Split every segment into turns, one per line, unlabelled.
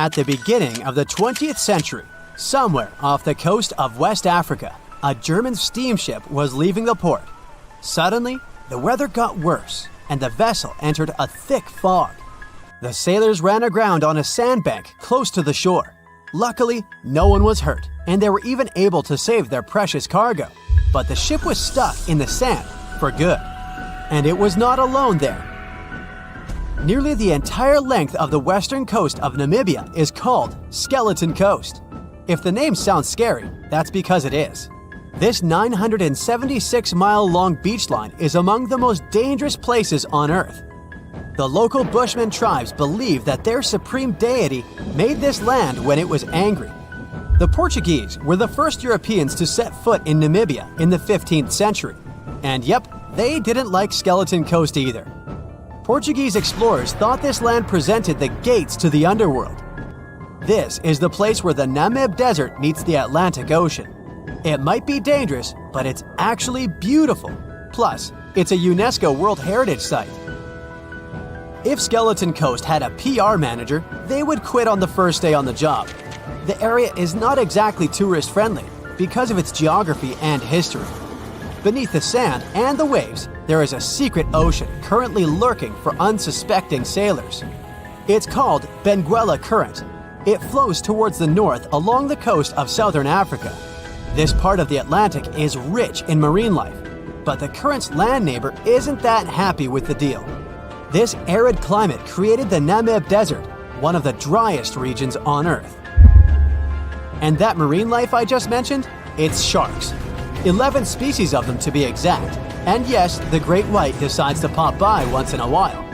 At the beginning of the 20th century, somewhere off the coast of West Africa, a German steamship was leaving the port. Suddenly, the weather got worse, and the vessel entered a thick fog. The sailors ran aground on a sandbank close to the shore. Luckily, no one was hurt, and they were even able to save their precious cargo. But the ship was stuck in the sand for good. And it was not alone there. Nearly the entire length of the western coast of Namibia is called Skeleton Coast. If the name sounds scary, that's because it is. This 976-mile-long beach line is among the most dangerous places on Earth. The local Bushman tribes believe that their supreme deity made this land when it was angry. The Portuguese were the first Europeans to set foot in Namibia in the 15th century. And yep, they didn't like Skeleton Coast either. Portuguese explorers thought this land presented the gates to the underworld. This is the place where the Namib Desert meets the Atlantic Ocean. It might be dangerous, but it's actually beautiful. Plus, it's a UNESCO World Heritage Site. If Skeleton Coast had a PR manager, they would quit on the first day on the job. The area is not exactly tourist-friendly because of its geography and history. Beneath the sand and the waves, there is a secret ocean currently lurking for unsuspecting sailors. It's called Benguela Current. It flows towards the north along the coast of southern Africa. This part of the Atlantic is rich in marine life, but the current's land neighbor isn't that happy with the deal. This arid climate created the Namib Desert, one of the driest regions on Earth. And that marine life I just mentioned? It's sharks. 11 species of them to be exact. And yes, the great white decides to pop by once in a while.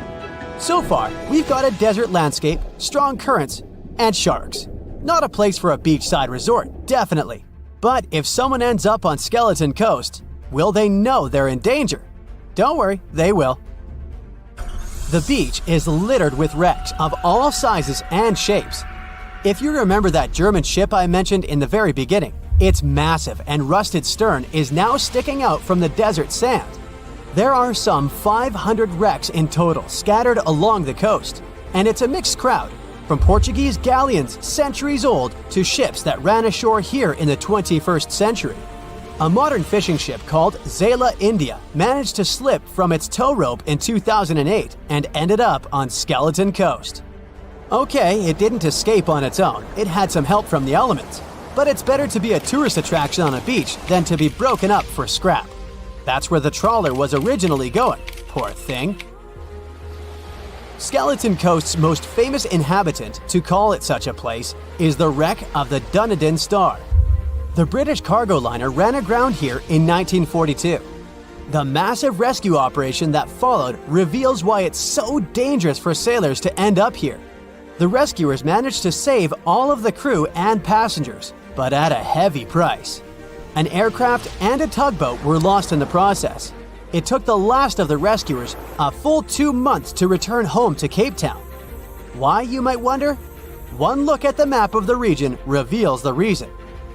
So far, we've got a desert landscape, strong currents, and sharks. Not a place for a beachside resort, definitely. But if someone ends up on Skeleton Coast, will they know they're in danger? Don't worry, they will. The beach is littered with wrecks of all sizes and shapes. If you remember that German ship I mentioned in the very beginning, its massive and rusted stern is now sticking out from the desert sand. There are some 500 wrecks in total scattered along the coast, and it's a mixed crowd, from Portuguese galleons centuries old to ships that ran ashore here in the 21st century. A modern fishing ship called Zela India managed to slip from its tow rope in 2008 and ended up on Skeleton Coast. Okay, it didn't escape on its own, it had some help from the elements. But it's better to be a tourist attraction on a beach than to be broken up for scrap. That's where the trawler was originally going, poor thing. Skeleton Coast's most famous inhabitant, to call it such a place, is the wreck of the Dunedin Star. The British cargo liner ran aground here in 1942. The massive rescue operation that followed reveals why it's so dangerous for sailors to end up here. The rescuers managed to save all of the crew and passengers, but at a heavy price. An aircraft and a tugboat were lost in the process. It took the last of the rescuers a full 2 months to return home to Cape Town. Why, you might wonder? One look at the map of the region reveals the reason.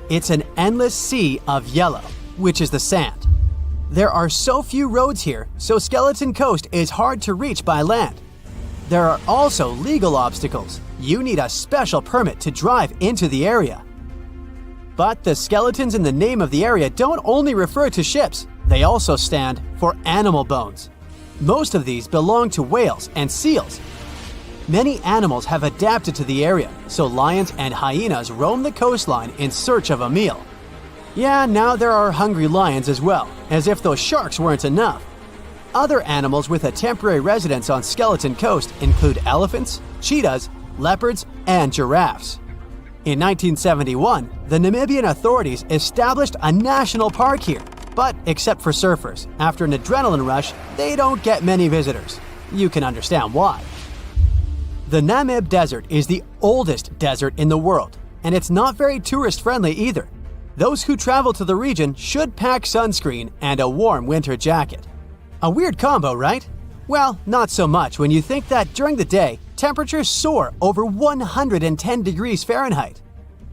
It's an endless sea of yellow, which is the sand. There are so few roads here, so Skeleton Coast is hard to reach by land. There are also legal obstacles. You need a special permit to drive into the area. But the skeletons in the name of the area don't only refer to ships, they also stand for animal bones. Most of these belong to whales and seals. Many animals have adapted to the area, so lions and hyenas roam the coastline in search of a meal. Yeah, now there are hungry lions as well, as if those sharks weren't enough. Other animals with a temporary residence on Skeleton Coast include elephants, cheetahs, leopards, and giraffes. In 1971, the Namibian authorities established a national park here, but except for surfers, after an adrenaline rush, they don't get many visitors. You can understand why. The Namib Desert is the oldest desert in the world, and it's not very tourist-friendly either. Those who travel to the region should pack sunscreen and a warm winter jacket. A weird combo, right? Well, not so much when you think that during the day, temperatures soar over 110 degrees Fahrenheit.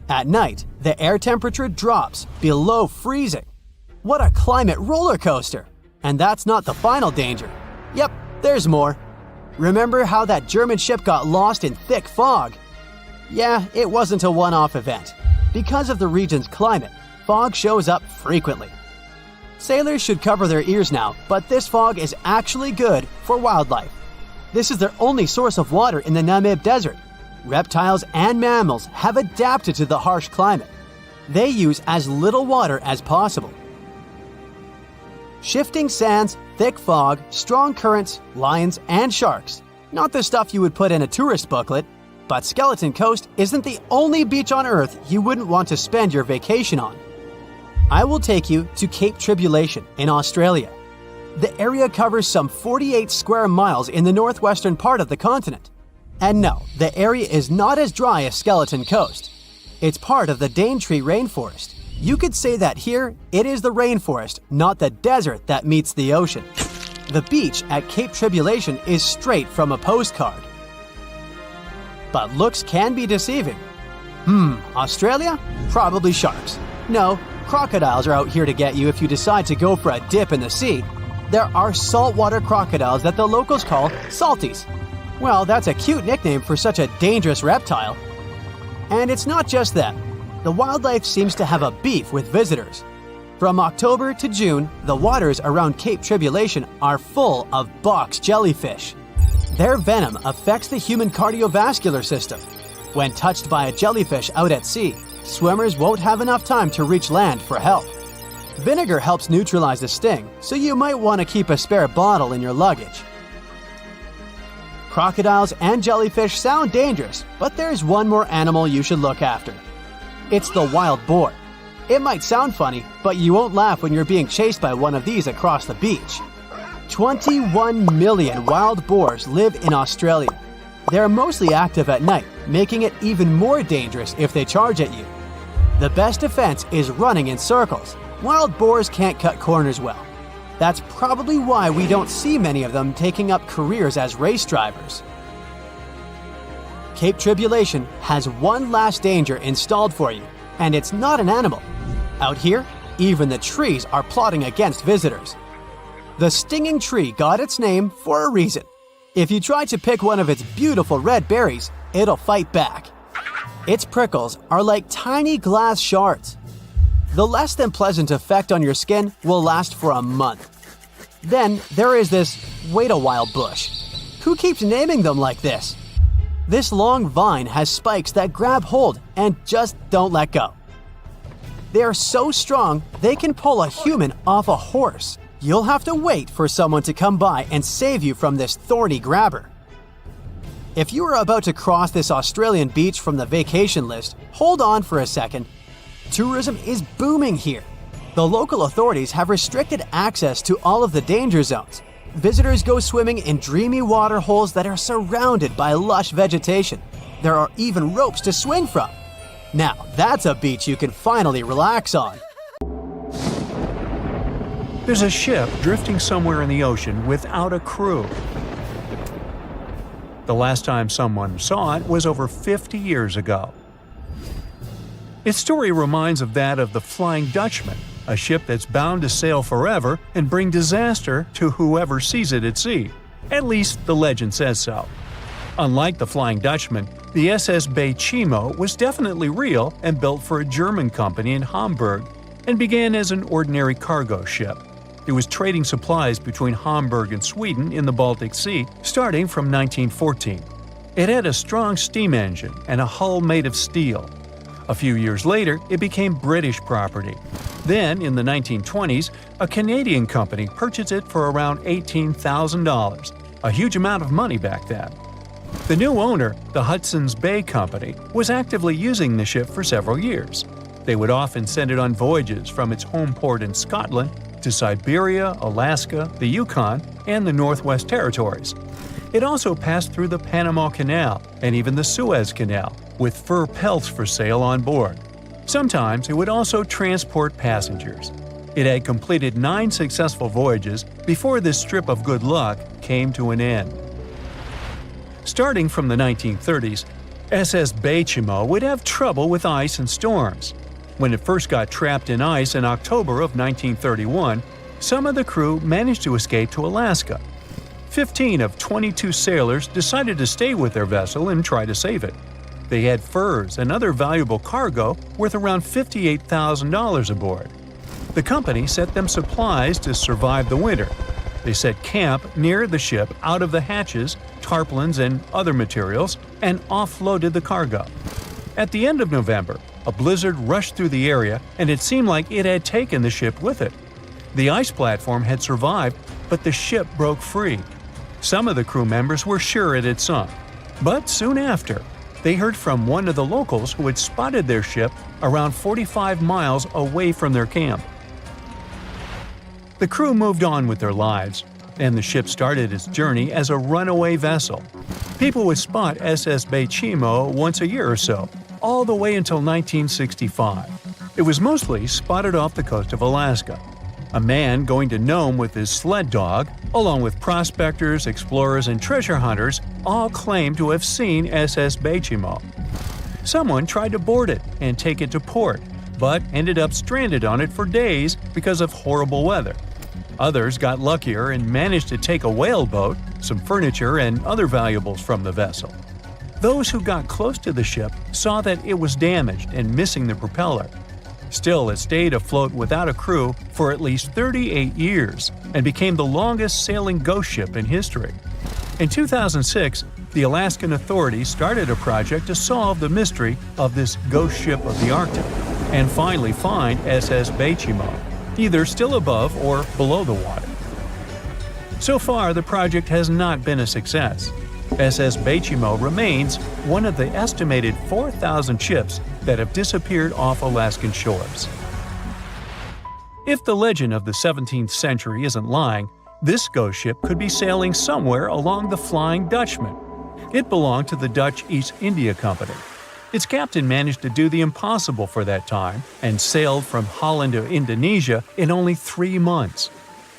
At night, the air temperature drops below freezing. What a climate roller coaster! And that's not the final danger. Yep, there's more. Remember how that German ship got lost in thick fog? Yeah, it wasn't a one-off event. Because of the region's climate, fog shows up frequently. Sailors should cover their ears now, but this fog is actually good for wildlife. This is their only source of water in the Namib Desert. Reptiles and mammals have adapted to the harsh climate. They use as little water as possible. Shifting sands, thick fog, strong currents, lions, and sharks. Not the stuff you would put in a tourist booklet, but Skeleton Coast isn't the only beach on Earth you wouldn't want to spend your vacation on. I will take you to Cape Tribulation in Australia. The area covers some 48 square miles in the northwestern part of the continent. And no, the area is not as dry as Skeleton Coast. It's part of the Daintree rainforest. You could say that here, it is the rainforest, not the desert that meets the ocean. The beach at Cape Tribulation is straight from a postcard. But looks can be deceiving. Australia? Probably sharks. No, crocodiles are out here to get you if you decide to go for a dip in the sea. There are saltwater crocodiles that the locals call salties. Well, that's a cute nickname for such a dangerous reptile. And it's not just that. The wildlife seems to have a beef with visitors. From October to June, the waters around Cape Tribulation are full of box jellyfish. Their venom affects the human cardiovascular system. When touched by a jellyfish out at sea, swimmers won't have enough time to reach land for help. Vinegar helps neutralize the sting, so you might want to keep a spare bottle in your luggage. Crocodiles and jellyfish sound dangerous, but there's one more animal you should look after. It's the wild boar. It might sound funny, but you won't laugh when you're being chased by one of these across the beach. 21 million wild boars live in Australia. They're mostly active at night, making it even more dangerous if they charge at you. The best defense is running in circles. Wild boars can't cut corners well. That's probably why we don't see many of them taking up careers as race drivers. Cape Tribulation has one last danger installed for you, and it's not an animal. Out here, even the trees are plotting against visitors. The stinging tree got its name for a reason. If you try to pick one of its beautiful red berries, it'll fight back. Its prickles are like tiny glass shards. The less than pleasant effect on your skin will last for a month. Then there is this wait-a-while bush. Who keeps naming them like this? This long vine has spikes that grab hold and just don't let go. They are so strong they can pull a human off a horse. You'll have to wait for someone to come by and save you from this thorny grabber. If you are about to cross this Australian beach from the vacation list, hold on for a second. Tourism is booming here. The local authorities have restricted access to all of the danger zones. Visitors go swimming in dreamy water holes that are surrounded by lush vegetation. There are even ropes to swing from. Now, that's a beach you can finally relax on.
There's a ship drifting somewhere in the ocean without a crew. The last time someone saw it was over 50 years ago. Its story reminds of that of the Flying Dutchman, a ship that's bound to sail forever and bring disaster to whoever sees it at sea. At least the legend says so. Unlike the Flying Dutchman, the SS Bay Chimo was definitely real and built for a German company in Hamburg and began as an ordinary cargo ship. It was trading supplies between Hamburg and Sweden in the Baltic Sea starting from 1914. It had a strong steam engine and a hull made of steel. A few years later, it became British property. Then, in the 1920s, a Canadian company purchased it for around $18,000, a huge amount of money back then. The new owner, the Hudson's Bay Company, was actively using the ship for several years. They would often send it on voyages from its home port in Scotland to Siberia, Alaska, the Yukon, and the Northwest Territories. It also passed through the Panama Canal and even the Suez Canal, with fur pelts for sale on board. Sometimes it would also transport passengers. It had completed 9 successful voyages before this strip of good luck came to an end. Starting from the 1930s, SS Bay Chimo would have trouble with ice and storms. When it first got trapped in ice in October of 1931, some of the crew managed to escape to Alaska. 15 of 22 sailors decided to stay with their vessel and try to save it. They had furs and other valuable cargo worth around $58,000 aboard. The company sent them supplies to survive the winter. They set camp near the ship out of the hatches, tarpaulins, and other materials, and offloaded the cargo. At the end of November, a blizzard rushed through the area, and it seemed like it had taken the ship with it. The ice platform had survived, but the ship broke free. Some of the crew members were sure it had sunk. But soon after, they heard from one of the locals who had spotted their ship around 45 miles away from their camp. The crew moved on with their lives, and the ship started its journey as a runaway vessel. People would spot SS Bechimo once a year or so, all the way until 1965. It was mostly spotted off the coast of Alaska. A man going to Nome with his sled dog, along with prospectors, explorers, and treasure hunters, all claimed to have seen SS Bechimo. Someone tried to board it and take it to port, but ended up stranded on it for days because of horrible weather. Others got luckier and managed to take a whaleboat, some furniture, and other valuables from the vessel. Those who got close to the ship saw that it was damaged and missing the propeller. Still, it stayed afloat without a crew for at least 38 years and became the longest sailing ghost ship in history. In 2006, the Alaskan authorities started a project to solve the mystery of this ghost ship of the Arctic and finally find SS Bechimo, either still above or below the water. So far, the project has not been a success. SS Bechimo remains one of the estimated 4,000 ships that have disappeared off Alaskan shores. If the legend of the 17th century isn't lying, this ghost ship could be sailing somewhere along the Flying Dutchman. It belonged to the Dutch East India Company. Its captain managed to do the impossible for that time and sailed from Holland to Indonesia in only 3 months.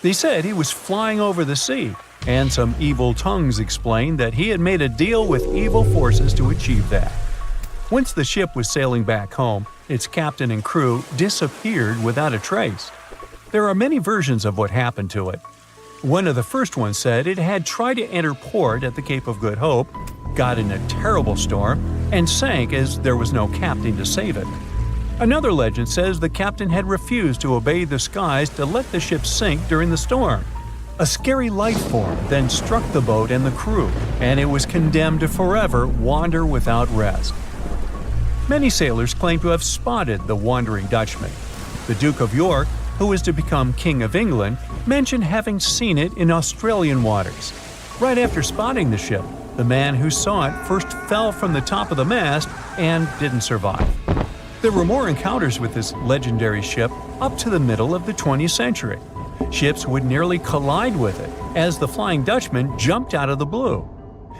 They said he was flying over the sea, and some evil tongues explained that he had made a deal with evil forces to achieve that. Once the ship was sailing back home, its captain and crew disappeared without a trace. There are many versions of what happened to it. One of the first ones said it had tried to enter port at the Cape of Good Hope, got in a terrible storm, and sank as there was no captain to save it. Another legend says the captain had refused to obey the skies to let the ship sink during the storm. A scary life form then struck the boat and the crew, and it was condemned to forever wander without rest. Many sailors claim to have spotted the wandering Dutchman. The Duke of York, who was to become King of England, mentioned having seen it in Australian waters. Right after spotting the ship, the man who saw it first fell from the top of the mast and didn't survive. There were more encounters with this legendary ship up to the middle of the 20th century. Ships would nearly collide with it as the Flying Dutchman jumped out of the blue.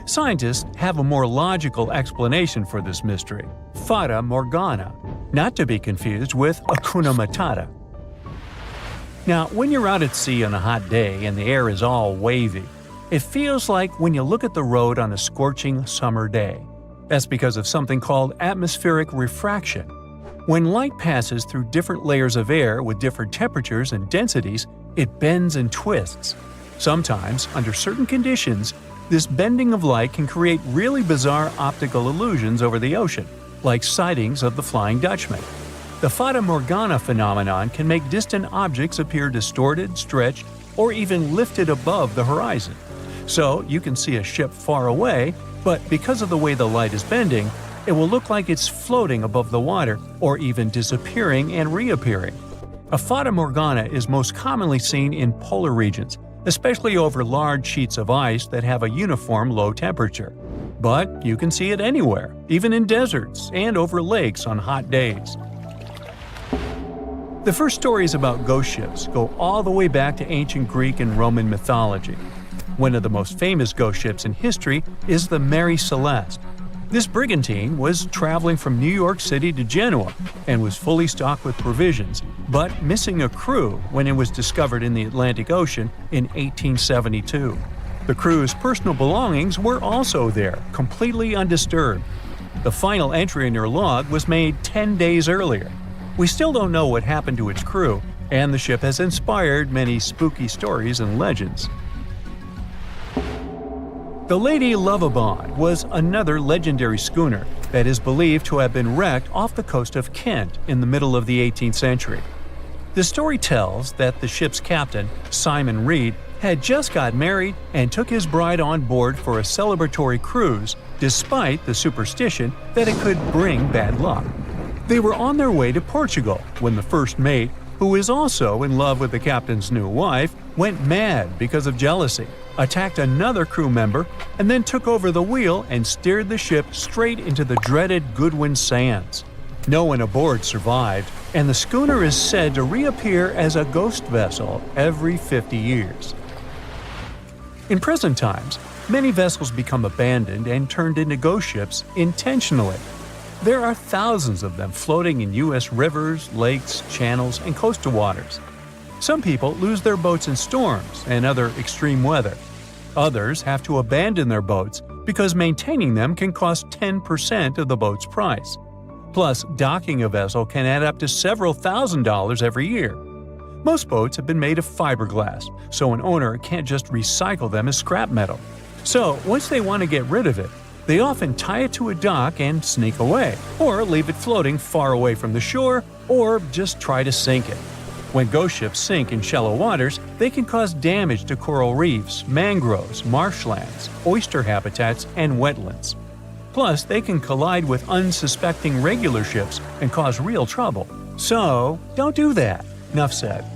Scientists have a more logical explanation for this mystery: Fata Morgana, not to be confused with Hakuna Matata. Now, when you're out at sea on a hot day and the air is all wavy, it feels like when you look at the road on a scorching summer day. That's because of something called atmospheric refraction. When light passes through different layers of air with different temperatures and densities, it bends and twists. Sometimes, under certain conditions, this bending of light can create really bizarre optical illusions over the ocean, like sightings of the Flying Dutchman. The Fata Morgana phenomenon can make distant objects appear distorted, stretched, or even lifted above the horizon. So you can see a ship far away, but because of the way the light is bending, it will look like it's floating above the water or even disappearing and reappearing. A Fata Morgana is most commonly seen in polar regions, especially over large sheets of ice that have a uniform low temperature. But you can see it anywhere, even in deserts and over lakes on hot days. The first stories about ghost ships go all the way back to ancient Greek and Roman mythology. One of the most famous ghost ships in history is the Mary Celeste. This brigantine was traveling from New York City to Genoa and was fully stocked with provisions, but missing a crew when it was discovered in the Atlantic Ocean in 1872. The crew's personal belongings were also there, completely undisturbed. The final entry in their log was made 10 days earlier. We still don't know what happened to its crew, and the ship has inspired many spooky stories and legends. The Lady Lovibond was another legendary schooner that is believed to have been wrecked off the coast of Kent in the middle of the 18th century. The story tells that the ship's captain, Simon Reed, had just got married and took his bride on board for a celebratory cruise, despite the superstition that it could bring bad luck. They were on their way to Portugal when the first mate, who is also in love with the captain's new wife, went mad because of jealousy, attacked another crew member, and then took over the wheel and steered the ship straight into the dreaded Goodwin Sands. No one aboard survived, and the schooner is said to reappear as a ghost vessel every 50 years. In present times, many vessels become abandoned and turned into ghost ships intentionally. There are thousands of them floating in U.S. rivers, lakes, channels, and coastal waters. Some people lose their boats in storms and other extreme weather. Others have to abandon their boats because maintaining them can cost 10% of the boat's price. Plus, docking a vessel can add up to several $1,000s every year. Most boats have been made of fiberglass, so an owner can't just recycle them as scrap metal. So, once they want to get rid of it, they often tie it to a dock and sneak away, or leave it floating far away from the shore, or just try to sink it. When ghost ships sink in shallow waters, they can cause damage to coral reefs, mangroves, marshlands, oyster habitats, and wetlands. Plus, they can collide with unsuspecting regular ships and cause real trouble. So, don't do that. Enough said.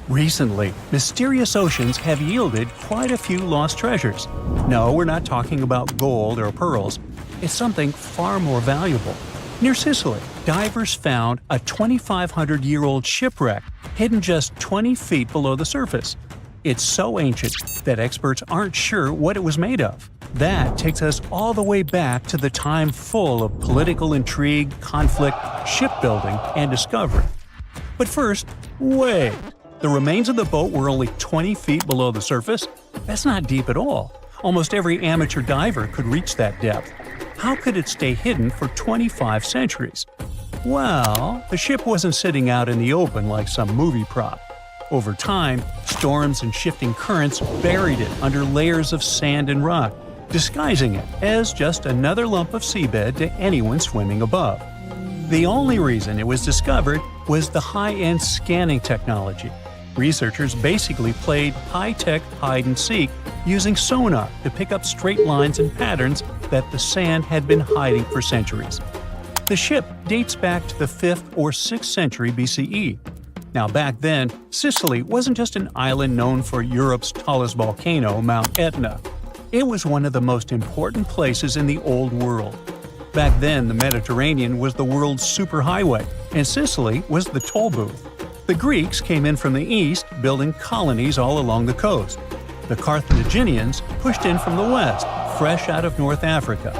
Recently, mysterious oceans have yielded quite a few lost treasures. No, we're not talking about gold or pearls. It's something far more valuable. Near Sicily, divers found a 2,500-year-old shipwreck hidden just 20 feet below the surface. It's so ancient that experts aren't sure what it was made of. That takes us all the way back to the time full of political intrigue, conflict, shipbuilding, and discovery. But first, wait. The remains of the boat were only 20 feet below the surface? That's not deep at all. Almost every amateur diver could reach that depth. How could it stay hidden for 25 centuries? Well, the ship wasn't sitting out in the open like some movie prop. Over time, storms and shifting currents buried it under layers of sand and rock, disguising it as just another lump of seabed to anyone swimming above. The only reason it was discovered was the high-end scanning technology. Researchers basically played high-tech hide-and-seek using sonar to pick up straight lines and patterns that the sand had been hiding for centuries. The ship dates back to the 5th or 6th century BCE. Now back then, Sicily wasn't just an island known for Europe's tallest volcano, Mount Etna. It was one of the most important places in the Old World. Back then, the Mediterranean was the world's superhighway, and Sicily was the toll booth. The Greeks came in from the east, building colonies all along the coast. The Carthaginians pushed in from the west, fresh out of North Africa.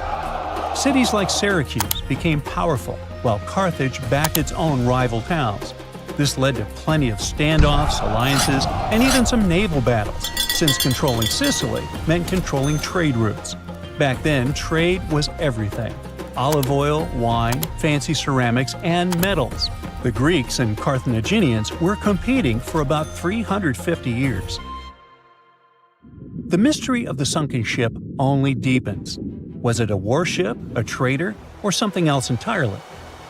Cities like Syracuse became powerful, while Carthage backed its own rival towns. This led to plenty of standoffs, alliances, and even some naval battles, since controlling Sicily meant controlling trade routes. Back then, trade was everything: olive oil, wine, fancy ceramics, and metals. The Greeks and Carthaginians were competing for about 350 years. The mystery of the sunken ship only deepens. Was it a warship, a trader, or something else entirely?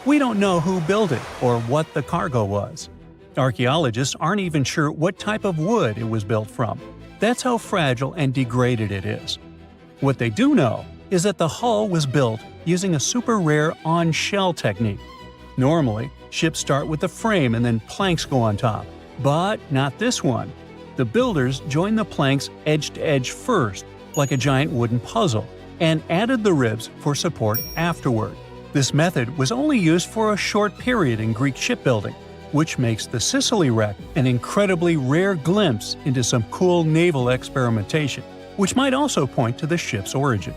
We don't know who built it or what the cargo was. Archaeologists aren't even sure what type of wood it was built from. That's how fragile and degraded it is. What they do know is that the hull was built using a super rare on-shell technique. Normally, ships start with the frame and then planks go on top. But not this one. The builders joined the planks edge to edge first, like a giant wooden puzzle, and added the ribs for support afterward. This method was only used for a short period in Greek shipbuilding, which makes the Sicily wreck an incredibly rare glimpse into some cool naval experimentation, which might also point to the ship's origin.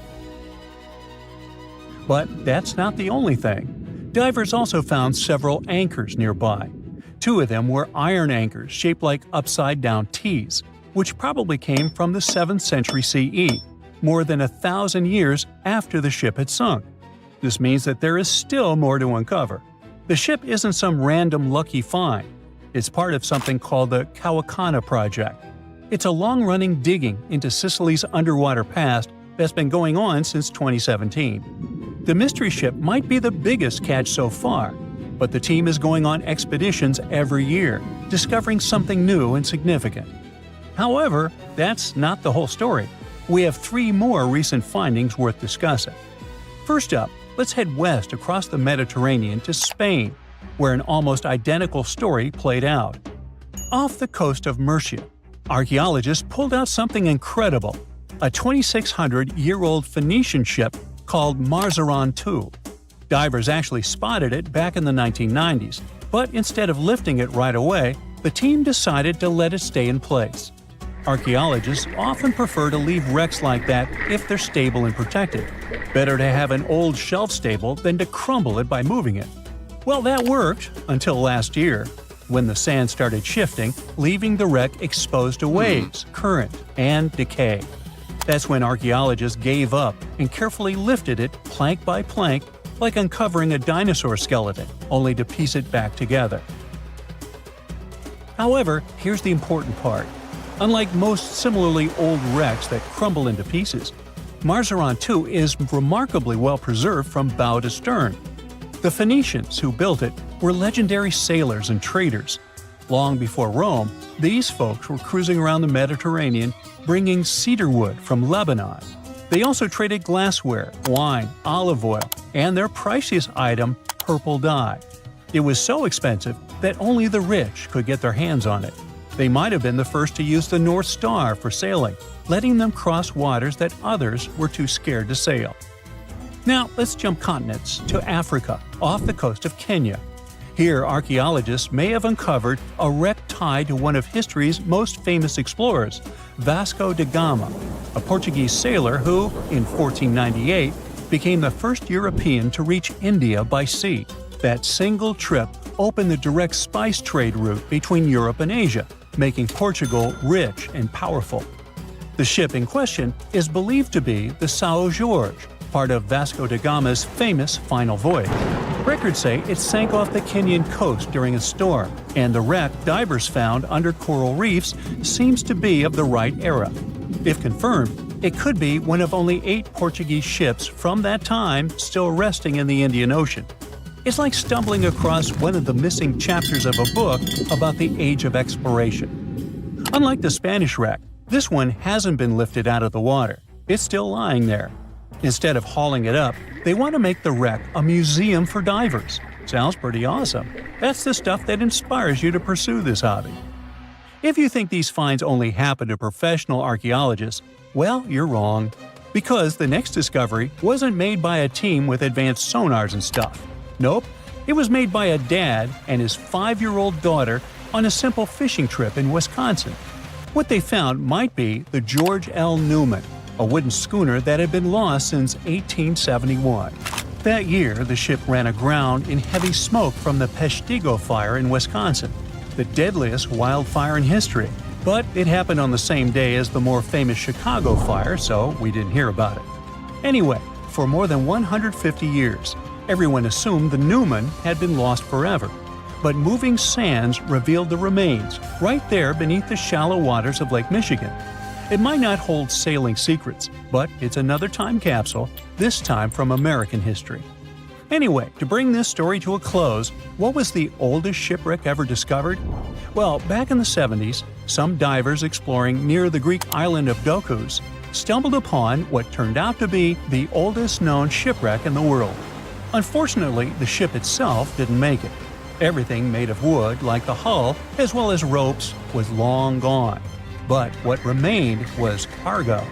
But that's not the only thing. Divers also found several anchors nearby. Two of them were iron anchors shaped like upside-down T's, which probably came from the 7th century CE, more than 1,000 years after the ship had sunk. This means that there is still more to uncover. The ship isn't some random lucky find. It's part of something called the Kawakana Project. It's a long-running digging into Sicily's underwater past that's been going on since 2017. The mystery ship might be the biggest catch so far, but the team is going on expeditions every year, discovering something new and significant. However, that's not the whole story. We have 3 more recent findings worth discussing. First up, let's head west across the Mediterranean to Spain, where an almost identical story played out. Off the coast of Murcia, archaeologists pulled out something incredible, a 2,600-year-old Phoenician ship called Marzaron II. Divers actually spotted it back in the 1990s, but instead of lifting it right away, the team decided to let it stay in place. Archaeologists often prefer to leave wrecks like that if they're stable and protected. Better to have an old shelf stable than to crumble it by moving it. Well, that worked until last year, when the sand started shifting, leaving the wreck exposed to waves, current, and decay. That's when archaeologists gave up and carefully lifted it plank by plank, like uncovering a dinosaur skeleton, only to piece it back together. However, here's the important part. Unlike most similarly old wrecks that crumble into pieces, Marzaron II is remarkably well preserved from bow to stern. The Phoenicians who built it were legendary sailors and traders. Long before Rome, these folks were cruising around the Mediterranean bringing cedar wood from Lebanon. They also traded glassware, wine, olive oil, and their priciest item, purple dye. It was so expensive that only the rich could get their hands on it. They might have been the first to use the North Star for sailing, letting them cross waters that others were too scared to sail. Now, let's jump continents to Africa, off the coast of Kenya. Here, archaeologists may have uncovered a wreck tied to one of history's most famous explorers, Vasco da Gama, a Portuguese sailor who, in 1498, became the first European to reach India by sea. That single trip opened the direct spice trade route between Europe and Asia, making Portugal rich and powerful. The ship in question is believed to be the São Jorge, part of Vasco da Gama's famous final voyage. Records say it sank off the Kenyan coast during a storm, and the wreck divers found under coral reefs seems to be of the right era. If confirmed, it could be one of only 8 Portuguese ships from that time still resting in the Indian Ocean. It's like stumbling across one of the missing chapters of a book about the age of exploration. Unlike the Spanish wreck, this one hasn't been lifted out of the water. It's still lying there. Instead of hauling it up, they want to make the wreck a museum for divers. Sounds pretty awesome. That's the stuff that inspires you to pursue this hobby. If you think these finds only happen to professional archaeologists, well, you're wrong. Because the next discovery wasn't made by a team with advanced sonars and stuff. Nope, it was made by a dad and his 5-year-old daughter on a simple fishing trip in Wisconsin. What they found might be the George L. Newman, a wooden schooner that had been lost since 1871. That year, the ship ran aground in heavy smoke from the Peshtigo fire in Wisconsin, the deadliest wildfire in history. But it happened on the same day as the more famous Chicago fire, so we didn't hear about it. Anyway, for more than 150 years, everyone assumed the Newman had been lost forever. But moving sands revealed the remains right there beneath the shallow waters of Lake Michigan. It might not hold sailing secrets, but it's another time capsule, this time from American history. Anyway, to bring this story to a close, what was the oldest shipwreck ever discovered? Well, back in the 70s, some divers exploring near the Greek island of Dokos stumbled upon what turned out to be the oldest known shipwreck in the world. Unfortunately, the ship itself didn't make it. Everything made of wood, like the hull, as well as ropes, was long gone. But what remained was cargo.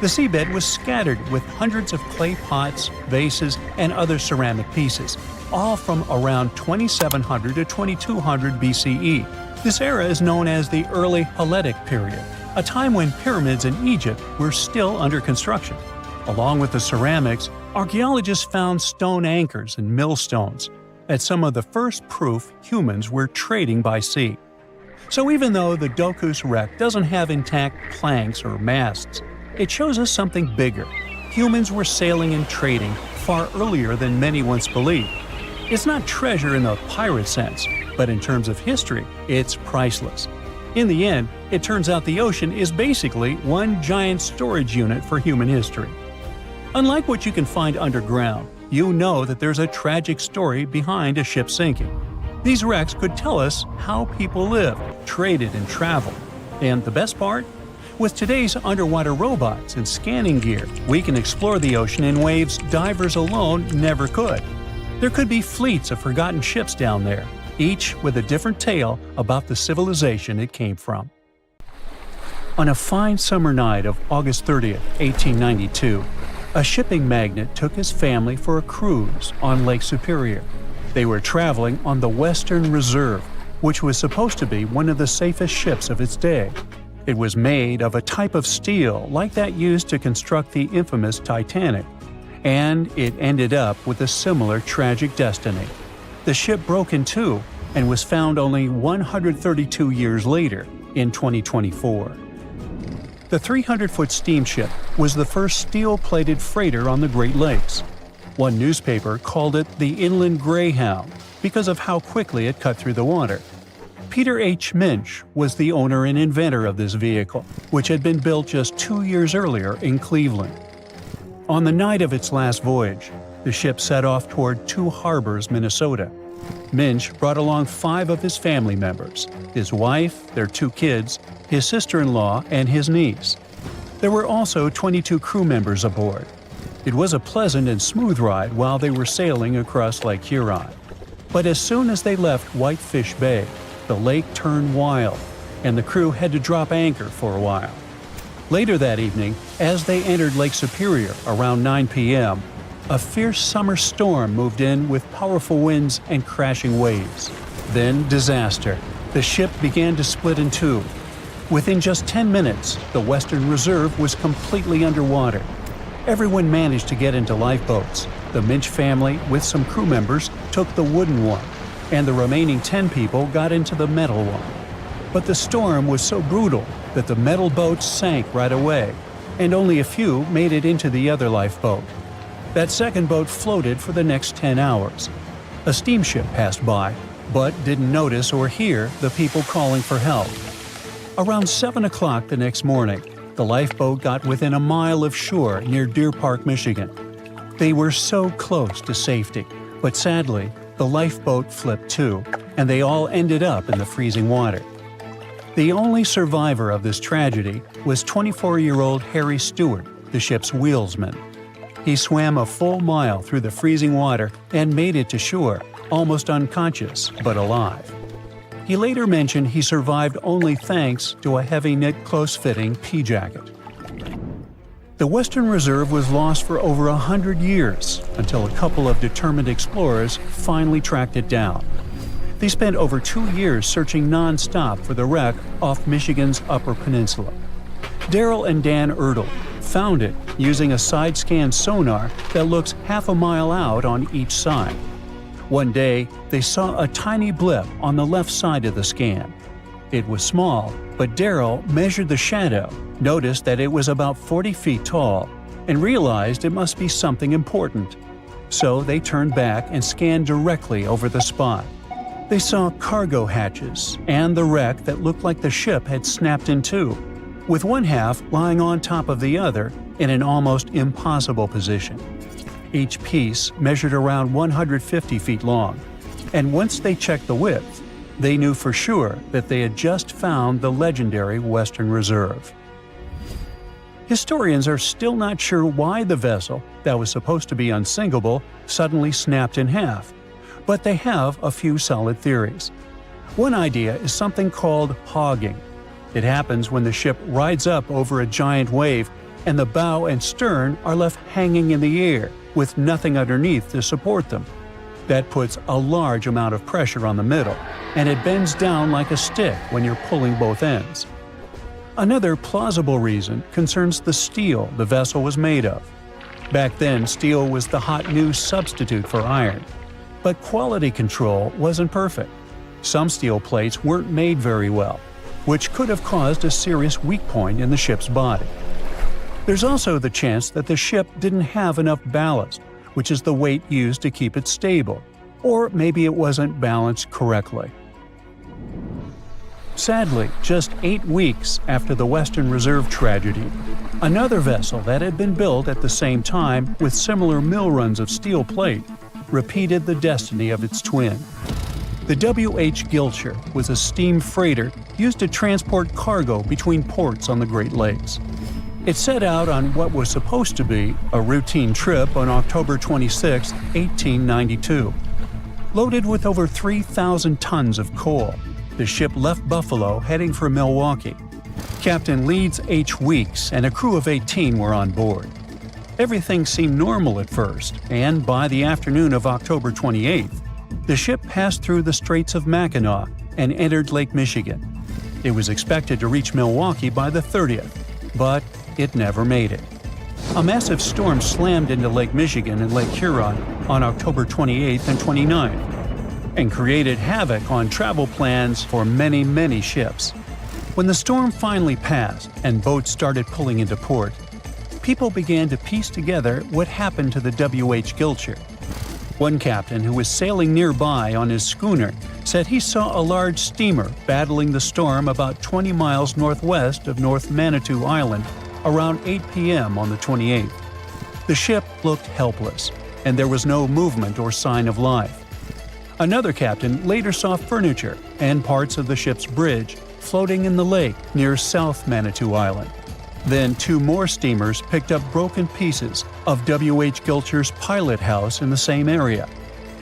The seabed was scattered with hundreds of clay pots, vases, and other ceramic pieces, all from around 2700 to 2200 BCE. This era is known as the Early Hellenic period, a time when pyramids in Egypt were still under construction. Along with the ceramics, archaeologists found stone anchors and millstones. That's some of the first proof humans were trading by sea. So even though the Dokos wreck doesn't have intact planks or masts, it shows us something bigger. Humans were sailing and trading far earlier than many once believed. It's not treasure in the pirate sense, but in terms of history, it's priceless. In the end, it turns out the ocean is basically one giant storage unit for human history. Unlike what you can find underground, you know that there's a tragic story behind a ship sinking. These wrecks could tell us how people lived, traded, and traveled. And the best part? With today's underwater robots and scanning gear, we can explore the ocean in ways divers alone never could. There could be fleets of forgotten ships down there, each with a different tale about the civilization it came from. On a fine summer night of August 30, 1892, a shipping magnate took his family for a cruise on Lake Superior. They were traveling on the Western Reserve, which was supposed to be one of the safest ships of its day. It was made of a type of steel like that used to construct the infamous Titanic, and it ended up with a similar tragic destiny. The ship broke in two and was found only 132 years later, in 2024. The 300-foot steamship was the first steel-plated freighter on the Great Lakes. One newspaper called it the Inland Greyhound because of how quickly it cut through the water. Peter H. Minch was the owner and inventor of this vehicle, which had been built just 2 years earlier in Cleveland. On the night of its last voyage, the ship set off toward Two Harbors, Minnesota. Minch brought along 5 of his family members: his wife, their 2 kids, his sister-in-law, and his niece. There were also 22 crew members aboard. It was a pleasant and smooth ride while they were sailing across Lake Huron. But as soon as they left Whitefish Bay, the lake turned wild, and the crew had to drop anchor for a while. Later that evening, as they entered Lake Superior around 9 p.m., a fierce summer storm moved in with powerful winds and crashing waves. Then disaster. The ship began to split in two. Within just 10 minutes, the Western Reserve was completely underwater. Everyone managed to get into lifeboats. The Minch family, with some crew members, took the wooden one, and the remaining 10 people got into the metal one. But the storm was so brutal that the metal boats sank right away, and only a few made it into the other lifeboat. That second boat floated for the next 10 hours. A steamship passed by, but didn't notice or hear the people calling for help. Around 7 o'clock the next morning, the lifeboat got within a mile of shore near Deer Park, Michigan. They were so close to safety, but sadly, the lifeboat flipped too, and they all ended up in the freezing water. The only survivor of this tragedy was 24-year-old Harry Stewart, the ship's wheelsman. He swam a full mile through the freezing water and made it to shore, almost unconscious but alive. He later mentioned he survived only thanks to a heavy-knit, close-fitting pea jacket. The Western Reserve was lost for over 100 years until a couple of determined explorers finally tracked it down. They spent over 2 years searching non-stop for the wreck off Michigan's Upper Peninsula. Daryl and Dan Erdl found it using a side-scan sonar that looks half a mile out on each side. One day, they saw a tiny blip on the left side of the scan. It was small, but Daryl measured the shadow, noticed that it was about 40 feet tall, and realized it must be something important. So they turned back and scanned directly over the spot. They saw cargo hatches and the wreck that looked like the ship had snapped in two, with one half lying on top of the other in an almost impossible position. Each piece measured around 150 feet long, and once they checked the width, they knew for sure that they had just found the legendary Western Reserve. Historians are still not sure why the vessel, that was supposed to be unsinkable, suddenly snapped in half, but they have a few solid theories. One idea is something called hogging. It happens when the ship rides up over a giant wave and the bow and stern are left hanging in the air with nothing underneath to support them. That puts a large amount of pressure on the middle, and it bends down like a stick when you're pulling both ends. Another plausible reason concerns the steel the vessel was made of. Back then, steel was the hot new substitute for iron. But quality control wasn't perfect. Some steel plates weren't made very well, which could have caused a serious weak point in the ship's body. There's also the chance that the ship didn't have enough ballast, which is the weight used to keep it stable, or maybe it wasn't balanced correctly. Sadly, just 8 weeks after the Western Reserve tragedy, another vessel that had been built at the same time with similar mill runs of steel plate repeated the destiny of its twin. The W.H. Gilcher was a steam freighter used to transport cargo between ports on the Great Lakes. It set out on what was supposed to be a routine trip on October 26, 1892. Loaded with over 3,000 tons of coal, the ship left Buffalo heading for Milwaukee. Captain Leeds H. Weeks and a crew of 18 were on board. Everything seemed normal at first, and by the afternoon of October 28th, the ship passed through the Straits of Mackinac and entered Lake Michigan. It was expected to reach Milwaukee by the 30th, but it never made it. A massive storm slammed into Lake Michigan and Lake Huron on October 28th and 29th, and created havoc on travel plans for many ships. When the storm finally passed and boats started pulling into port, people began to piece together what happened to the W.H. Gilcher. One captain who was sailing nearby on his schooner said he saw a large steamer battling the storm about 20 miles northwest of North Manitou Island around 8 p.m. on the 28th. The ship looked helpless, and there was no movement or sign of life. Another captain later saw furniture and parts of the ship's bridge floating in the lake near South Manitou Island. Then 2 more steamers picked up broken pieces of W.H. Gilcher's pilot house in the same area.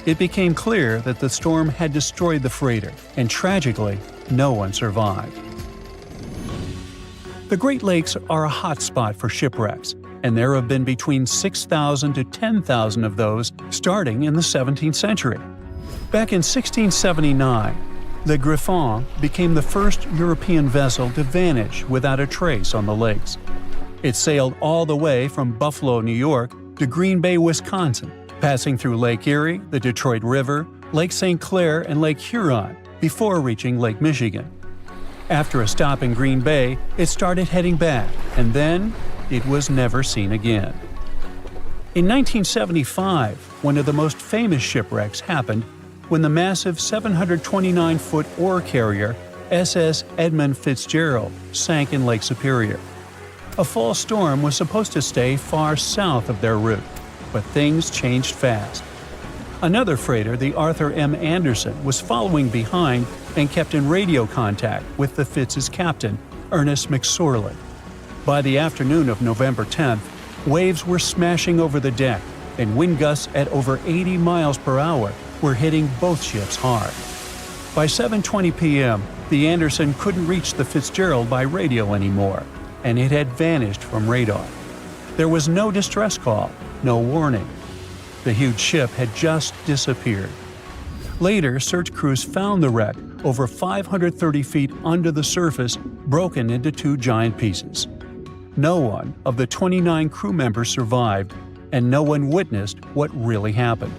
It became clear that the storm had destroyed the freighter, and tragically, no one survived. The Great Lakes are a hot spot for shipwrecks, and there have been between 6,000 to 10,000 of those starting in the 17th century. Back in 1679, the Griffon became the first European vessel to vanish without a trace on the lakes. It sailed all the way from Buffalo, New York, to Green Bay, Wisconsin, passing through Lake Erie, the Detroit River, Lake St. Clair, and Lake Huron before reaching Lake Michigan. After a stop in Green Bay, it started heading back, and then it was never seen again. In 1975, one of the most famous shipwrecks happened when the massive 729-foot ore carrier SS Edmund Fitzgerald sank in Lake Superior. A fall storm was supposed to stay far south of their route, but things changed fast. Another freighter, the Arthur M. Anderson, was following behind and kept in radio contact with the Fitz's captain, Ernest McSorley. By the afternoon of November 10th, waves were smashing over the deck, and wind gusts at over 80 miles per hour were hitting both ships hard. By 7:20 p.m., the Anderson couldn't reach the Fitzgerald by radio anymore, and it had vanished from radar. There was no distress call, no warning. The huge ship had just disappeared. Later, search crews found the wreck over 530 feet under the surface, broken into 2 giant pieces. No one of the 29 crew members survived, and no one witnessed what really happened.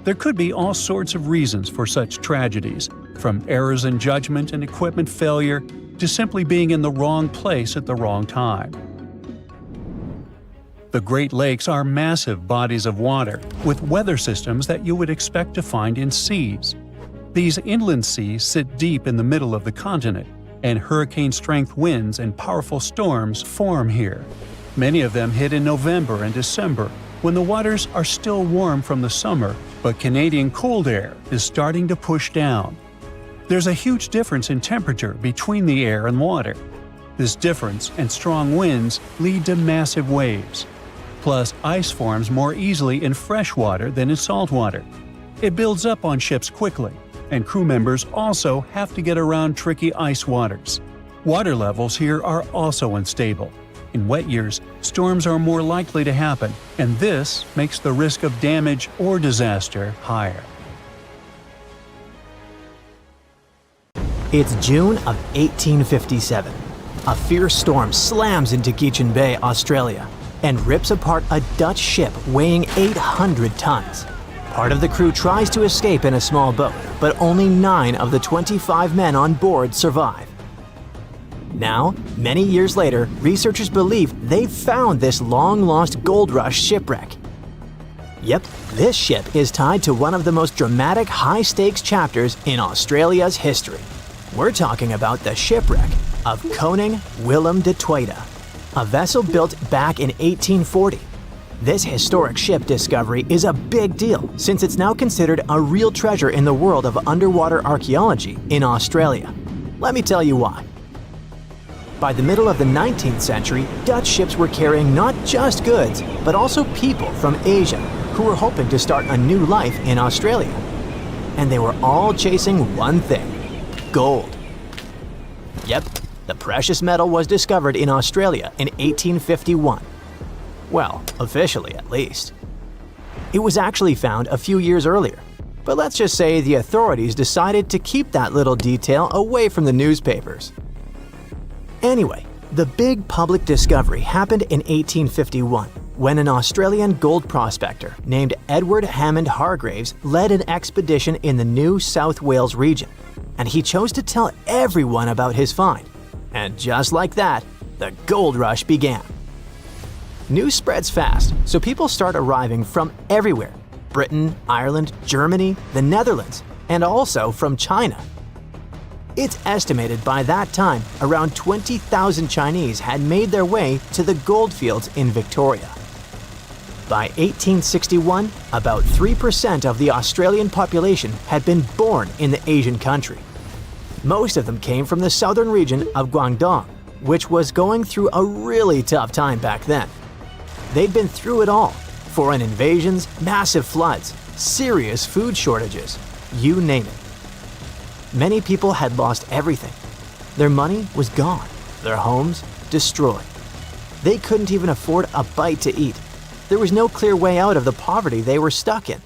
There could be all sorts of reasons for such tragedies, from errors in judgment and equipment failure to simply being in the wrong place at the wrong time. The Great Lakes are massive bodies of water with weather systems that you would expect to find in seas. These inland seas sit deep in the middle of the continent, and hurricane-strength winds and powerful storms form here. Many of them hit in November and December, when the waters are still warm from the summer, but Canadian cold air is starting to push down. There's a huge difference in temperature between the air and water. This difference and strong winds lead to massive waves. Plus, ice forms more easily in fresh water than in salt water. It builds up on ships quickly, and crew members also have to get around tricky ice waters. Water levels here are also unstable. In wet years, storms are more likely to happen, and this makes the risk of damage or disaster higher.
It's June of 1857. A fierce storm slams into Geechin Bay, Australia, and rips apart a Dutch ship weighing 800 tons. Part of the crew tries to escape in a small boat, but only 9 of the 25 men on board survive. Now, many years later, researchers believe they've found this long-lost gold rush shipwreck. Yep, this ship is tied to one of the most dramatic high-stakes chapters in Australia's history. We're talking about the shipwreck of Koning Willem de Tweede, a vessel built back in 1840. This historic ship discovery is a big deal since it's now considered a real treasure in the world of underwater archaeology in Australia. Let me tell you why. By the middle of the 19th century, Dutch ships were carrying not just goods, but also people from Asia who were hoping to start a new life in Australia. And they were all chasing one thing: gold. Yep, the precious metal was discovered in Australia in 1851. Well, officially at least. It was actually found a few years earlier, but let's just say the authorities decided to keep that little detail away from the newspapers. Anyway, the big public discovery happened in 1851 when an Australian gold prospector named Edward Hammond Hargreaves led an expedition in the New South Wales region, and he chose to tell everyone about his find. And just like that, the gold rush began. News spreads fast, so people start arriving from everywhere: Britain, Ireland, Germany, the Netherlands, and also from China. It's estimated by that time around 20,000 Chinese had made their way to the gold fields in Victoria. By 1861, about 3% of the Australian population had been born in the Asian country. Most of them came from the southern region of Guangdong, which was going through a really tough time back then. They'd been through it all: foreign invasions, massive floods, serious food shortages, you name it. Many people had lost everything. Their money was gone, their homes destroyed. They couldn't even afford a bite to eat. There was no clear way out of the poverty they were stuck in.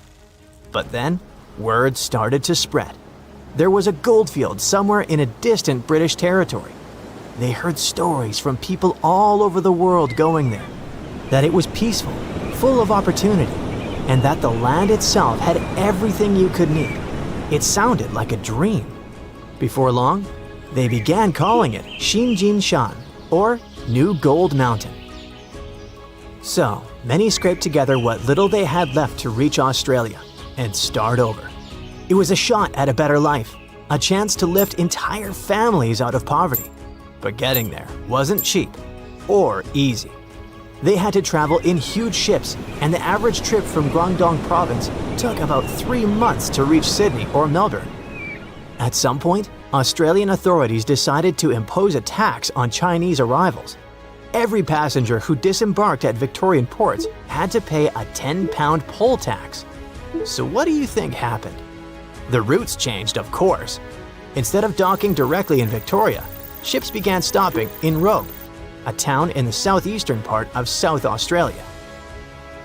But then, word started to spread. There was a goldfield somewhere in a distant British territory. They heard stories from people all over the world going there, that it was peaceful, full of opportunity, and that the land itself had everything you could need. It sounded like a dream. Before long, they began calling it Xinjin Shan, or New Gold Mountain. So, many scraped together what little they had left to reach Australia and start over. It was a shot at a better life, a chance to lift entire families out of poverty. But getting there wasn't cheap or easy. They had to travel in huge ships, and the average trip from Guangdong province took about 3 months to reach Sydney or Melbourne. At some point, Australian authorities decided to impose a tax on Chinese arrivals. Every passenger who disembarked at Victorian ports had to pay a £10 poll tax. So what do you think happened? The routes changed, of course. Instead of docking directly in Victoria, ships began stopping in Robe, a town in the southeastern part of South Australia.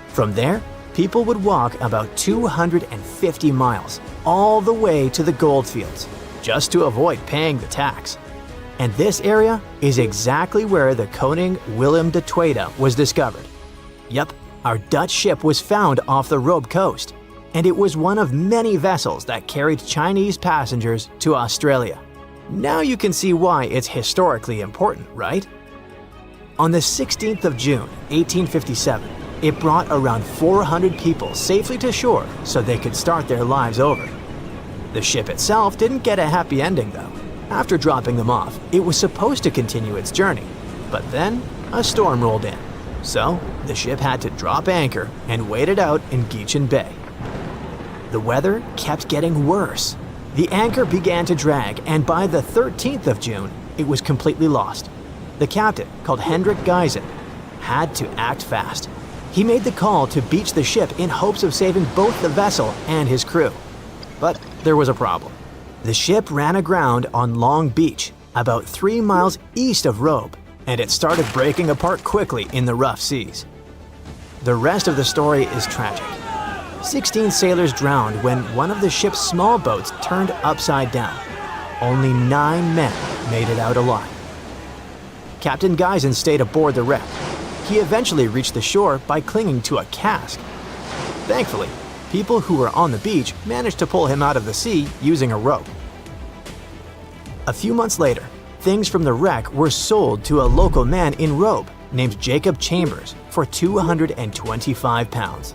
From there, people would walk about 250 miles all the way to the goldfields just to avoid paying the tax. And this area is exactly where the Koning Willem de Tweede was discovered. Yep, our Dutch ship was found off the Robe coast, and it was one of many vessels that carried Chinese passengers to Australia. Now you can see why it's historically important, right? On the 16th of June, 1857, it brought around 400 people safely to shore so they could start their lives over. The ship itself didn't get a happy ending though. After dropping them off, it was supposed to continue its journey, but then a storm rolled in. So, the ship had to drop anchor and wait it out in Geechin Bay. The weather kept getting worse. The anchor began to drag, and by the 13th of June, it was completely lost. The captain, called Hendrik Geisen, had to act fast. He made the call to beach the ship in hopes of saving both the vessel and his crew. But there was a problem. The ship ran aground on Long Beach, about 3 miles east of Robe, and it started breaking apart quickly in the rough seas. The rest of the story is tragic. 16 sailors drowned when one of the ship's small boats turned upside down. Only 9 men made it out alive. Captain Geisen stayed aboard the wreck. He eventually reached the shore by clinging to a cask. Thankfully, people who were on the beach managed to pull him out of the sea using a rope. A few months later, things from the wreck were sold to a local man in Robe named Jacob Chambers for £225,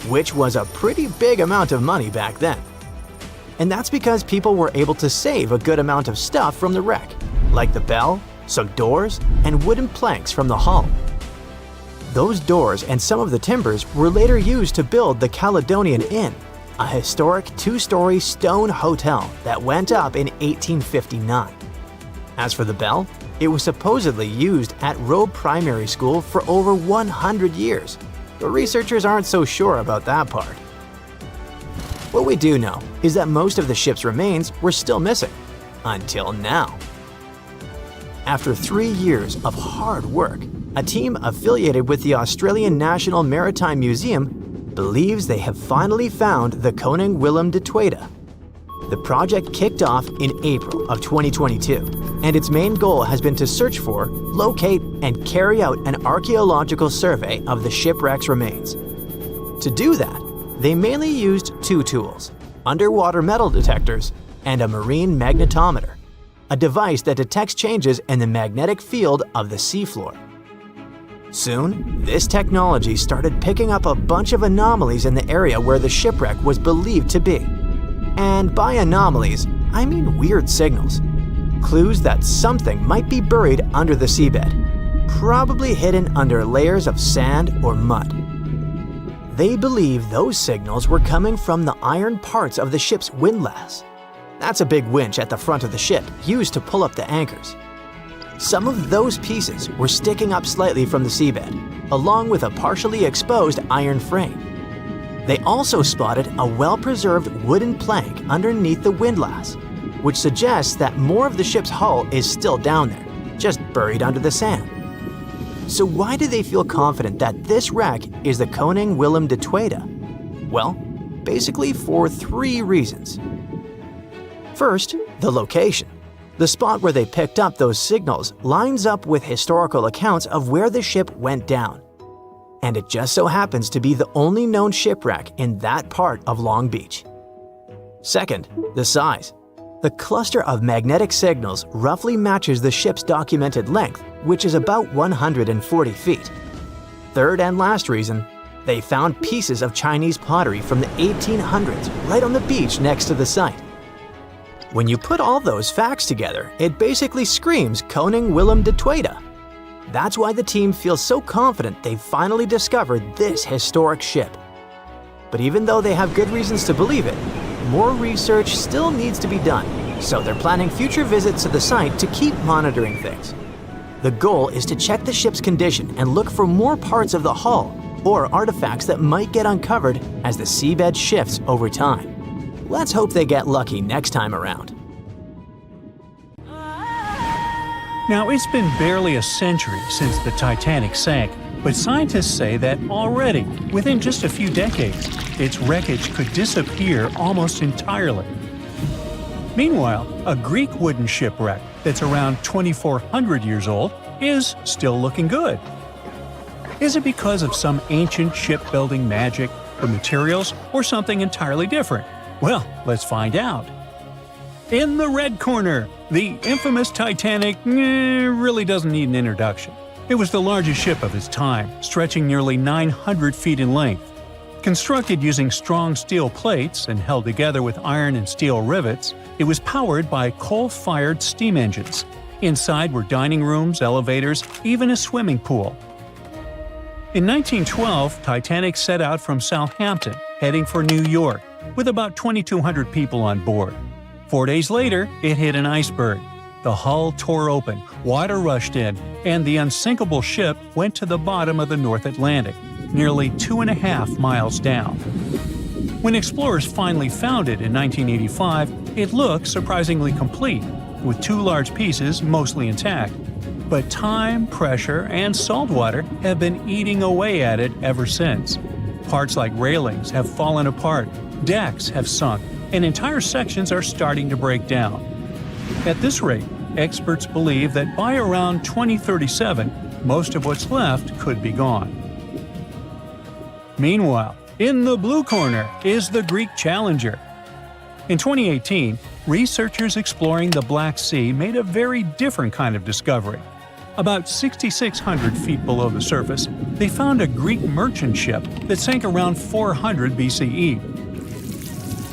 which was a pretty big amount of money back then. And that's because people were able to save a good amount of stuff from the wreck, like the bell, some doors, and wooden planks from the hull. Those doors and some of the timbers were later used to build the Caledonian Inn, a historic two-story stone hotel that went up in 1859. As for the bell, it was supposedly used at Roe Primary School for over 100 years, but researchers aren't so sure about that part. What we do know is that most of the ship's remains were still missing, until now. After 3 years of hard work, a team affiliated with the Australian National Maritime Museum believes they have finally found the Koning Willem de Tweede. The project kicked off in April of 2022, and its main goal has been to search for, locate, and carry out an archaeological survey of the shipwreck's remains. To do that, they mainly used two tools: underwater metal detectors and a marine magnetometer, a device that detects changes in the magnetic field of the seafloor. Soon, this technology started picking up a bunch of anomalies in the area where the shipwreck was believed to be. And by anomalies, I mean weird signals. Clues that something might be buried under the seabed, probably hidden under layers of sand or mud. They believe those signals were coming from the iron parts of the ship's windlass. That's a big winch at the front of the ship used to pull up the anchors. Some of those pieces were sticking up slightly from the seabed, along with a partially exposed iron frame. They also spotted a well-preserved wooden plank underneath the windlass, which suggests that more of the ship's hull is still down there, just buried under the sand. So why do they feel confident that this wreck is the Koning Willem de Tweede? Well, basically for 3 reasons. First, the location. The spot where they picked up those signals lines up with historical accounts of where the ship went down. And it just so happens to be the only known shipwreck in that part of Long Beach. Second, the size. The cluster of magnetic signals roughly matches the ship's documented length, which is about 140 feet. Third and last reason, they found pieces of Chinese pottery from the 1800s right on the beach next to the site. When you put all those facts together, it basically screams Koning Willem de Tweede. That's why the team feels so confident they've finally discovered this historic ship. But even though they have good reasons to believe it, more research still needs to be done, so they're planning future visits to the site to keep monitoring things. The goal is to check the ship's condition and look for more parts of the hull or artifacts that might get uncovered as the seabed shifts over time. Let's hope they get lucky next time around.
Now, it's been barely a century since the Titanic sank, but scientists say that already, within just a few decades, its wreckage could disappear almost entirely. Meanwhile, a Greek wooden shipwreck that's around 2,400 years old is still looking good. Is it because of some ancient shipbuilding magic, the materials, or something entirely different? Well, let's find out. In the red corner, the infamous Titanic really doesn't need an introduction. It was the largest ship of its time, stretching nearly 900 feet in length. Constructed using strong steel plates and held together with iron and steel rivets, it was powered by coal-fired steam engines. Inside were dining rooms, elevators, even a swimming pool. In 1912, Titanic set out from Southampton, heading for New York, with about 2,200 people on board. 4 days later, it hit an iceberg. The hull tore open, water rushed in, and the unsinkable ship went to the bottom of the North Atlantic, nearly 2.5 miles down. When explorers finally found it in 1985, it looked surprisingly complete, with 2 large pieces mostly intact. But time, pressure, and salt water have been eating away at it ever since. Parts like railings have fallen apart, decks have sunk, and entire sections are starting to break down. At this rate, experts believe that by around 2037, most of what's left could be gone. Meanwhile, in the blue corner is the Greek Challenger. In 2018, researchers exploring the Black Sea made a very different kind of discovery. About 6,600 feet below the surface, they found a Greek merchant ship that sank around 400 BCE.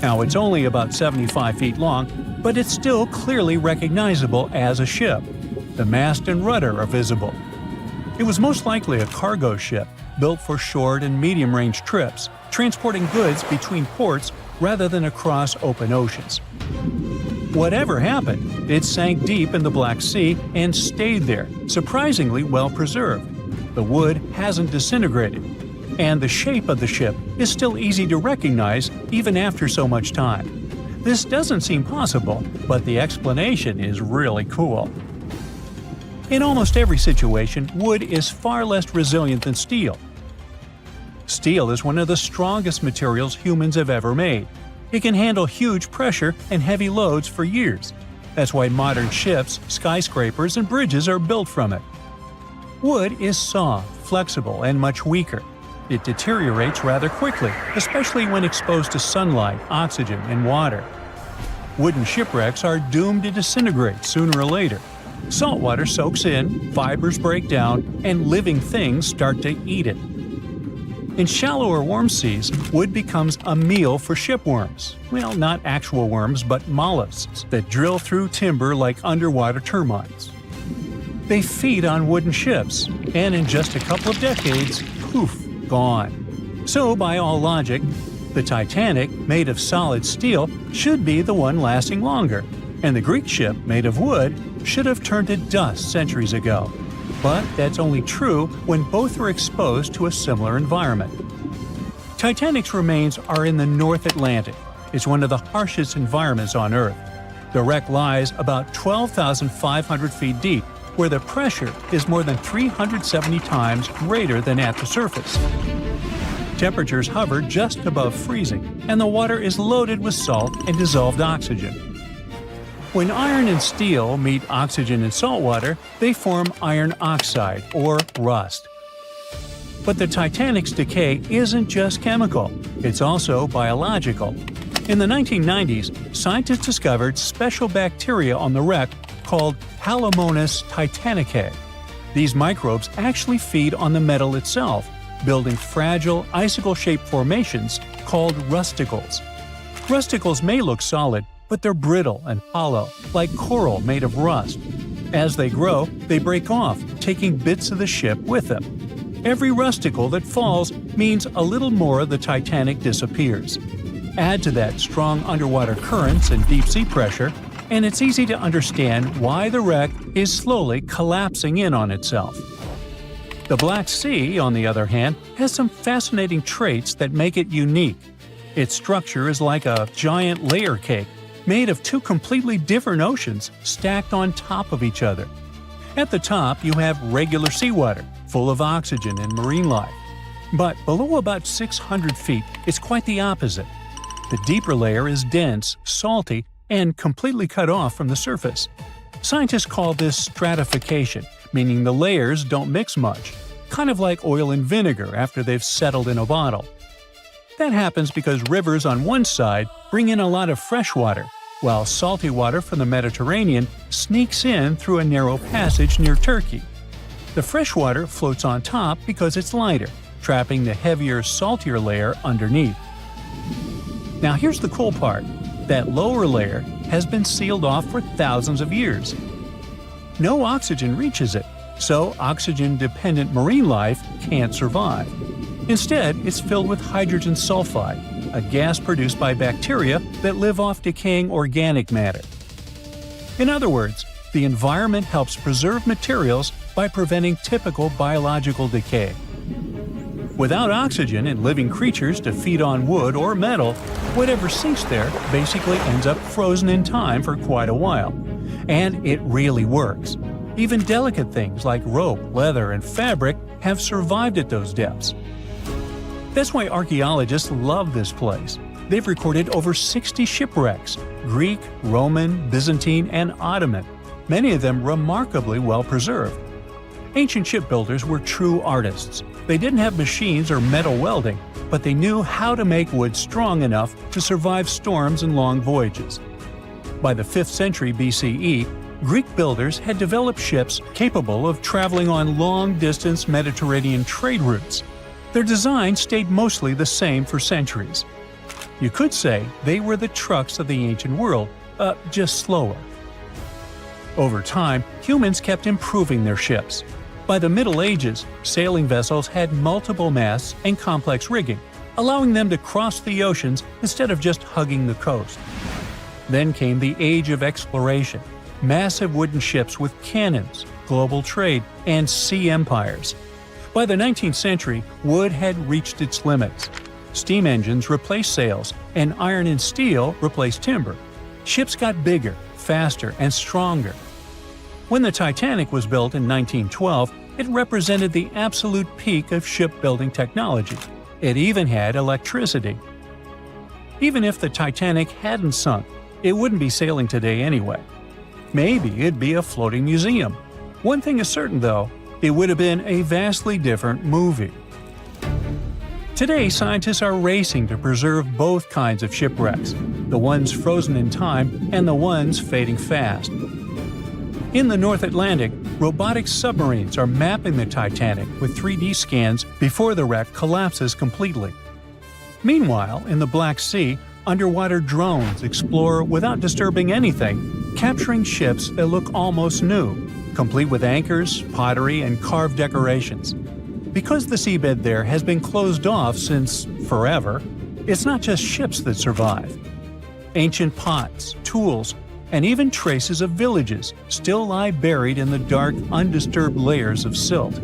Now, it's only about 75 feet long, but it's still clearly recognizable as a ship. The mast and rudder are visible. It was most likely a cargo ship, built for short and medium-range trips, transporting goods between ports rather than across open oceans. Whatever happened, it sank deep in the Black Sea and stayed there, surprisingly well preserved. The wood hasn't disintegrated, and the shape of the ship is still easy to recognize even after so much time. This doesn't seem possible, but the explanation is really cool. In almost every situation, wood is far less resilient than steel. Steel is one of the strongest materials humans have ever made. It can handle huge pressure and heavy loads for years. That's why modern ships, skyscrapers, and bridges are built from it. Wood is soft, flexible, and much weaker. It deteriorates rather quickly, especially when exposed to sunlight, oxygen, and water. Wooden shipwrecks are doomed to disintegrate sooner or later. Salt water soaks in, fibers break down, and living things start to eat it. In shallow or warm seas, wood becomes a meal for shipworms. Well, not actual worms, but mollusks that drill through timber like underwater termites. They feed on wooden ships, and in just a couple of decades, poof, gone. So, by all logic, the Titanic, made of solid steel, should be the one lasting longer, and the Greek ship, made of wood, should have turned to dust centuries ago. But that's only true when both are exposed to a similar environment. Titanic's remains are in the North Atlantic. It's one of the harshest environments on Earth. The wreck lies about 12,500 feet deep, where the pressure is more than 370 times greater than at the surface. Temperatures hover just above freezing, and the water is loaded with salt and dissolved oxygen. When iron and steel meet oxygen and salt water, they form iron oxide, or rust. But the Titanic's decay isn't just chemical, it's also biological. In the 1990s, scientists discovered special bacteria on the wreck called Halomonas titanicae. These microbes actually feed on the metal itself, building fragile, icicle-shaped formations called rusticles. Rusticles may look solid, but they're brittle and hollow, like coral made of rust. As they grow, they break off, taking bits of the ship with them. Every rusticle that falls means a little more of the Titanic disappears. Add to that strong underwater currents and deep-sea pressure, and it's easy to understand why the wreck is slowly collapsing in on itself. The Black Sea, on the other hand, has some fascinating traits that make it unique. Its structure is like a giant layer cake, made of two completely different oceans stacked on top of each other. At the top, you have regular seawater, full of oxygen and marine life. But below about 600 feet, it's quite the opposite. The deeper layer is dense, salty, and completely cut off from the surface. Scientists call this stratification, meaning the layers don't mix much, kind of like oil and vinegar after they've settled in a bottle. That happens because rivers on one side bring in a lot of fresh water, while salty water from the Mediterranean sneaks in through a narrow passage near Turkey. The fresh water floats on top because it's lighter, trapping the heavier, saltier layer underneath. Now here's the cool part. That lower layer has been sealed off for thousands of years. No oxygen reaches it, so oxygen-dependent marine life can't survive. Instead, it's filled with hydrogen sulfide, a gas produced by bacteria that live off decaying organic matter. In other words, the environment helps preserve materials by preventing typical biological decay. Without oxygen and living creatures to feed on wood or metal, whatever sinks there basically ends up frozen in time for quite a while. And it really works. Even delicate things like rope, leather, and fabric have survived at those depths. That's why archaeologists love this place. They've recorded over 60 shipwrecks – Greek, Roman, Byzantine, and Ottoman, many of them remarkably well preserved. Ancient shipbuilders were true artists. They didn't have machines or metal welding, but they knew how to make wood strong enough to survive storms and long voyages. By the 5th century BCE, Greek builders had developed ships capable of traveling on long-distance Mediterranean trade routes. Their design stayed mostly the same for centuries. You could say they were the trucks of the ancient world, just slower. Over time, humans kept improving their ships. By the Middle Ages, sailing vessels had multiple masts and complex rigging, allowing them to cross the oceans instead of just hugging the coast. Then came the Age of Exploration, massive wooden ships with cannons, global trade, and sea empires. By the 19th century, wood had reached its limits. Steam engines replaced sails, and iron and steel replaced timber. Ships got bigger, faster, and stronger. When the Titanic was built in 1912, it represented the absolute peak of shipbuilding technology. It even had electricity. Even if the Titanic hadn't sunk, it wouldn't be sailing today anyway. Maybe it'd be a floating museum. One thing is certain, though, it would have been a vastly different movie. Today, scientists are racing to preserve both kinds of shipwrecks, the ones frozen in time and the ones fading fast. In the North Atlantic, robotic submarines are mapping the Titanic with 3D scans before the wreck collapses completely. Meanwhile, in the Black Sea, underwater drones explore without disturbing anything, capturing ships that look almost new, complete with anchors, pottery, and carved decorations. Because the seabed there has been closed off since forever, it's not just ships that survive. Ancient pots, tools, and even traces of villages still lie buried in the dark, undisturbed layers of silt.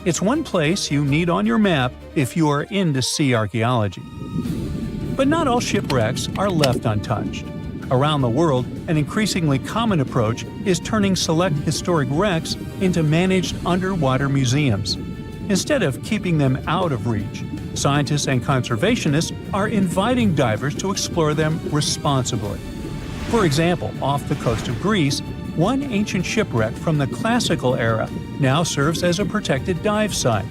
It's one place you need on your map if you are into sea archaeology. But not all shipwrecks are left untouched. Around the world, an increasingly common approach is turning select historic wrecks into managed underwater museums. Instead of keeping them out of reach, scientists and conservationists are inviting divers to explore them responsibly. For example, off the coast of Greece, one ancient shipwreck from the classical era now serves as a protected dive site.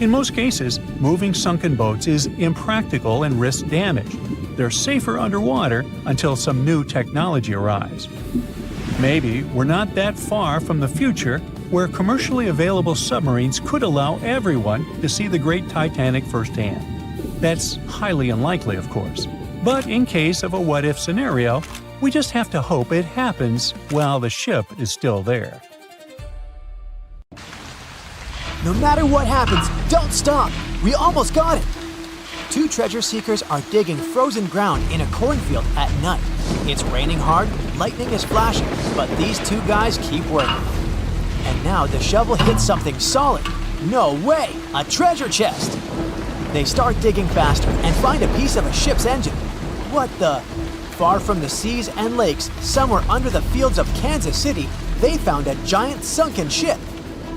In most cases, moving sunken boats is impractical and risks damage. They're safer underwater until some new technology arrives. Maybe we're not that far from the future where commercially available submarines could allow everyone to see the great Titanic firsthand. That's highly unlikely, of course. But in case of a what-if scenario, we just have to hope it happens while the ship is still there.
No matter what happens, don't stop! We almost got it! Two treasure seekers are digging frozen ground in a cornfield at night. It's raining hard, lightning is flashing, but these two guys keep working. And now the shovel hits something solid. No way! A treasure chest! They start digging faster and find a piece of a ship's engine. What the? Far from the seas and lakes, somewhere under the fields of Kansas City, they found a giant sunken ship.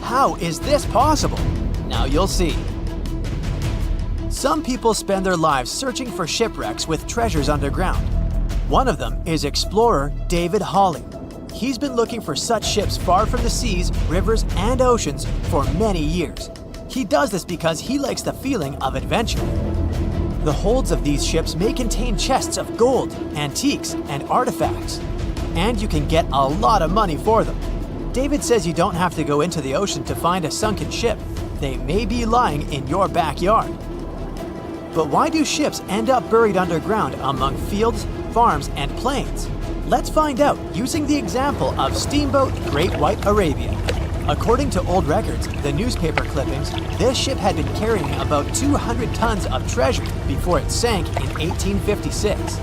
How is this possible? Now you'll see. Some people spend their lives searching for shipwrecks with treasures underground. One of them is explorer David Hawley. He's been looking for such ships far from the seas, rivers, and oceans for many years. He does this because he likes the feeling of adventure. The holds of these ships may contain chests of gold, antiques, and artifacts. And you can get a lot of money for them. David says you don't have to go into the ocean to find a sunken ship. They may be lying in your backyard. But why do ships end up buried underground among fields, farms, and plains? Let's find out using the example of steamboat Great White Arabia. According to old records, the newspaper clippings, this ship had been carrying about 200 tons of treasure before it sank in 1856.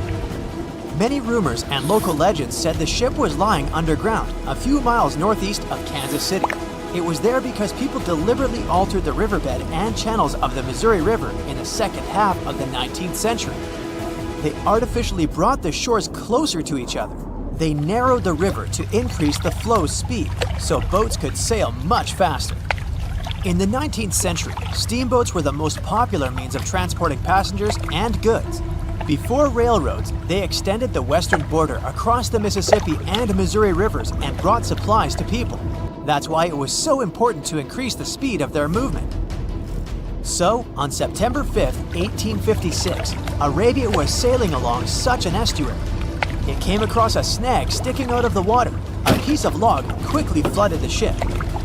Many rumors and local legends said the ship was lying underground a few miles northeast of Kansas City. It was there because people deliberately altered the riverbed and channels of the Missouri River in the second half of the 19th century. They artificially brought the shores closer to each other. They narrowed the river to increase the flow's speed, so boats could sail much faster. In the 19th century, steamboats were the most popular means of transporting passengers and goods. Before railroads, they extended the western border across the Mississippi and Missouri rivers and brought supplies to people. That's why it was so important to increase the speed of their movement. So, on September 5, 1856, Arabia was sailing along such an estuary. It came across a snag sticking out of the water. A piece of log quickly flooded the ship.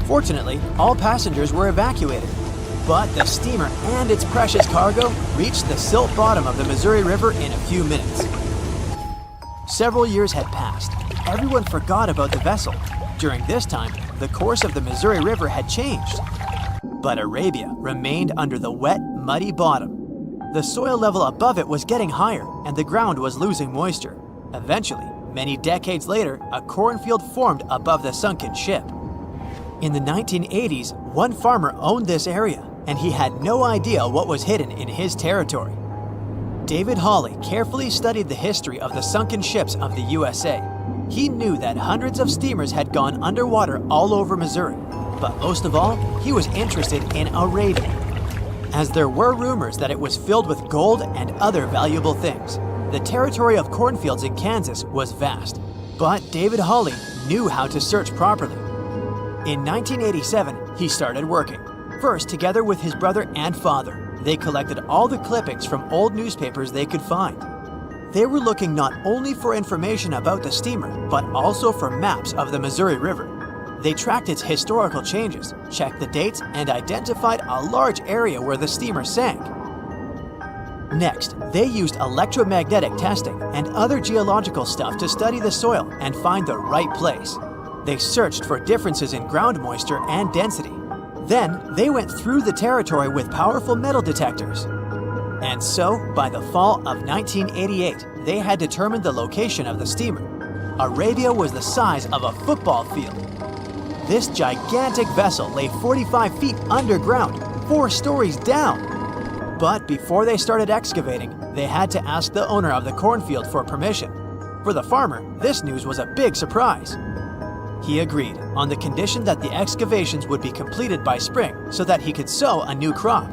Fortunately, all passengers were evacuated. But the steamer and its precious cargo reached the silt bottom of the Missouri River in a few minutes. Several years had passed. Everyone forgot about the vessel. During this time, the course of the Missouri River had changed. But Arabia remained under the wet, muddy bottom. The soil level above it was getting higher, and the ground was losing moisture. Eventually, many decades later, a cornfield formed above the sunken ship. In the 1980s, one farmer owned this area, and he had no idea what was hidden in his territory. David Hawley carefully studied the history of the sunken ships of the USA. He knew that hundreds of steamers had gone underwater all over Missouri, but most of all, he was interested in Arabia, as there were rumors that it was filled with gold and other valuable things. The territory of cornfields in Kansas was vast, but David Hawley knew how to search properly. In 1987, he started working, first together with his brother and father. They collected all the clippings from old newspapers they could find. They were looking not only for information about the steamer, but also for maps of the Missouri River. They tracked its historical changes, checked the dates, and identified a large area where the steamer sank. Next, they used electromagnetic testing and other geological stuff to study the soil and find the right place. They searched for differences in ground moisture and density. Then, they went through the territory with powerful metal detectors. And so, by the fall of 1988, they had determined the location of the steamer. Arabia was the size of a football field. This gigantic vessel lay 45 feet underground, 4 stories down. But before they started excavating, they had to ask the owner of the cornfield for permission. For the farmer, this news was a big surprise. He agreed on the condition that the excavations would be completed by spring so that he could sow a new crop.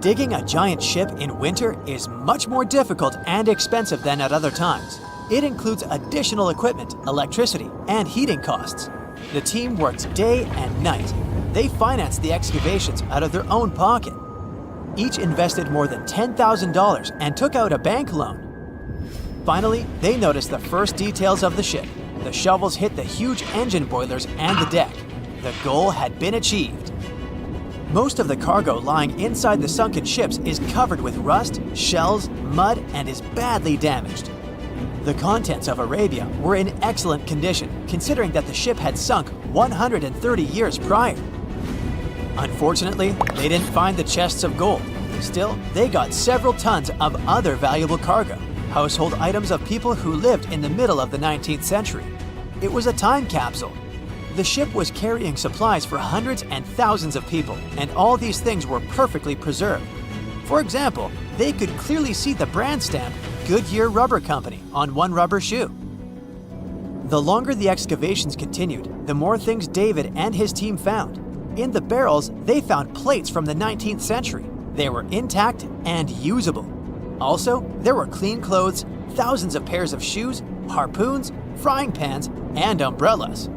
Digging a giant ship in winter is much more difficult and expensive than at other times. It includes additional equipment, electricity, and heating costs. The team worked day and night. They financed the excavations out of their own pocket. Each invested more than $10,000 and took out a bank loan. Finally, they noticed the first details of the ship. The shovels hit the huge engine boilers and the deck. The goal had been achieved. Most of the cargo lying inside the sunken ships is covered with rust, shells, mud, and is badly damaged. The contents of Arabia were in excellent condition, considering that the ship had sunk 130 years prior. Unfortunately, they didn't find the chests of gold. Still, they got several tons of other valuable cargo, household items of people who lived in the middle of the 19th century. It was a time capsule. The ship was carrying supplies for hundreds and thousands of people, and all these things were perfectly preserved. For example, they could clearly see the brand stamp Goodyear Rubber Company on one rubber shoe. The longer the excavations continued, the more things David and his team found. In the barrels, they found plates from the 19th century. They were intact and usable. Also, there were clean clothes, thousands of pairs of shoes, harpoons, frying pans, and umbrellas.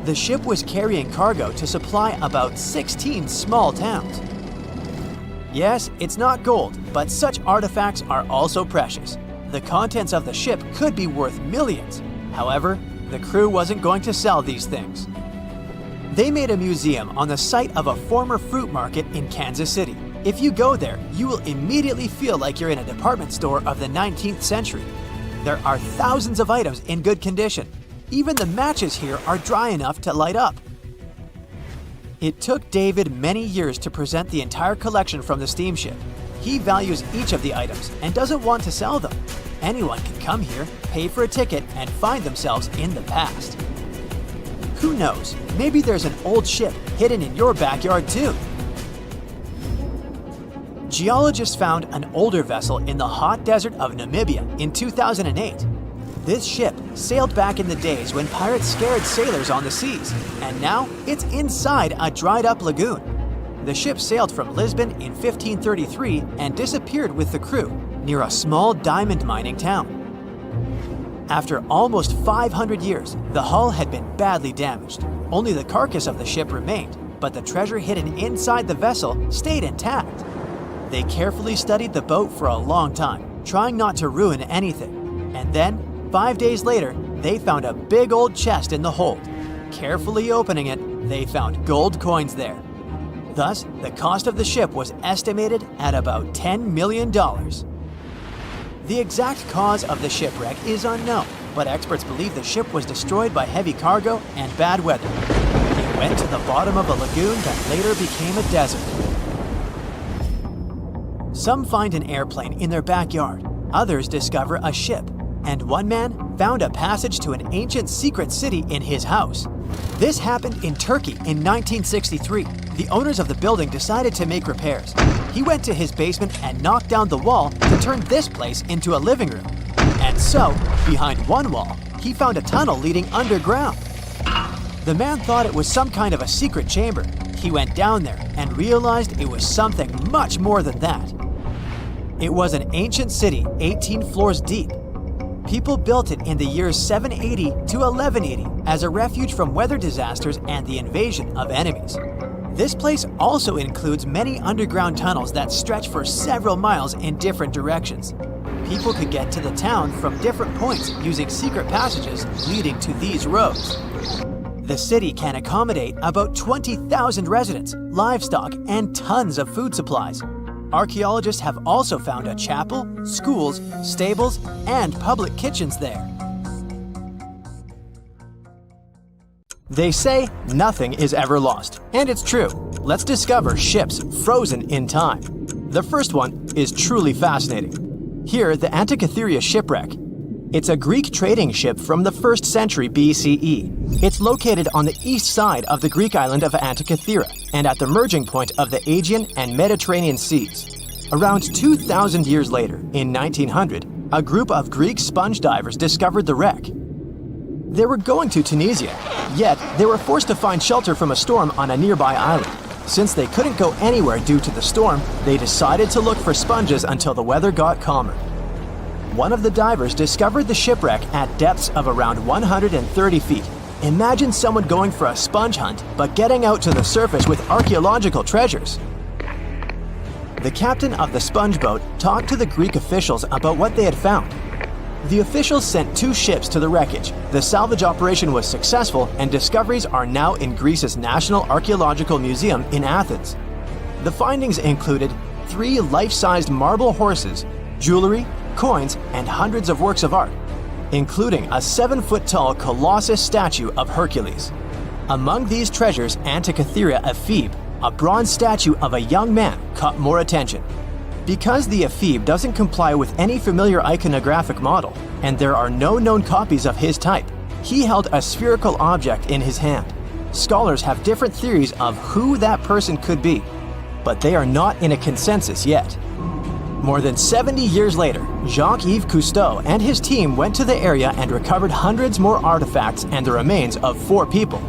The ship was carrying cargo to supply about 16 small towns. Yes, it's not gold, but such artifacts are also precious. The contents of the ship could be worth millions. However, the crew wasn't going to sell these things. They made a museum on the site of a former fruit market in Kansas City. If you go there, you will immediately feel like you're in a department store of the 19th century. There are thousands of items in good condition. Even the matches here are dry enough to light up. It took David many years to present the entire collection from the steamship. He values each of the items and doesn't want to sell them. Anyone can come here, pay for a ticket, and find themselves in the past. Who knows, maybe there's an old ship hidden in your backyard too. Geologists found an older vessel in the hot desert of Namibia in 2008. This ship sailed back in the days when pirates scared sailors on the seas, and now it's inside a dried-up lagoon. The ship sailed from Lisbon in 1533 and disappeared with the crew near a small diamond mining town. After almost 500 years, the hull had been badly damaged. Only the carcass of the ship remained, but the treasure hidden inside the vessel stayed intact. They carefully studied the boat for a long time, trying not to ruin anything. And then, 5 days later, they found a big old chest in the hold. Carefully opening it, they found gold coins there. Thus, the cost of the ship was estimated at about $10 million. The exact cause of the shipwreck is unknown, but experts believe the ship was destroyed by heavy cargo and bad weather. It went to the bottom of a lagoon that later became a desert. Some find an airplane in their backyard, others discover a ship, and one man found a passage to an ancient secret city in his house. This happened in Turkey in 1963. The owners of the building decided to make repairs. He went to his basement and knocked down the wall to turn this place into a living room. And so, behind one wall, he found a tunnel leading underground. The man thought it was some kind of a secret chamber. He went down there and realized it was something much more than that. It was an ancient city 18 floors deep. People built it in the years 780 to 1180 as a refuge from weather disasters and the invasion of enemies. This place also includes many underground tunnels that stretch for several miles in different directions. People could get to the town from different points using secret passages leading to these roads. The city can accommodate about 20,000 residents, livestock, and tons of food supplies. Archaeologists have also found a chapel, schools, stables, and public kitchens there. They say nothing is ever lost, and it's true. Let's discover ships frozen in time. The first one is truly fascinating. Here, the Antikythera shipwreck. It's a Greek trading ship from the 1st century BCE. It's located on the east side of the Greek island of Antikythera and at the merging point of the Aegean and Mediterranean seas. Around 2,000 years later, in 1900, a group of Greek sponge divers discovered the wreck. They were going to Tunisia, yet they were forced to find shelter from a storm on a nearby island. Since they couldn't go anywhere due to the storm, they decided to look for sponges until the weather got calmer. One of the divers discovered the shipwreck at depths of around 130 feet. Imagine someone going for a sponge hunt, but getting out to the surface with archaeological treasures. The captain of the sponge boat talked to the Greek officials about what they had found. The officials sent 2 ships to the wreckage. The salvage operation was successful, and discoveries are now in Greece's National Archaeological Museum in Athens. The findings included 3 life-sized marble horses, jewelry, coins, and hundreds of works of art, including a 7-foot-tall Colossus statue of Hercules. Among these treasures, Antikythera ephebe, a bronze statue of a young man, caught more attention. Because the ephebe doesn't comply with any familiar iconographic model, and there are no known copies of his type, he held a spherical object in his hand. Scholars have different theories of who that person could be, but they are not in a consensus yet. More than 70 years later, Jacques-Yves Cousteau and his team went to the area and recovered hundreds more artifacts and the remains of 4 people.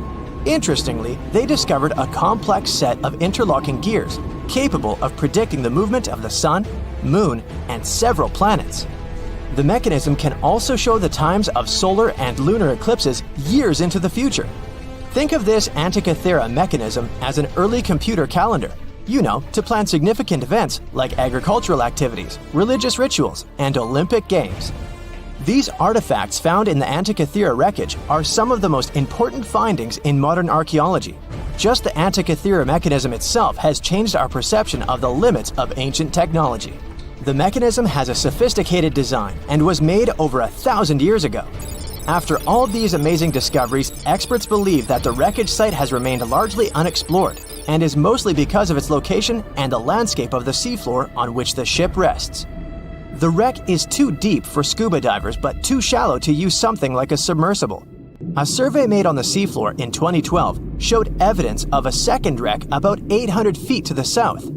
Interestingly, they discovered a complex set of interlocking gears, capable of predicting the movement of the sun, moon, and several planets. The mechanism can also show the times of solar and lunar eclipses years into the future. Think of this Antikythera mechanism as an early computer calendar, to plan significant events like agricultural activities, religious rituals, and Olympic Games. These artifacts found in the Antikythera wreckage are some of the most important findings in modern archaeology. Just the Antikythera mechanism itself has changed our perception of the limits of ancient technology. The mechanism has a sophisticated design and was made over 1,000 years ago. After all these amazing discoveries, experts believe that the wreckage site has remained largely unexplored, and is mostly because of its location and the landscape of the seafloor on which the ship rests. The wreck is too deep for scuba divers but too shallow to use something like a submersible. A survey made on the seafloor in 2012 showed evidence of a second wreck about 800 feet to the south.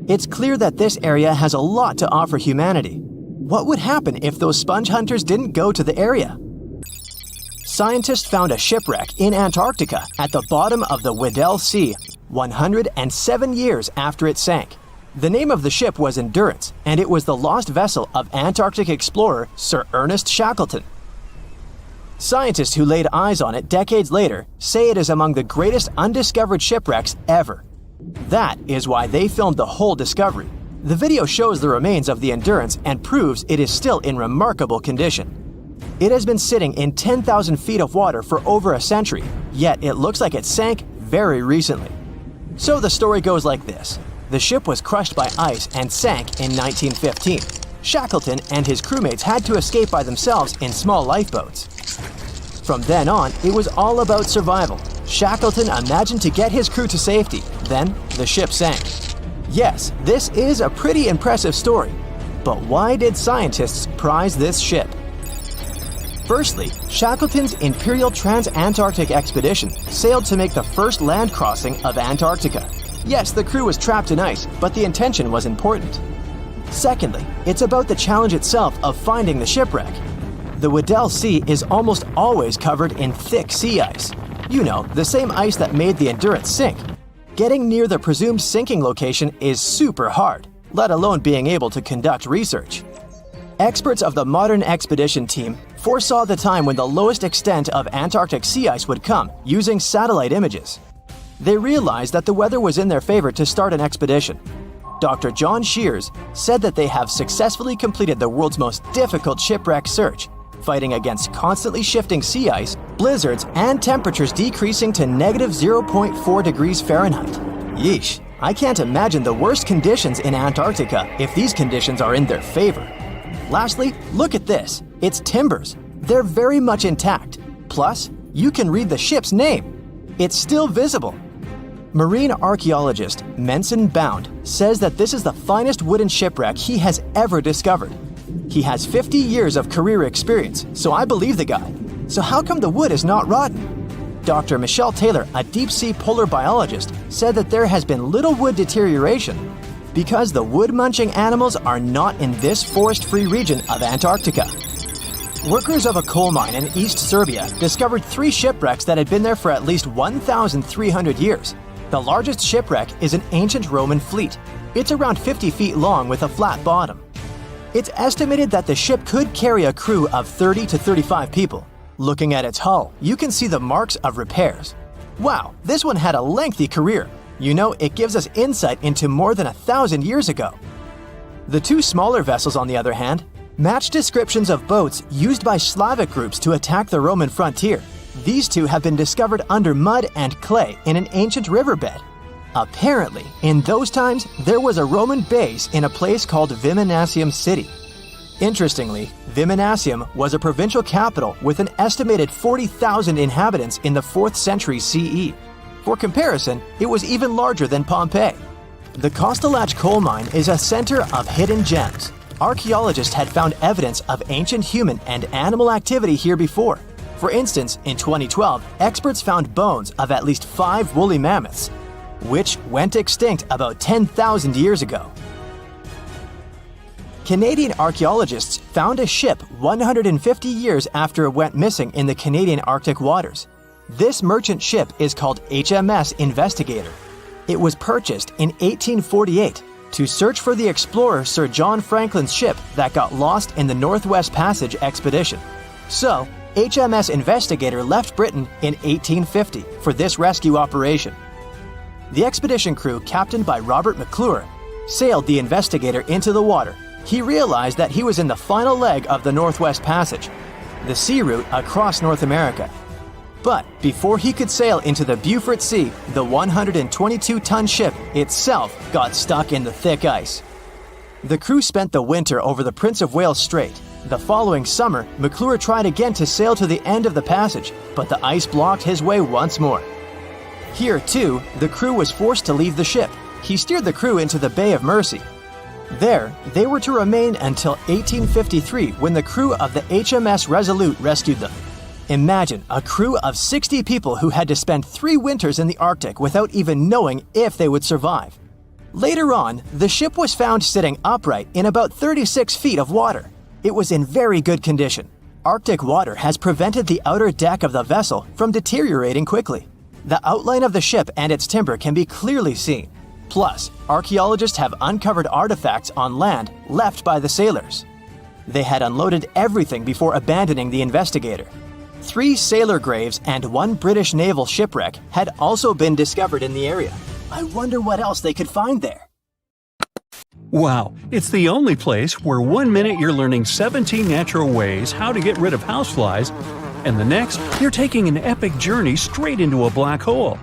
It's clear that this area has a lot to offer humanity. What would happen if those sponge hunters didn't go to the area? Scientists found a shipwreck in Antarctica at the bottom of the Weddell Sea 107 years after it sank. The name of the ship was Endurance, and it was the lost vessel of Antarctic explorer Sir Ernest Shackleton. Scientists who laid eyes on it decades later say it is among the greatest undiscovered shipwrecks ever. That is why they filmed the whole discovery. The video shows the remains of the Endurance and proves it is still in remarkable condition. It has been sitting in 10,000 feet of water for over a century, yet it looks like it sank very recently. So the story goes like this. The ship was crushed by ice and sank in 1915. Shackleton and his crewmates had to escape by themselves in small lifeboats. From then on, it was all about survival. Shackleton imagined to get his crew to safety. Then, the ship sank. Yes, this is a pretty impressive story. But why did scientists prize this ship? Firstly, Shackleton's Imperial Trans-Antarctic Expedition sailed to make the first land crossing of Antarctica. Yes, the crew was trapped in ice, but the intention was important. Secondly, it's about the challenge itself of finding the shipwreck. The Weddell Sea is almost always covered in thick sea ice. You know, the same ice that made the Endurance sink. Getting near the presumed sinking location is super hard, let alone being able to conduct research. Experts of the modern expedition team foresaw the time when the lowest extent of Antarctic sea ice would come using satellite images. They realized that the weather was in their favor to start an expedition. Dr. John Shears said that they have successfully completed the world's most difficult shipwreck search, fighting against constantly shifting sea ice, blizzards, and temperatures decreasing to negative 0.4 degrees Fahrenheit. Yeesh, I can't imagine the worst conditions in Antarctica if these conditions are in their favor. Lastly, look at this. It's timbers. They're very much intact. Plus, you can read the ship's name. It's still visible. Marine archaeologist Menson Bound says that this is the finest wooden shipwreck he has ever discovered. He has 50 years of career experience, so I believe the guy. So how come the wood is not rotten? Dr. Michelle Taylor, a deep-sea polar biologist, said that there has been little wood deterioration because the wood-munching animals are not in this forest-free region of Antarctica. Workers of a coal mine in East Serbia discovered 3 shipwrecks that had been there for at least 1,300 years. The largest shipwreck is an ancient Roman fleet. It's around 50 feet long with a flat bottom. It's estimated that the ship could carry a crew of 30 to 35 people. Looking at its hull, you can see the marks of repairs. Wow, this one had a lengthy career. You know, it gives us insight into more than 1,000 years ago. The 2 smaller vessels, on the other hand, match descriptions of boats used by Slavic groups to attack the Roman frontier. These 2 have been discovered under mud and clay in an ancient riverbed. Apparently, in those times, there was a Roman base in a place called Viminacium City. Interestingly, Viminacium was a provincial capital with an estimated 40,000 inhabitants in the 4th century CE. For comparison, it was even larger than Pompeii. The Kostelach coal mine is a center of hidden gems. Archaeologists had found evidence of ancient human and animal activity here before. For instance, in 2012, experts found bones of at least 5 woolly mammoths, which went extinct about 10,000 years ago. Canadian archaeologists found a ship 150 years after it went missing in the Canadian Arctic waters. This merchant ship is called HMS Investigator. It was purchased in 1848 to search for the explorer Sir John Franklin's ship that got lost in the Northwest Passage expedition. So, HMS Investigator left Britain in 1850 for this rescue operation. The expedition crew, captained by Robert McClure, sailed the Investigator into the water. He realized that he was in the final leg of the Northwest Passage, the sea route across North America. But before he could sail into the Beaufort Sea, the 122-ton ship itself got stuck in the thick ice. The crew spent the winter over the Prince of Wales Strait. The following summer, McClure tried again to sail to the end of the passage, but the ice blocked his way once more. Here, too, the crew was forced to leave the ship. He steered the crew into the Bay of Mercy. There, they were to remain until 1853 when the crew of the HMS Resolute rescued them. Imagine a crew of 60 people who had to spend 3 winters in the Arctic without even knowing if they would survive. Later on, the ship was found sitting upright in about 36 feet of water. It was in very good condition. Arctic water has prevented the outer deck of the vessel from deteriorating quickly. The outline of the ship and its timber can be clearly seen. Plus, archaeologists have uncovered artifacts on land left by the sailors. They had unloaded everything before abandoning the Investigator. 3 sailor graves and 1 British naval shipwreck had also been discovered in the area. I wonder what else they could find there.
Wow, it's the only place where 1 minute you're learning 17 natural ways how to get rid of houseflies, and the next, you're taking an epic journey straight into a black hole.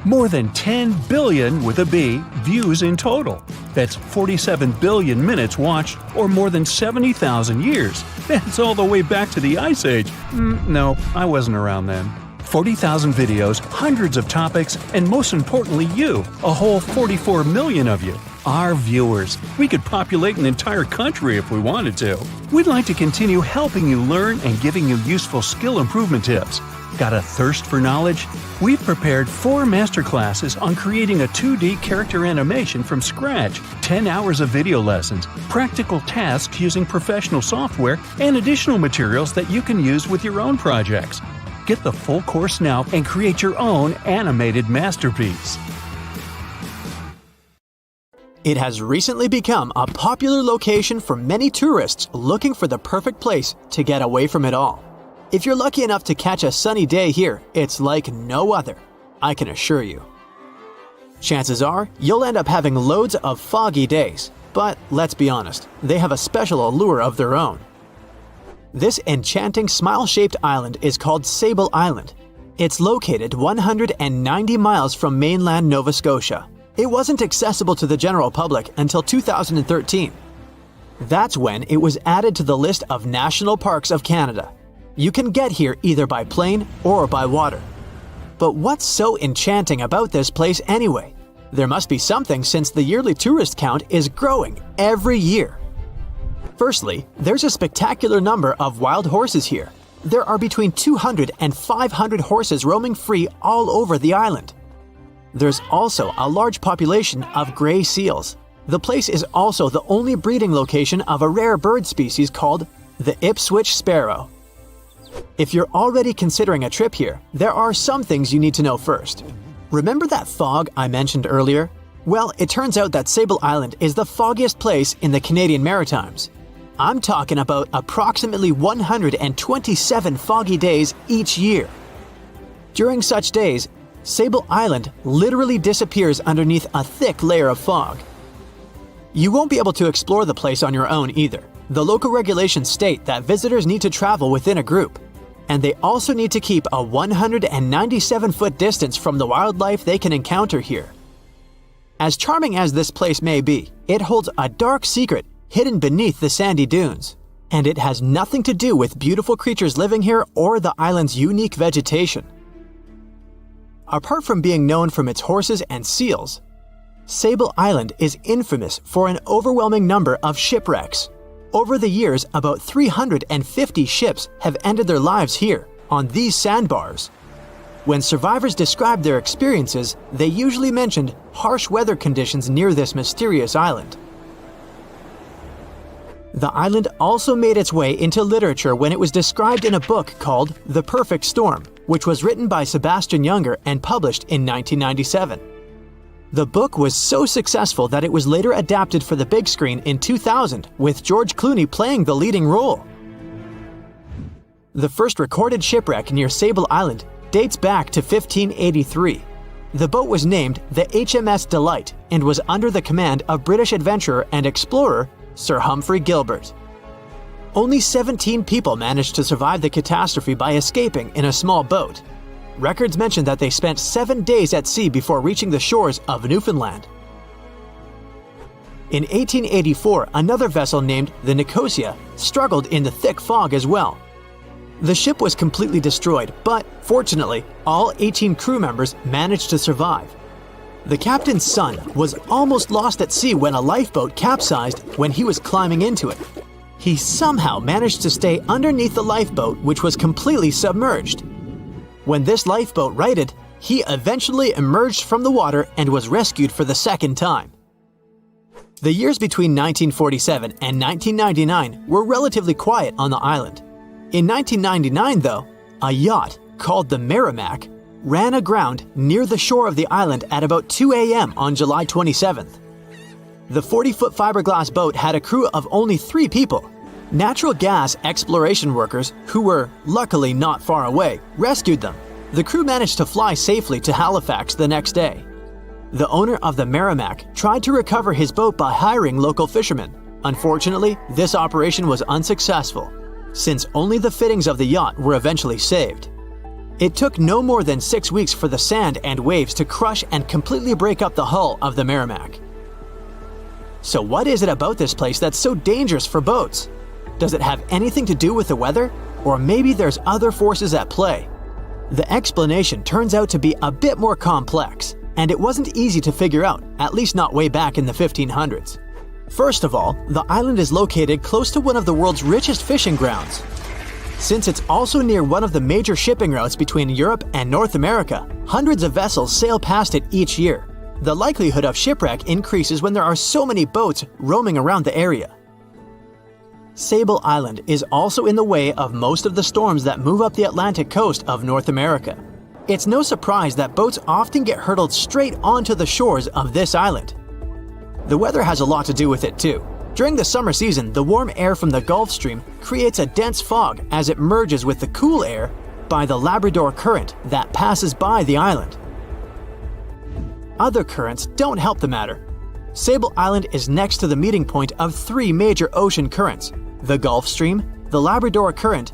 More than 10 billion with a B views in total. That's 47 billion minutes watched, or more than 70,000 years. That's all the way back to the Ice Age. No, I wasn't around then. 40,000 videos, hundreds of topics, and most importantly you, a whole 44 million of you. Our viewers. We could populate an entire country if we wanted to. We'd like to continue helping you learn and giving you useful skill improvement tips. Got a thirst for knowledge? We've prepared 4 masterclasses on creating a 2D character animation from scratch, 10 hours of video lessons, practical tasks using professional software, and additional materials that you can use with your own projects. Get the full course now and create your own animated masterpiece.
It has recently become a popular location for many tourists looking for the perfect place to get away from it all. If you're lucky enough to catch a sunny day here, it's like no other, I can assure you. Chances are, you'll end up having loads of foggy days, but let's be honest, they have a special allure of their own. This enchanting smile-shaped island is called Sable Island. It's located 190 miles from mainland Nova Scotia. It wasn't accessible to the general public until 2013. That's when it was added to the list of National Parks of Canada. You can get here either by plane or by water. But what's so enchanting about this place anyway? There must be something since the yearly tourist count is growing every year. Firstly, there's a spectacular number of wild horses here. There are between 200 and 500 horses roaming free all over the island. There's also a large population of gray seals. The place is also the only breeding location of a rare bird species called the Ipswich sparrow. If you're already considering a trip here, there are some things you need to know first. Remember that fog I mentioned earlier? Well, it turns out that Sable Island is the foggiest place in the Canadian Maritimes. I'm talking about approximately 127 foggy days each year. During such days, Sable Island literally disappears underneath a thick layer of fog. You won't be able to explore the place on your own either. The local regulations state that visitors need to travel within a group, and they also need to keep a 197-foot distance from the wildlife they can encounter here. As charming as this place may be, it holds a dark secret hidden beneath the sandy dunes, and it has nothing to do with beautiful creatures living here or the island's unique vegetation. Apart from being known from its horses and seals, Sable Island is infamous for an overwhelming number of shipwrecks. Over the years, about 350 ships have ended their lives here, on these sandbars. When survivors described their experiences, they usually mentioned harsh weather conditions near this mysterious island. The island also made its way into literature when it was described in a book called The Perfect Storm, which was written by Sebastian Junger and published in 1997. The book was so successful that it was later adapted for the big screen in 2000, with George Clooney playing the leading role. The first recorded shipwreck near Sable Island dates back to 1583. The boat was named the HMS Delight and was under the command of British adventurer and explorer Sir Humphrey Gilbert. Only 17 people managed to survive the catastrophe by escaping in a small boat. Records mention that they spent 7 days at sea before reaching the shores of Newfoundland. In 1884, another vessel named the Nicosia struggled in the thick fog as well. The ship was completely destroyed, but fortunately, all 18 crew members managed to survive. The captain's son was almost lost at sea when a lifeboat capsized when he was climbing into it. He somehow managed to stay underneath the lifeboat, which was completely submerged. When this lifeboat righted, he eventually emerged from the water and was rescued for the second time. The years between 1947 and 1999 were relatively quiet on the island. In 1999, though, a yacht called the Merrimack ran aground near the shore of the island at about 2 a.m. on July 27th. The 40-foot fiberglass boat had a crew of only 3 people. Natural gas exploration workers, who were luckily not far away, rescued them. The crew managed to fly safely to Halifax the next day. The owner of the Merrimack tried to recover his boat by hiring local fishermen. Unfortunately, this operation was unsuccessful, since only the fittings of the yacht were eventually saved. It took no more than 6 weeks for the sand and waves to crush and completely break up the hull of the Merrimack. So what is it about this place that's so dangerous for boats? Does it have anything to do with the weather? Or maybe there's other forces at play? The explanation turns out to be a bit more complex, and it wasn't easy to figure out, at least not way back in the 1500s. First of all, the island is located close to one of the world's richest fishing grounds. Since it's also near one of the major shipping routes between Europe and North America, hundreds of vessels sail past it each year. The likelihood of shipwreck increases when there are so many boats roaming around the area. Sable Island is also in the way of most of the storms that move up the Atlantic coast of North America. It's no surprise that boats often get hurtled straight onto the shores of this island. The weather has a lot to do with it too. During the summer season, the warm air from the Gulf Stream creates a dense fog as it merges with the cool air by the Labrador Current that passes by the island. Other currents don't help the matter. Sable Island is next to the meeting point of 3 major ocean currents: the Gulf Stream, the Labrador Current,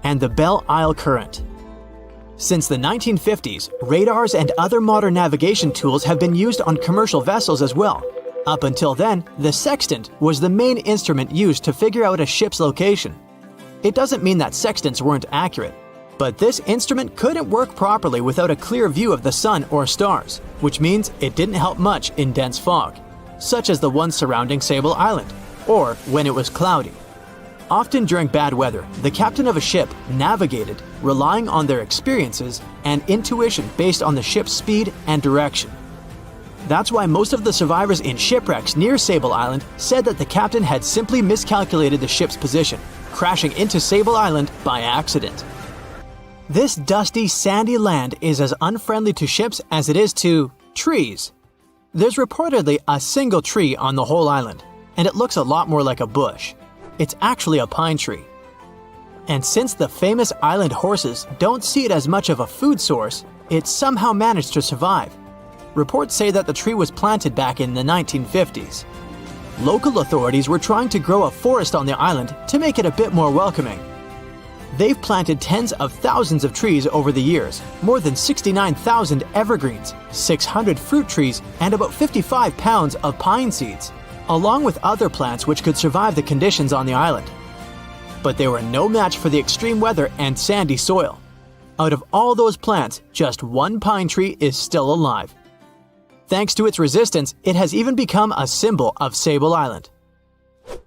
and the Belle Isle Current. Since the 1950s, radars and other modern navigation tools have been used on commercial vessels as well. Up until then, the sextant was the main instrument used to figure out a ship's location. It doesn't mean that sextants weren't accurate, but this instrument couldn't work properly without a clear view of the sun or stars, which means it didn't help much in dense fog, such as the one surrounding Sable Island, or when it was cloudy. Often during bad weather, the captain of a ship navigated, relying on their experiences and intuition based on the ship's speed and direction. That's why most of the survivors in shipwrecks near Sable Island said that the captain had simply miscalculated the ship's position, crashing into Sable Island by accident. This dusty, sandy land is as unfriendly to ships as it is to trees. There's reportedly a single tree on the whole island, and it looks a lot more like a bush. It's actually a pine tree. And since the famous island horses don't see it as much of a food source, it somehow managed to survive. Reports say that the tree was planted back in the 1950s. Local authorities were trying to grow a forest on the island to make it a bit more welcoming. They've planted tens of thousands of trees over the years, more than 69,000 evergreens, 600 fruit trees, and about 55 pounds of pine seeds, along with other plants which could survive the conditions on the island. But they were no match for the extreme weather and sandy soil. Out of all those plants, just one pine tree is still alive. Thanks to its resistance, it has even become a symbol of Sable Island.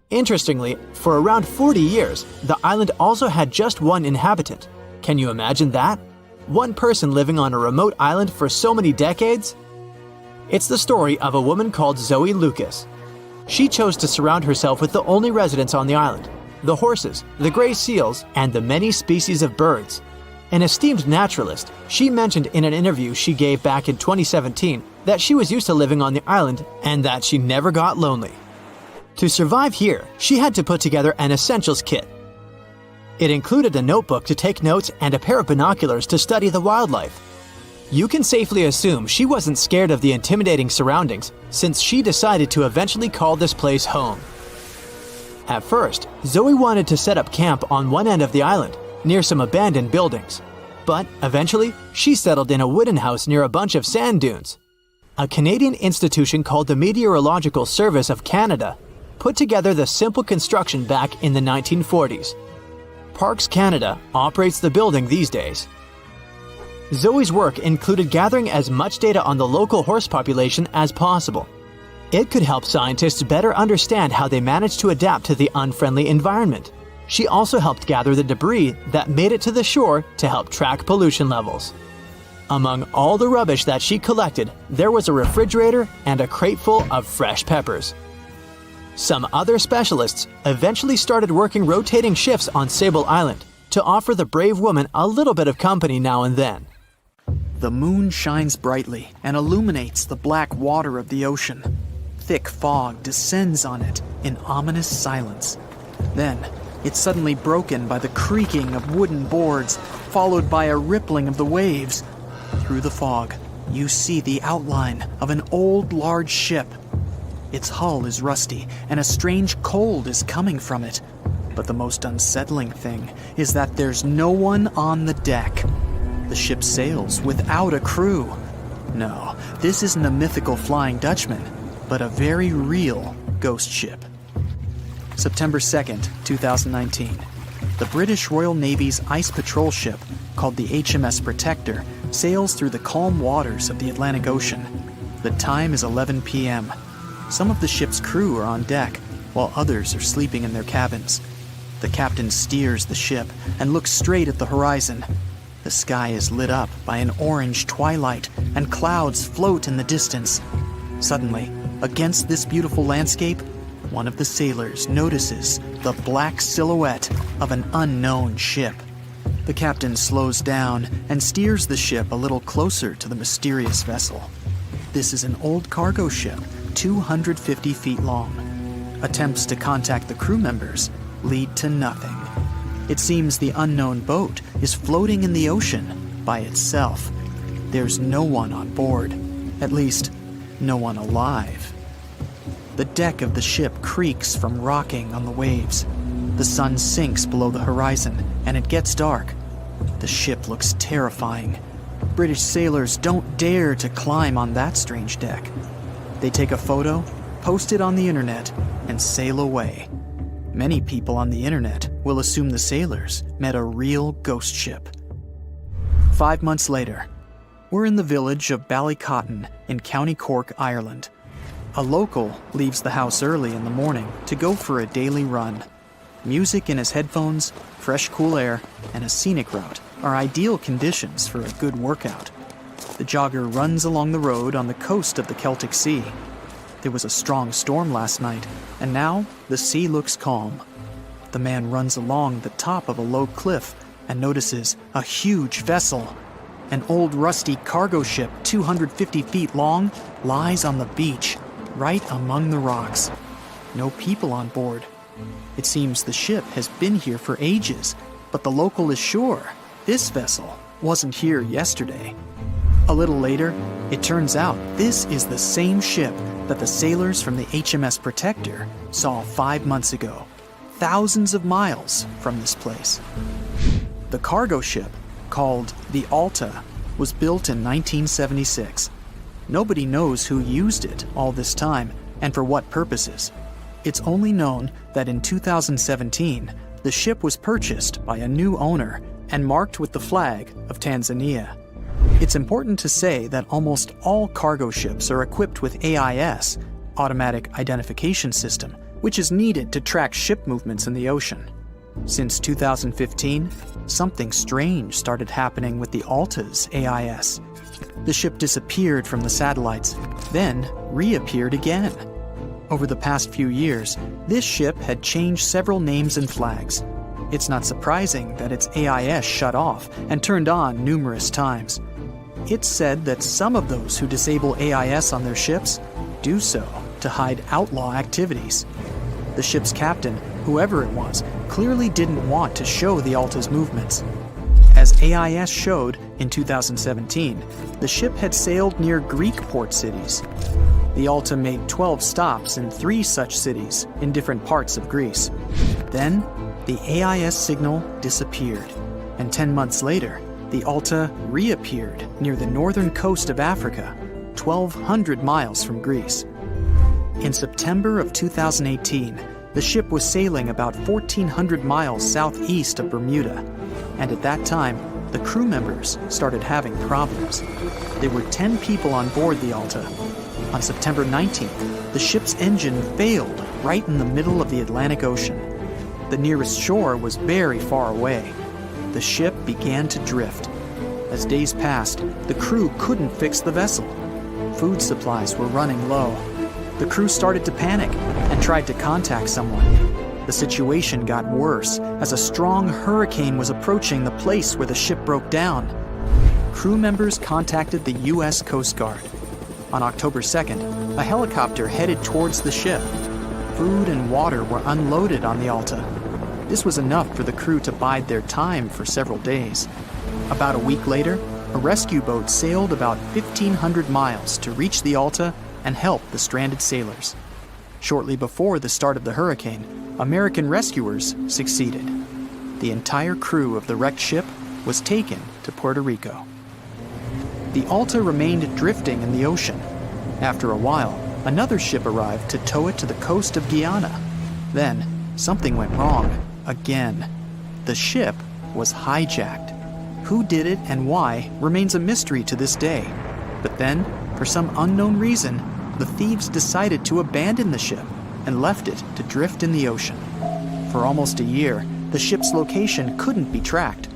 Interestingly, for around 40 years, the island also had just one inhabitant. Can you imagine that? One person living on a remote island for so many decades? It's the story of a woman called Zoe Lucas. She chose to surround herself with the only residents on the island: the horses, the gray seals, and the many species of birds. An esteemed naturalist, she mentioned in an interview she gave back in 2017 that she was used to living on the island and that she never got lonely. To survive here, she had to put together an essentials kit. It included a notebook to take notes and a pair of binoculars to study the wildlife. You can safely assume she wasn't scared of the intimidating surroundings, since she decided to eventually call this place home. At first, Zoe wanted to set up camp on one end of the island, near some abandoned buildings. But eventually, she settled in a wooden house near a bunch of sand dunes. A Canadian institution called the Meteorological Service of Canada put together the simple construction back in the 1940s. Parks Canada operates the building these days. Zoe's work included gathering as much data on the local horse population as possible. It could help scientists better understand how they managed to adapt to the unfriendly environment. She also helped gather the debris that made it to the shore to help track pollution levels. Among all the rubbish that she collected, there was a refrigerator and a crate full of fresh peppers. Some other specialists eventually started working rotating shifts on Sable Island to offer the brave woman a little bit of company now and then.
The moon shines brightly and illuminates the black water of the ocean. Thick fog descends on it in ominous silence. Then, it's suddenly broken by the creaking of wooden boards, followed by a rippling of the waves. Through the fog, you see the outline of an old, large ship. Its hull is rusty, and a strange cold is coming from it. But the most unsettling thing is that there's no one on the deck. The ship sails without a crew. No, this isn't a mythical Flying Dutchman, but a very real ghost ship. September 2nd, 2019. The British Royal Navy's ice patrol ship, called the HMS Protector, sails through the calm waters of the Atlantic Ocean. The time is 11 p.m. Some of the ship's crew are on deck, while others are sleeping in their cabins. The captain steers the ship and looks straight at the horizon. The sky is lit up by an orange twilight, and clouds float in the distance. Suddenly, against this beautiful landscape, one of the sailors notices the black silhouette of an unknown ship. The captain slows down and steers the ship a little closer to the mysterious vessel. This is an old cargo ship, 250 feet long. Attempts to contact the crew members lead to nothing. It seems the unknown boat is floating in the ocean by itself. There's no one on board, at least, no one alive. The deck of the ship creaks from rocking on the waves. The sun sinks below the horizon, and it gets dark. The ship looks terrifying. British sailors don't dare to climb on that strange deck. They take a photo, post it on the internet, and sail away. Many people on the internet will assume the sailors met a real ghost ship. 5 months later, we're in the village of Ballycotton in County Cork, Ireland. A local leaves the house early in the morning to go for a daily run. Music in his headphones, fresh cool air, and a scenic route are ideal conditions for a good workout. The jogger runs along the road on the coast of the Celtic Sea. There was a strong storm last night, and now the sea looks calm. The man runs along the top of a low cliff and notices a huge vessel. An old rusty cargo ship 250 feet long lies on the beach, right among the rocks. No people on board. It seems the ship has been here for ages, but the local is sure this vessel wasn't here yesterday. A little later, it turns out this is the same ship that the sailors from the HMS Protector saw 5 months ago, thousands of miles from this place. The cargo ship, called the Alta, was built in 1976. Nobody knows who used it all this time and for what purposes. It's only known that in 2017, the ship was purchased by a new owner and marked with the flag of Tanzania. It's important to say that almost all cargo ships are equipped with AIS, Automatic Identification System, which is needed to track ship movements in the ocean. Since 2015, something strange started happening with the Alta's AIS. The ship disappeared from the satellites, then reappeared again. Over the past few years, this ship had changed several names and flags. It's not surprising that its AIS shut off and turned on numerous times. It's said that some of those who disable AIS on their ships do so to hide outlaw activities. The ship's captain, whoever it was, clearly didn't want to show the Alta's movements. As AIS showed in 2017, the ship had sailed near Greek port cities. The Alta made 12 stops in 3 such cities in different parts of Greece. Then, the AIS signal disappeared, and 10 months later, the Alta reappeared near the northern coast of Africa, 1,200 miles from Greece. In September of 2018, the ship was sailing about 1,400 miles southeast of Bermuda, and at that time, the crew members started having problems. There were 10 people on board the Alta. On September 19th, the ship's engine failed right in the middle of the Atlantic Ocean. The nearest shore was very far away. The ship began to drift. As days passed, the crew couldn't fix the vessel. Food supplies were running low. The crew started to panic and tried to contact someone. The situation got worse as a strong hurricane was approaching the place where the ship broke down. Crew members contacted the U.S. Coast Guard. On October 2nd, a helicopter headed towards the ship. Food and water were unloaded on the Alta. This was enough for the crew to bide their time for several days. About a week later, a rescue boat sailed about 1,500 miles to reach the Alta and help the stranded sailors. Shortly before the start of the hurricane, American rescuers succeeded. The entire crew of the wrecked ship was taken to Puerto Rico. The Alta remained drifting in the ocean. After a while, another ship arrived to tow it to the coast of Guyana. Then, something went wrong again. The ship was hijacked. Who did it and why remains a mystery to this day. But then, for some unknown reason, the thieves decided to abandon the ship and left it to drift in the ocean. For almost a year, the ship's location couldn't be tracked.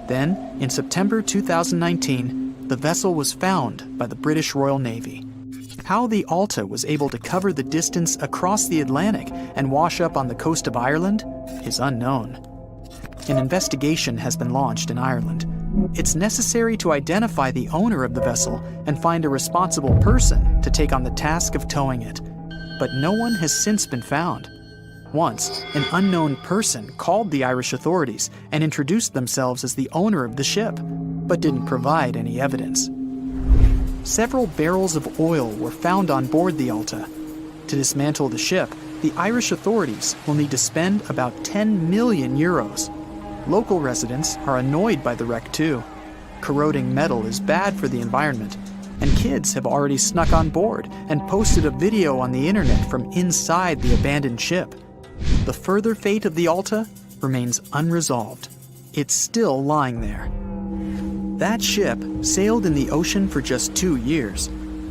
Then, in September 2019, the vessel was found by the British Royal Navy. How the Alta was able to cover the distance across the Atlantic and wash up on the coast of Ireland is unknown. An investigation has been launched in Ireland. It's necessary to identify the owner of the vessel and find a responsible person to take on the task of towing it. But no one has since been found. Once, an unknown person called the Irish authorities and introduced themselves as the owner of the ship, but didn't provide any evidence. Several barrels of oil were found on board the Alta. To dismantle the ship, the Irish authorities will need to spend about 10 million euros. Local residents are annoyed by the wreck too. Corroding metal is bad for the environment, and kids have already snuck on board and posted a video on the internet from inside the abandoned ship. The further fate of the Alta remains unresolved. It's still lying there. That ship sailed in the ocean for just 2 years.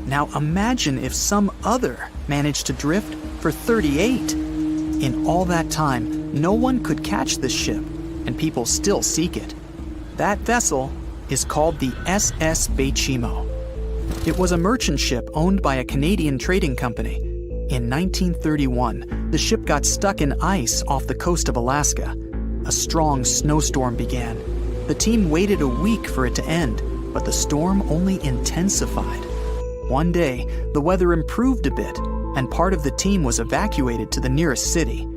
Now imagine if some other managed to drift for 38. In all that time, no one could catch this ship, and people still seek it. That vessel is called the SS Bechimo. It was a merchant ship owned by a Canadian trading company. In 1931, the ship got stuck in ice off the coast of Alaska. A strong snowstorm began. The team waited a week for it to end, but the storm only intensified. One day, the weather improved a bit, and part of the team was evacuated to the nearest city.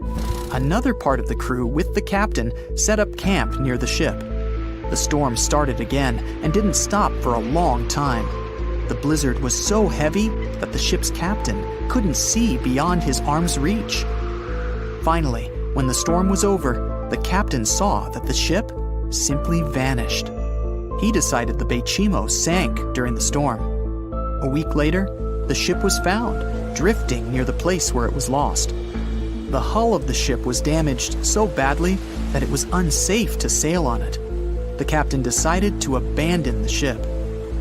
Another part of the crew, with the captain, set up camp near the ship. The storm started again and didn't stop for a long time. The blizzard was so heavy that the ship's captain couldn't see beyond his arm's reach. Finally, when the storm was over, the captain saw that the ship simply vanished. He decided the Bechimo sank during the storm. A week later, the ship was found, drifting near the place where it was lost. The hull of the ship was damaged so badly that it was unsafe to sail on it. The captain decided to abandon the ship.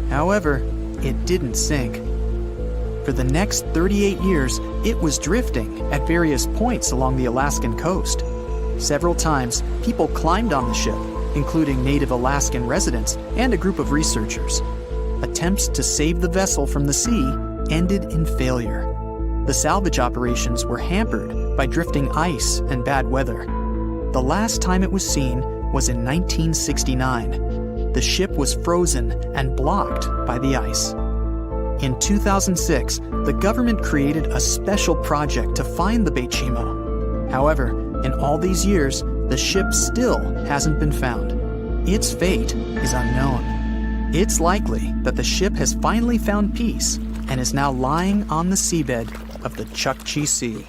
However, it didn't sink. For the next 38 years, it was drifting at various points along the Alaskan coast. Several times, people climbed on the ship, including native Alaskan residents and a group of researchers. Attempts to save the vessel from the sea ended in failure. The salvage operations were hampered by drifting ice and bad weather. The last time it was seen was in 1969. The ship was frozen and blocked by the ice. In 2006, the government created a special project to find the Bechimo. However, in all these years, the ship still hasn't been found. Its fate is unknown. It's likely that the ship has finally found peace and is now lying on the seabed of the Chukchi Sea.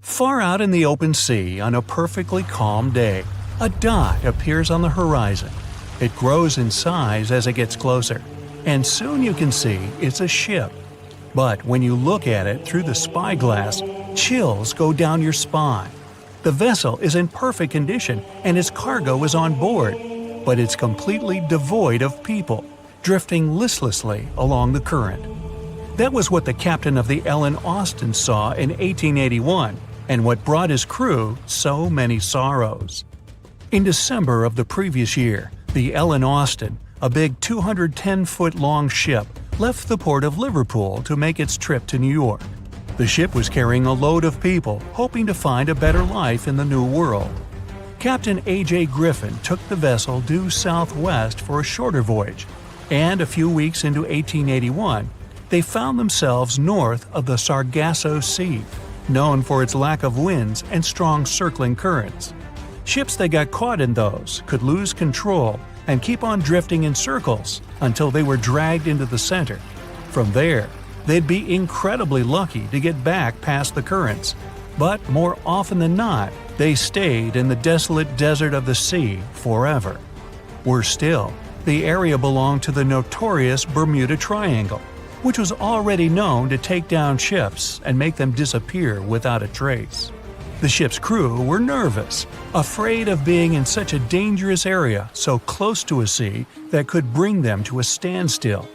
Far out in the open sea on a perfectly calm day, a dot appears on the horizon. It grows in size as it gets closer, and soon you can see it's a ship. But when you look at it through the spyglass, chills go down your spine. The vessel is in perfect condition and its cargo is on board, but it's completely devoid of people, drifting listlessly along the current. That was what the captain of the Ellen Austin saw in 1881, and what brought his crew so many sorrows. In December of the previous year, the Ellen Austin, a big 210-foot-long ship, left the port of Liverpool to make its trip to New York. The ship was carrying a load of people hoping to find a better life in the New World. Captain A.J. Griffin took the vessel due southwest for a shorter voyage, and a few weeks into 1881, they found themselves north of the Sargasso Sea, known for its lack of winds and strong circling currents. Ships that got caught in those could lose control and keep on drifting in circles until they were dragged into the center. From there, they'd be incredibly lucky to get back past the currents. But more often than not, they stayed in the desolate desert of the sea forever. Worse still, the area belonged to the notorious Bermuda Triangle, which was already known to take down ships and make them disappear without a trace. The ship's crew were nervous, afraid of being in such a dangerous area so close to a sea that could bring them to a standstill.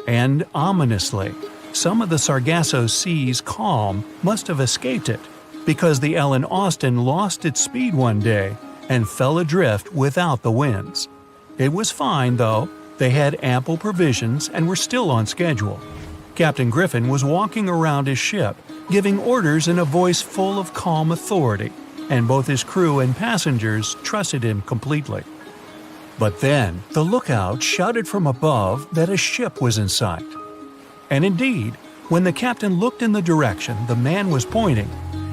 And ominously, some of the Sargasso Sea's calm must have escaped it, because the Ellen Austin lost its speed one day and fell adrift without the winds. It was fine, though. They had ample provisions and were still on schedule. Captain Griffin was walking around his ship, giving orders in a voice full of calm authority, and both his crew and passengers trusted him completely. But then, the lookout shouted from above that a ship was in sight. And indeed, when the captain looked in the direction the man was pointing,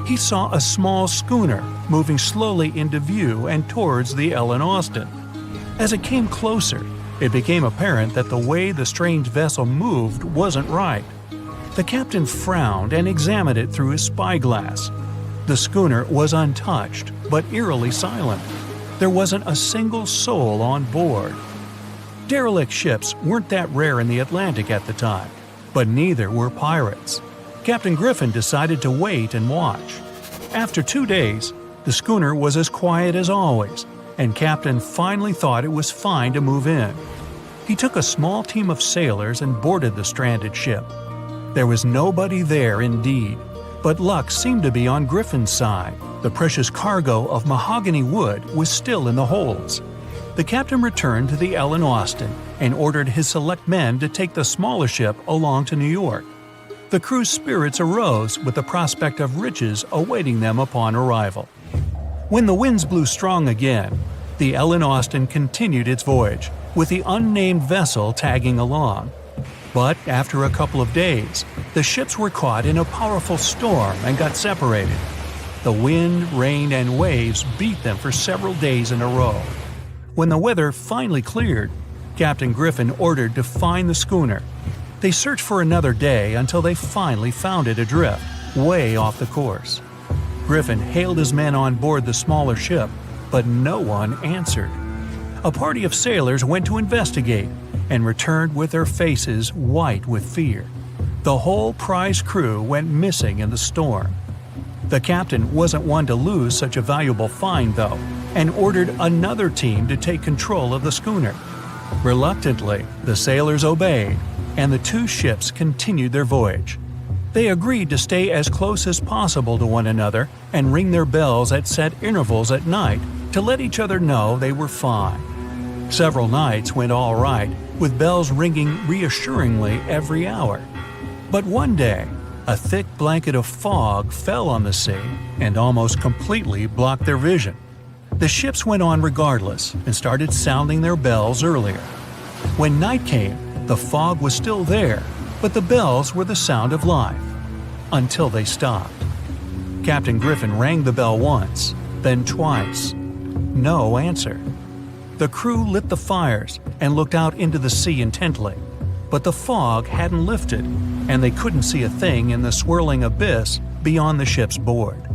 he saw a small schooner moving slowly into view and towards the Ellen Austin. As it came closer, it became apparent that the way the strange vessel moved wasn't right. The captain frowned and examined it through his spyglass. The schooner was untouched, but eerily silent. There wasn't a single soul on board. Derelict ships weren't that rare in the Atlantic at the time, but neither were pirates. Captain Griffin decided to wait and watch. After 2 days, the schooner was as quiet as always, and Captain finally thought it was fine to move in. He took a small team of sailors and boarded the stranded ship. There was nobody there indeed, but luck seemed to be on Griffin's side. The precious cargo of mahogany wood was still in the holds. The captain returned to the Ellen Austin and ordered his select men to take the smaller ship along to New York. The crew's spirits arose with the prospect of riches awaiting them upon arrival. When the winds blew strong again, the Ellen Austin continued its voyage, with the unnamed vessel tagging along. But after a couple of days, the ships were caught in a powerful storm and got separated. The wind, rain, and waves beat them for several days in a row. When the weather finally cleared, Captain Griffin ordered to find the schooner. They searched for another day until they finally found it adrift, way off the course. Griffin hailed his men on board the smaller ship, but no one answered. A party of sailors went to investigate and returned with their faces white with fear. The whole prize crew went missing in the storm. The captain wasn't one to lose such a valuable find, though, and ordered another team to take control of the schooner. Reluctantly, the sailors obeyed, and the two ships continued their voyage. They agreed to stay as close as possible to one another and ring their bells at set intervals at night to let each other know they were fine. Several nights went all right, with bells ringing reassuringly every hour. But one day, a thick blanket of fog fell on the sea and almost completely blocked their vision. The ships went on regardless and started sounding their bells earlier. When night came, the fog was still there, but the bells were the sound of life. Until they stopped. Captain Griffin rang the bell once, then twice. No answer. The crew lit the fires and looked out into the sea intently, but the fog hadn't lifted, and they couldn't see a thing in the swirling abyss beyond the ship's board.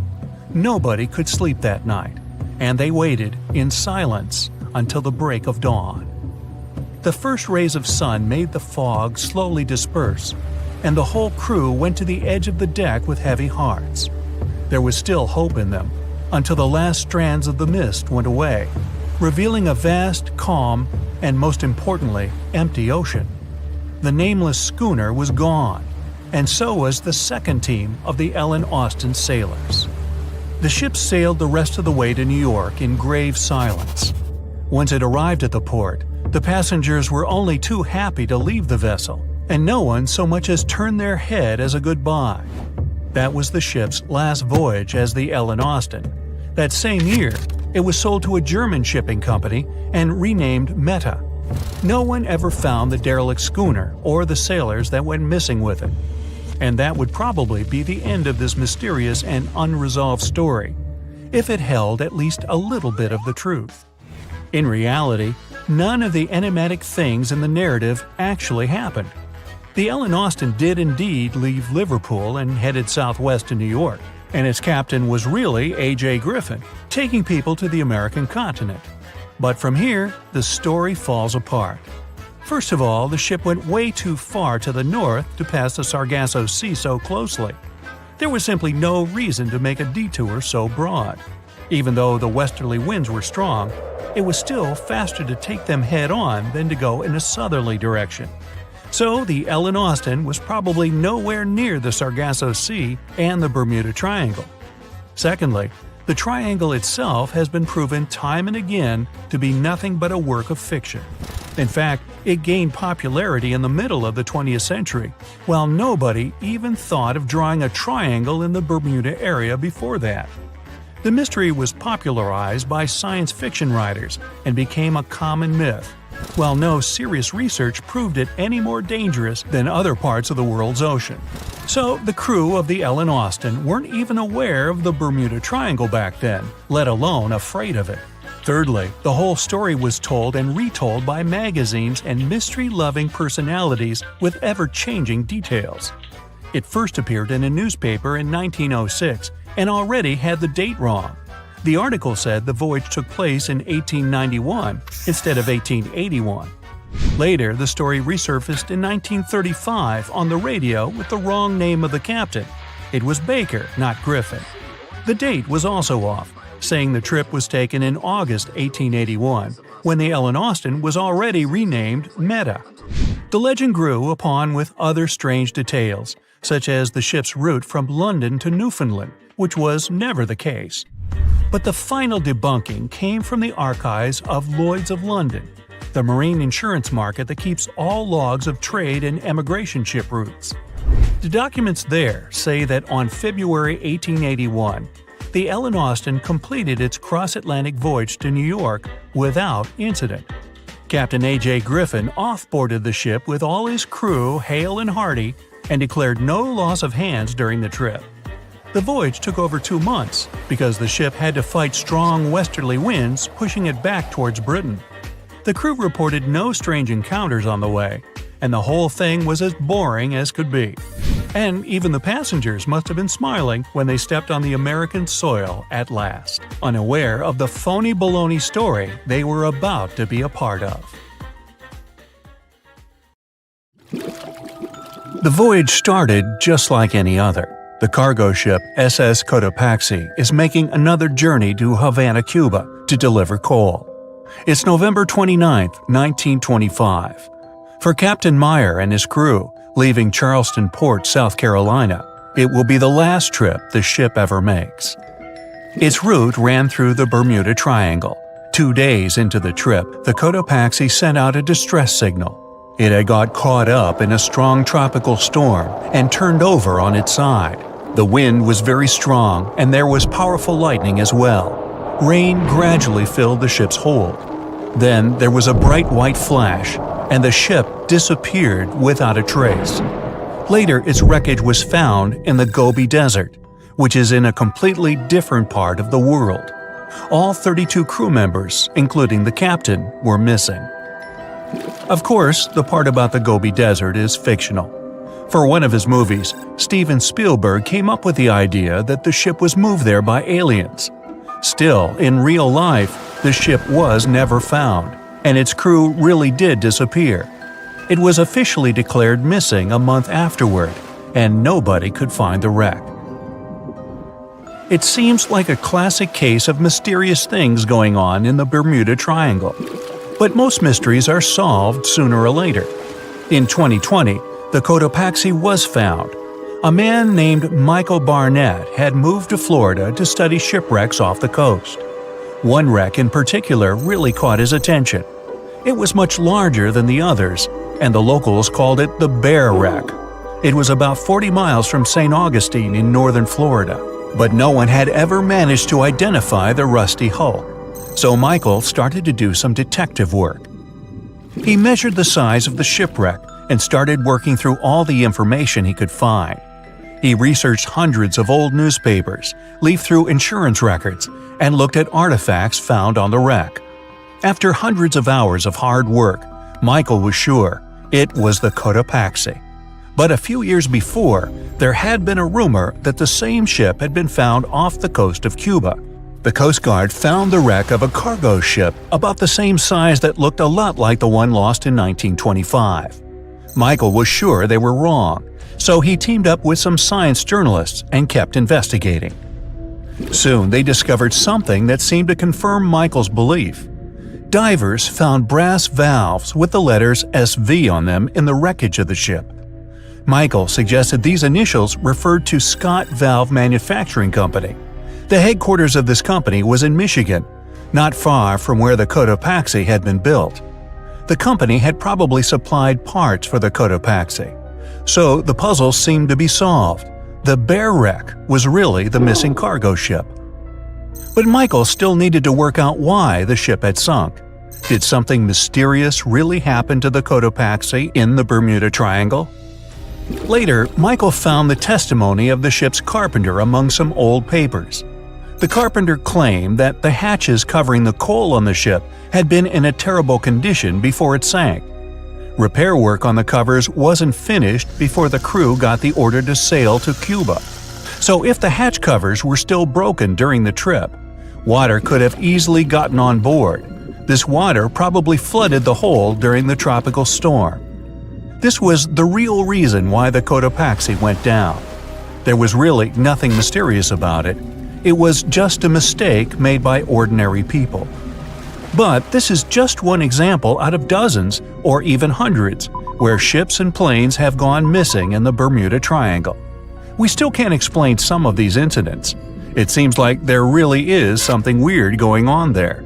Nobody could sleep that night, and they waited in silence until the break of dawn. The first rays of sun made the fog slowly disperse, and the whole crew went to the edge of the deck with heavy hearts. There was still hope in them, until the last strands of the mist went away, revealing a vast, calm, and most importantly, empty ocean. The nameless schooner was gone, and so was the second team of the Ellen Austin sailors. The ship sailed the rest of the way to New York in grave silence. Once it arrived at the port, the passengers were only too happy to leave the vessel, and no one so much as turned their head as a goodbye. That was the ship's last voyage as the Ellen Austin. That same year, it was sold to a German shipping company and renamed Meta. No one ever found the derelict schooner or the sailors that went missing with it. And that would probably be the end of this mysterious and unresolved story, if it held at least a little bit of the truth. In reality, none of the enigmatic things in the narrative actually happened. The Ellen Austin did indeed leave Liverpool and headed southwest to New York, and its captain was really A.J. Griffin, taking people to the American continent. But from here, the story falls apart. First of all, the ship went way too far to the north to pass the Sargasso Sea so closely. There was simply no reason to make a detour so broad. Even though the westerly winds were strong, it was still faster to take them head-on than to go in a southerly direction. So the Ellen Austin was probably nowhere near the Sargasso Sea and the Bermuda Triangle. Secondly, the triangle itself has been proven time and again to be nothing but a work of fiction. In fact, it gained popularity in the middle of the 20th century, while nobody even thought of drawing a triangle in the Bermuda area before that. The mystery was popularized by science fiction writers and became a common myth, while no serious research proved it any more dangerous than other parts of the world's ocean. So the crew of the Ellen Austin weren't even aware of the Bermuda Triangle back then, let alone afraid of it. Thirdly, the whole story was told and retold by magazines and mystery-loving personalities with ever-changing details. It first appeared in a newspaper in 1906 and already had the date wrong. The article said the voyage took place in 1891 instead of 1881. Later, the story resurfaced in 1935 on the radio with the wrong name of the captain. It was Baker, not Griffin. The date was also off, saying the trip was taken in August 1881, when the Ellen Austin was already renamed Meta. The legend grew upon with other strange details, such as the ship's route from London to Newfoundland, which was never the case. But the final debunking came from the archives of Lloyd's of London, the marine insurance market that keeps all logs of trade and emigration ship routes. The documents there say that on February 1881, the Ellen Austin completed its cross-Atlantic voyage to New York without incident. Captain A.J. Griffin off-boarded the ship with all his crew hale and hearty and declared no loss of hands during the trip. The voyage took over 2 months because the ship had to fight strong westerly winds pushing it back towards Britain. The crew reported no strange encounters on the way, and the whole thing was as boring as could be. And even the passengers must have been smiling when they stepped on the American soil at last, unaware of the phony baloney story they were about to be a part of. The voyage started just like any other. The cargo ship SS Cotopaxi is making another journey to Havana, Cuba, to deliver coal. It's November 29, 1925. For Captain Meyer and his crew, leaving Charleston Port, South Carolina, it will be the last trip the ship ever makes. Its route ran through the Bermuda Triangle. 2 days into the trip, the Cotopaxi sent out a distress signal. It had got caught up in a strong tropical storm and turned over on its side. The wind was very strong and there was powerful lightning as well. Rain gradually filled the ship's hold. Then there was a bright white flash, and the ship disappeared without a trace. Later, its wreckage was found in the Gobi Desert, which is in a completely different part of the world. All 32 crew members, including the captain, were missing. Of course, the part about the Gobi Desert is fictional. For one of his movies, Steven Spielberg came up with the idea that the ship was moved there by aliens. Still, in real life, the ship was never found, and its crew really did disappear. It was officially declared missing a month afterward, and nobody could find the wreck. It seems like a classic case of mysterious things going on in the Bermuda Triangle. But most mysteries are solved sooner or later. In 2020, the Cotopaxi was found. A man named Michael Barnett had moved to Florida to study shipwrecks off the coast. One wreck in particular really caught his attention. It was much larger than the others, and the locals called it the Bear Wreck. It was about 40 miles from St. Augustine in northern Florida, but no one had ever managed to identify the rusty hull. So Michael started to do some detective work. He measured the size of the shipwreck and started working through all the information he could find. He researched hundreds of old newspapers, leafed through insurance records, and looked at artifacts found on the wreck. After hundreds of hours of hard work, Michael was sure it was the Cotopaxi. But a few years before, there had been a rumor that the same ship had been found off the coast of Cuba. The Coast Guard found the wreck of a cargo ship about the same size that looked a lot like the one lost in 1925. Michael was sure they were wrong, so he teamed up with some science journalists and kept investigating. Soon they discovered something that seemed to confirm Michael's belief. Divers found brass valves with the letters SV on them in the wreckage of the ship. Michael suggested these initials referred to Scott Valve Manufacturing Company. The headquarters of this company was in Michigan, not far from where the Cotopaxi had been built. The company had probably supplied parts for the Cotopaxi. So the puzzle seemed to be solved. The Bear wreck was really the missing cargo ship. But Michael still needed to work out why the ship had sunk. Did something mysterious really happen to the Cotopaxi in the Bermuda Triangle? Later, Michael found the testimony of the ship's carpenter among some old papers. The carpenter claimed that the hatches covering the coal on the ship had been in a terrible condition before it sank. Repair work on the covers wasn't finished before the crew got the order to sail to Cuba. So if the hatch covers were still broken during the trip, water could have easily gotten on board. This water probably flooded the hole during the tropical storm. This was the real reason why the Cotopaxi went down. There was really nothing mysterious about it. It was just a mistake made by ordinary people. But this is just one example out of dozens, or even hundreds, where ships and planes have gone missing in the Bermuda Triangle. We still can't explain some of these incidents. It seems like there really is something weird going on there.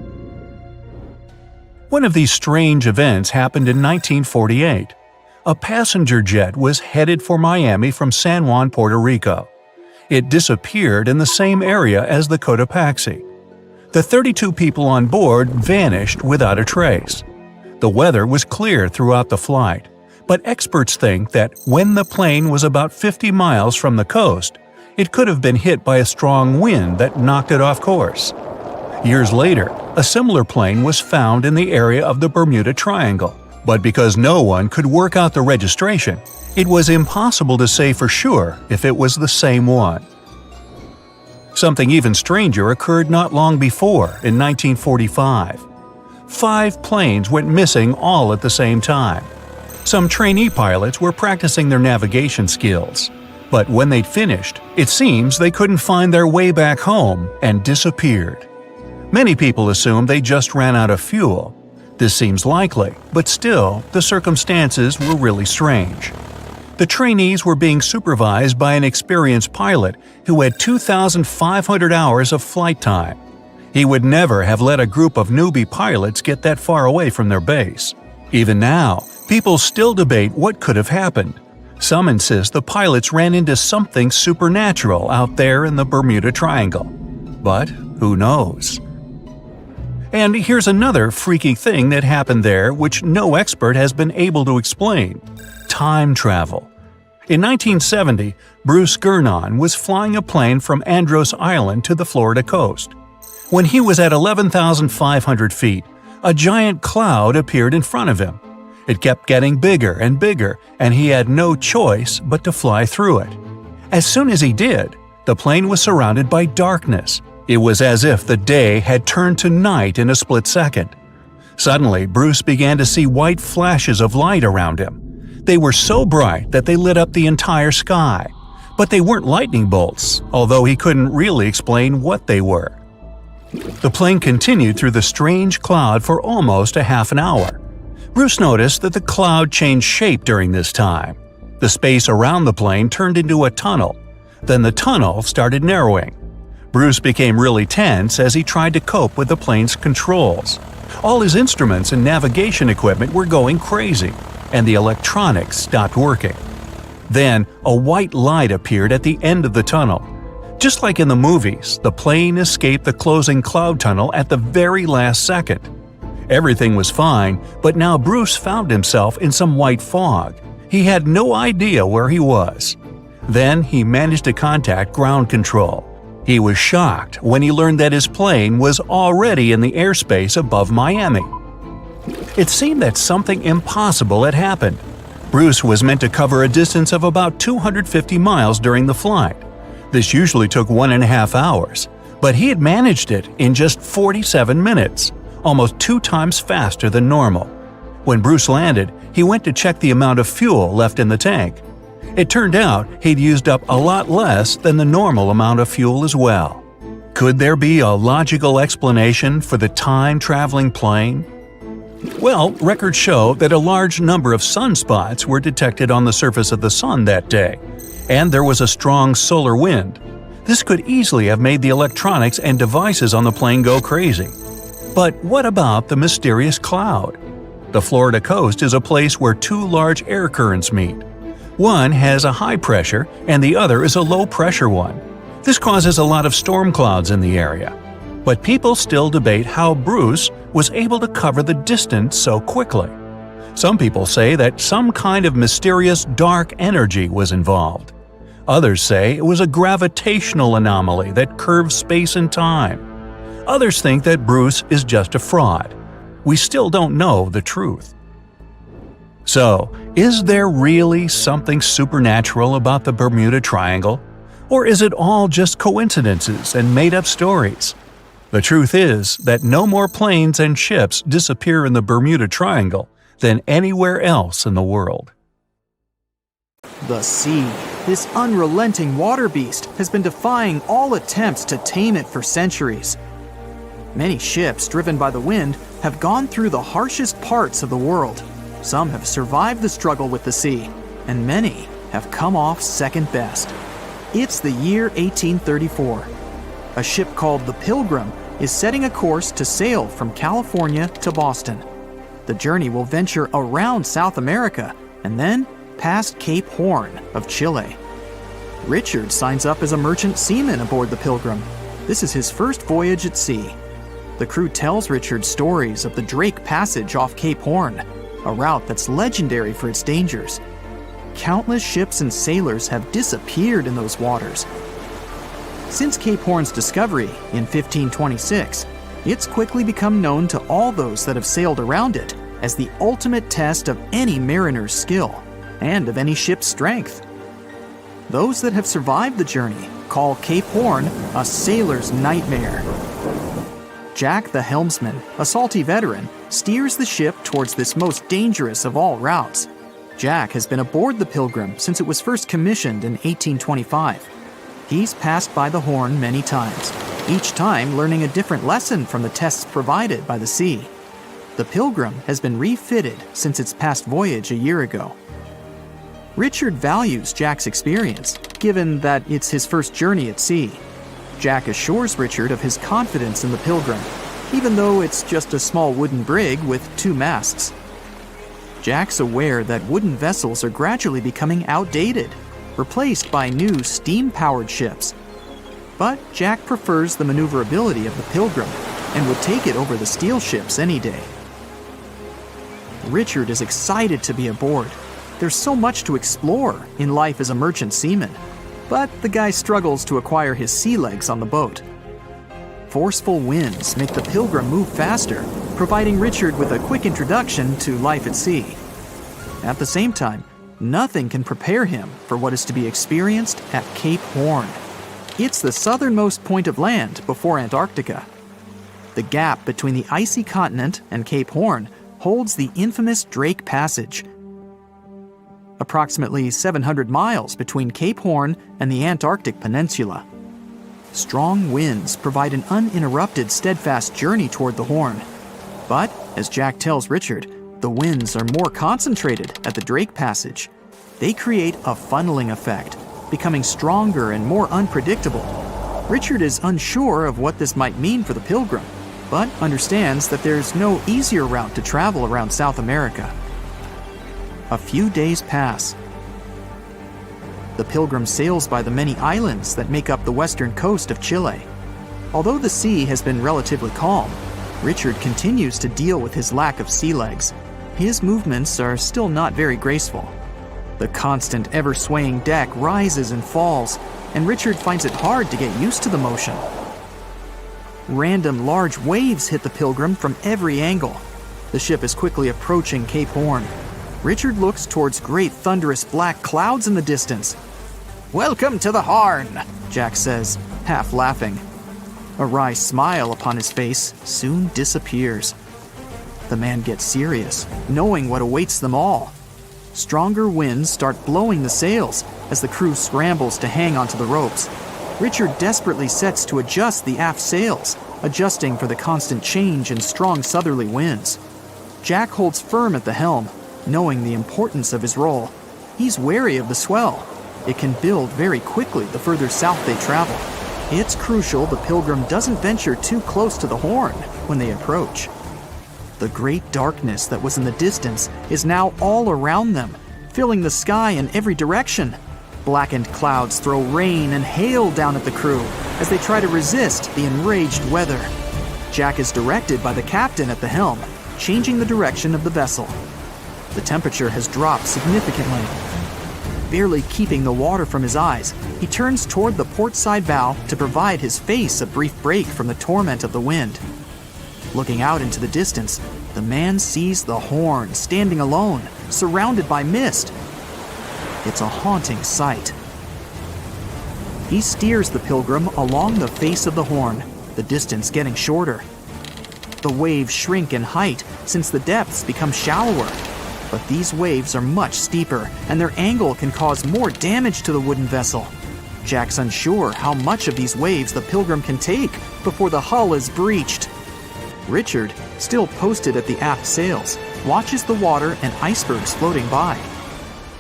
One of these strange events happened in 1948. A passenger jet was headed for Miami from San Juan, Puerto Rico. It disappeared in the same area as the Cotopaxi. The 32 people on board vanished without a trace. The weather was clear throughout the flight, but experts think that when the plane was about 50 miles from the coast, it could have been hit by a strong wind that knocked it off course. Years later, a similar plane was found in the area of the Bermuda Triangle, but because no one could work out the registration, it was impossible to say for sure if it was the same one. Something even stranger occurred not long before, in 1945. 5 planes went missing all at the same time. Some trainee pilots were practicing their navigation skills. But when they'd finished, it seems they couldn't find their way back home and disappeared. Many people assume they just ran out of fuel. This seems likely, but still, the circumstances were really strange. The trainees were being supervised by an experienced pilot who had 2,500 hours of flight time. He would never have let a group of newbie pilots get that far away from their base. Even now, people still debate what could have happened. Some insist the pilots ran into something supernatural out there in the Bermuda Triangle. But who knows? And here's another freaky thing that happened there which no expert has been able to explain. Time travel. In 1970, Bruce Gernon was flying a plane from Andros Island to the Florida coast. When he was at 11,500 feet, a giant cloud appeared in front of him. It kept getting bigger and bigger, and he had no choice but to fly through it. As soon as he did, the plane was surrounded by darkness. It was as if the day had turned to night in a split second. Suddenly, Bruce began to see white flashes of light around him. They were so bright that they lit up the entire sky. But they weren't lightning bolts, although he couldn't really explain what they were. The plane continued through the strange cloud for almost a half an hour. Bruce noticed that the cloud changed shape during this time. The space around the plane turned into a tunnel. Then the tunnel started narrowing. Bruce became really tense as he tried to cope with the plane's controls. All his instruments and navigation equipment were going crazy, and the electronics stopped working. Then, a white light appeared at the end of the tunnel. Just like in the movies, the plane escaped the closing cloud tunnel at the very last second. Everything was fine, but now Bruce found himself in some white fog. He had no idea where he was. Then he managed to contact ground control. He was shocked when he learned that his plane was already in the airspace above Miami. It seemed that something impossible had happened. Bruce was meant to cover a distance of about 250 miles during the flight. This usually took 1.5 hours, but he had managed it in just 47 minutes, almost 2 times faster than normal. When Bruce landed, he went to check the amount of fuel left in the tank. It turned out he'd used up a lot less than the normal amount of fuel as well. Could there be a logical explanation for the time-traveling plane? Well, records show that a large number of sunspots were detected on the surface of the sun that day, and there was a strong solar wind. This could easily have made the electronics and devices on the plane go crazy. But what about the mysterious cloud? The Florida coast is a place where 2 large air currents meet. One has a high pressure and the other is a low pressure one. This causes a lot of storm clouds in the area. But people still debate how Bruce was able to cover the distance so quickly. Some people say that some kind of mysterious dark energy was involved. Others say it was a gravitational anomaly that curves space and time. Others think that Bruce is just a fraud. We still don't know the truth. So, is there really something supernatural about the Bermuda Triangle? Or is it all just coincidences and made-up stories? The truth is that no more planes and ships disappear in the Bermuda Triangle than anywhere else in the world.
The sea, this unrelenting water beast, has been defying all attempts to tame it for centuries. Many ships driven by the wind have gone through the harshest parts of the world. Some have survived the struggle with the sea, and many have come off second best. It's the year 1834. A ship called the Pilgrim is setting a course to sail from California to Boston. The journey will venture around South America and then past Cape Horn of Chile. Richard signs up as a merchant seaman aboard the Pilgrim. This is his first voyage at sea. The crew tells Richard stories of the Drake Passage off Cape Horn, a route that's legendary for its dangers. Countless ships and sailors have disappeared in those waters. Since Cape Horn's discovery in 1526, it's quickly become known to all those that have sailed around it as the ultimate test of any mariner's skill and of any ship's strength. Those that have survived the journey call Cape Horn a sailor's nightmare. Jack the helmsman, a salty veteran, steers the ship towards this most dangerous of all routes. Jack has been aboard the Pilgrim since it was first commissioned in 1825. He's passed by the Horn many times, each time learning a different lesson from the tests provided by the sea. The Pilgrim has been refitted since its past voyage a year ago. Richard values Jack's experience, given that it's his first journey at sea. Jack assures Richard of his confidence in the Pilgrim, even though it's just a small wooden brig with 2 masts. Jack's aware that wooden vessels are gradually becoming outdated, replaced by new steam-powered ships. But Jack prefers the maneuverability of the Pilgrim and would take it over the steel ships any day. Richard is excited to be aboard. There's so much to explore in life as a merchant seaman, but the guy struggles to acquire his sea legs on the boat. Forceful winds make the Pilgrim move faster, providing Richard with a quick introduction to life at sea. At the same time, nothing can prepare him for what is to be experienced at Cape Horn. It's the southernmost point of land before Antarctica. The gap between the icy continent and Cape Horn holds the infamous Drake Passage, approximately 700 miles between Cape Horn and the Antarctic Peninsula. Strong winds provide an uninterrupted, steadfast journey toward the Horn. But, as Jack tells Richard, the winds are more concentrated at the Drake Passage. They create a funneling effect, becoming stronger and more unpredictable. Richard is unsure of what this might mean for the Pilgrim, but understands that there's no easier route to travel around South America. A few days pass. The Pilgrim sails by the many islands that make up the western coast of Chile. Although the sea has been relatively calm, Richard continues to deal with his lack of sea legs. His movements are still not very graceful. The constant, ever-swaying deck rises and falls, and Richard finds it hard to get used to the motion. Random large waves hit the Pilgrim from every angle. The ship is quickly approaching Cape Horn. Richard looks towards great thunderous black clouds in the distance. "Welcome to the Horn," Jack says, half laughing. A wry smile upon his face soon disappears. The man gets serious, knowing what awaits them all. Stronger winds start blowing the sails as the crew scrambles to hang onto the ropes. Richard desperately sets to adjust the aft sails, adjusting for the constant change in strong southerly winds. Jack holds firm at the helm, knowing the importance of his role. He's wary of the swell. It can build very quickly the further south they travel. It's crucial the Pilgrim doesn't venture too close to the Horn when they approach. The great darkness that was in the distance is now all around them, filling the sky in every direction. Blackened clouds throw rain and hail down at the crew as they try to resist the enraged weather. Jack is directed by the captain at the helm, changing the direction of the vessel. The temperature has dropped significantly. Barely keeping the water from his eyes, he turns toward the port side bow to provide his face a brief break from the torment of the wind. Looking out into the distance, the man sees the Horn standing alone, surrounded by mist. It's a haunting sight. He steers the Pilgrim along the face of the Horn, the distance getting shorter. The waves shrink in height since the depths become shallower. But these waves are much steeper, and their angle can cause more damage to the wooden vessel. Jack's unsure how much of these waves the Pilgrim can take before the hull is breached. Richard, still posted at the aft sails, watches the water and icebergs floating by.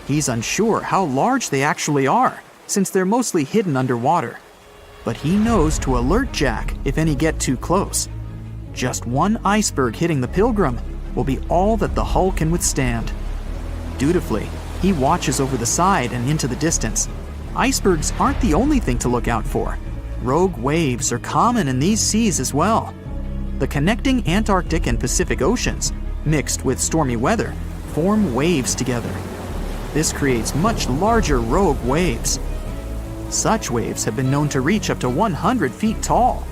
He's unsure how large they actually are, since they're mostly hidden underwater. But he knows to alert Jack if any get too close. Just one iceberg hitting the Pilgrim will be all that the hull can withstand. Dutifully, he watches over the side and into the distance. Icebergs aren't the only thing to look out for. Rogue waves are common in these seas as well. The connecting Antarctic and Pacific Oceans, mixed with stormy weather, form waves together. This creates much larger rogue waves. Such waves have been known to reach up to 100 feet tall.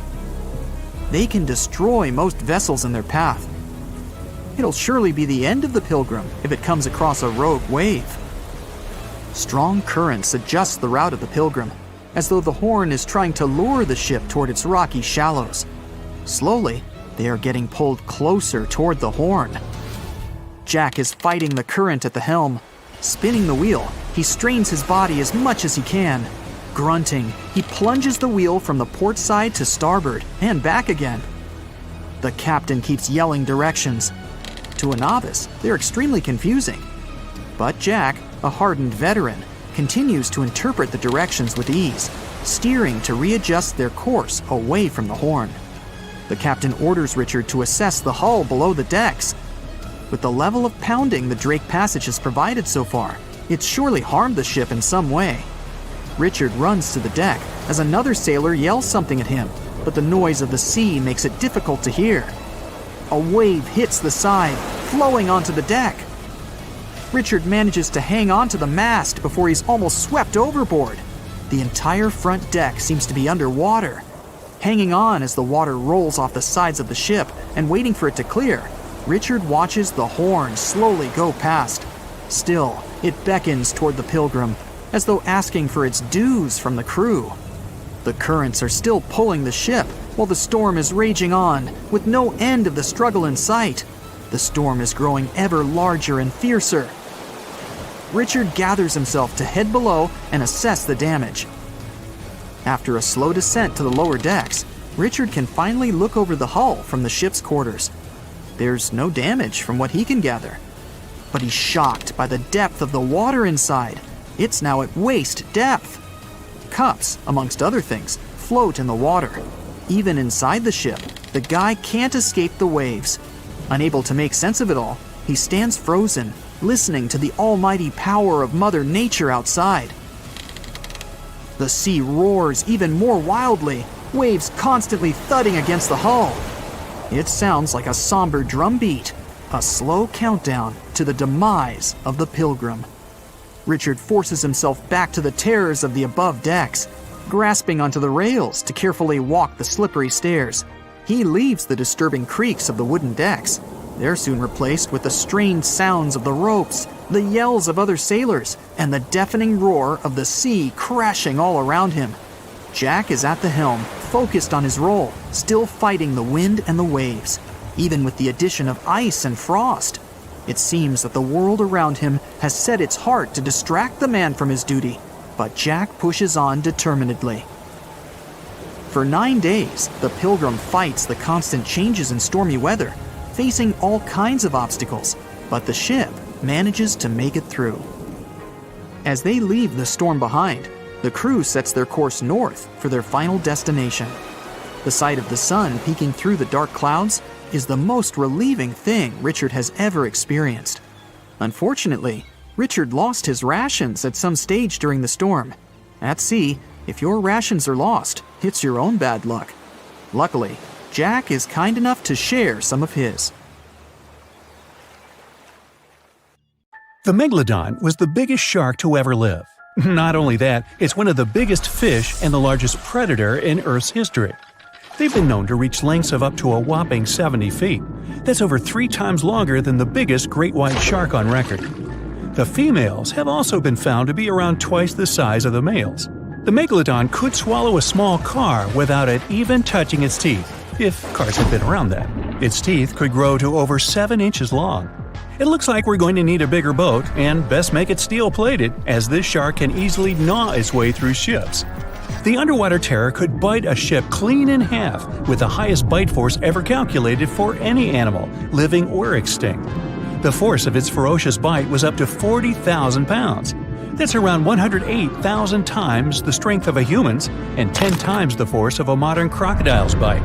They can destroy most vessels in their path. It'll surely be the end of the Pilgrim if it comes across a rogue wave. Strong currents adjust the route of the Pilgrim, as though the Horn is trying to lure the ship toward its rocky shallows. Slowly, they are getting pulled closer toward the Horn. Jack is fighting the current at the helm. Spinning the wheel, he strains his body as much as he can. Grunting, he plunges the wheel from the port side to starboard and back again. The captain keeps yelling directions. To a novice, they're extremely confusing. But Jack, a hardened veteran, continues to interpret the directions with ease, steering to readjust their course away from the Horn. The captain orders Richard to assess the hull below the decks. With the level of pounding the Drake Passage has provided so far, it's surely harmed the ship in some way. Richard runs to the deck as another sailor yells something at him, but the noise of the sea makes it difficult to hear. A wave hits the side, flowing onto the deck. Richard manages to hang onto the mast before he's almost swept overboard. The entire front deck seems to be underwater. Hanging on as the water rolls off the sides of the ship and waiting for it to clear, Richard watches the Horn slowly go past. Still, it beckons toward the Pilgrim, as though asking for its dues from the crew. The currents are still pulling the ship, while the storm is raging on, with no end of the struggle in sight. The storm is growing ever larger and fiercer. Richard gathers himself to head below and assess the damage. After a slow descent to the lower decks, Richard can finally look over the hull from the ship's quarters. There's no damage from what he can gather. But he's shocked by the depth of the water inside. It's now at waist depth. Cups, amongst other things, float in the water. Even inside the ship, the guy can't escape the waves. Unable to make sense of it all, he stands frozen, listening to the almighty power of Mother Nature outside. The sea roars even more wildly, waves constantly thudding against the hull. It sounds like a somber drumbeat, a slow countdown to the demise of the Pilgrim. Richard forces himself back to the terrors of the above decks, grasping onto the rails to carefully walk the slippery stairs. He leaves the disturbing creaks of the wooden decks. They're soon replaced with the strained sounds of the ropes, the yells of other sailors, and the deafening roar of the sea crashing all around him. Jack is at the helm, focused on his role, still fighting the wind and the waves, even with the addition of ice and frost. It seems that the world around him has set its heart to distract the man from his duty, but Jack pushes on determinedly. For 9 days, the Pilgrim fights the constant changes in stormy weather, facing all kinds of obstacles, but the ship manages to make it through. As they leave the storm behind, the crew sets their course north for their final destination. The sight of the sun peeking through the dark clouds is the most relieving thing Richard has ever experienced. Unfortunately, Richard lost his rations at some stage during the storm. At sea, if your rations are lost, it's your own bad luck. Luckily, Jack is kind enough to share some of his.
The Megalodon was the biggest shark to ever live. Not only that, it's one of the biggest fish and the largest predator in Earth's history. They've been known to reach lengths of up to a whopping 70 feet. That's over 3 times longer than the biggest great white shark on record. The females have also been found to be around twice the size of the males. The Megalodon could swallow a small car without it even touching its teeth, if cars had been around then. Its teeth could grow to over 7 inches long. It looks like we're going to need a bigger boat, and best make it steel-plated, as this shark can easily gnaw its way through ships. The underwater terror could bite a ship clean in half, with the highest bite force ever calculated for any animal, living or extinct. The force of its ferocious bite was up to 40,000 pounds. That's around 108,000 times the strength of a human's and 10 times the force of a modern crocodile's bite.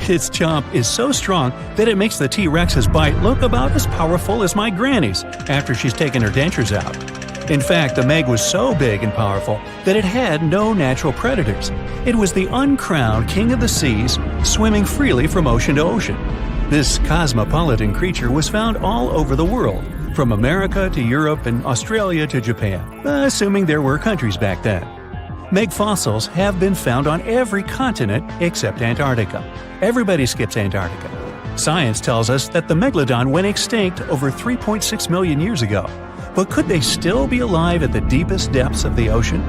Its chomp is so strong that it makes the T-Rex's bite look about as powerful as my granny's after she's taken her dentures out. In fact, the Meg was so big and powerful that it had no natural predators. It was the uncrowned king of the seas, swimming freely from ocean to ocean. This cosmopolitan creature was found all over the world, from America to Europe and Australia to Japan, assuming there were countries back then. Meg fossils have been found on every continent except Antarctica. Everybody skips Antarctica. Science tells us that the Megalodon went extinct over 3.6 million years ago. But could they still be alive at the deepest depths of the ocean?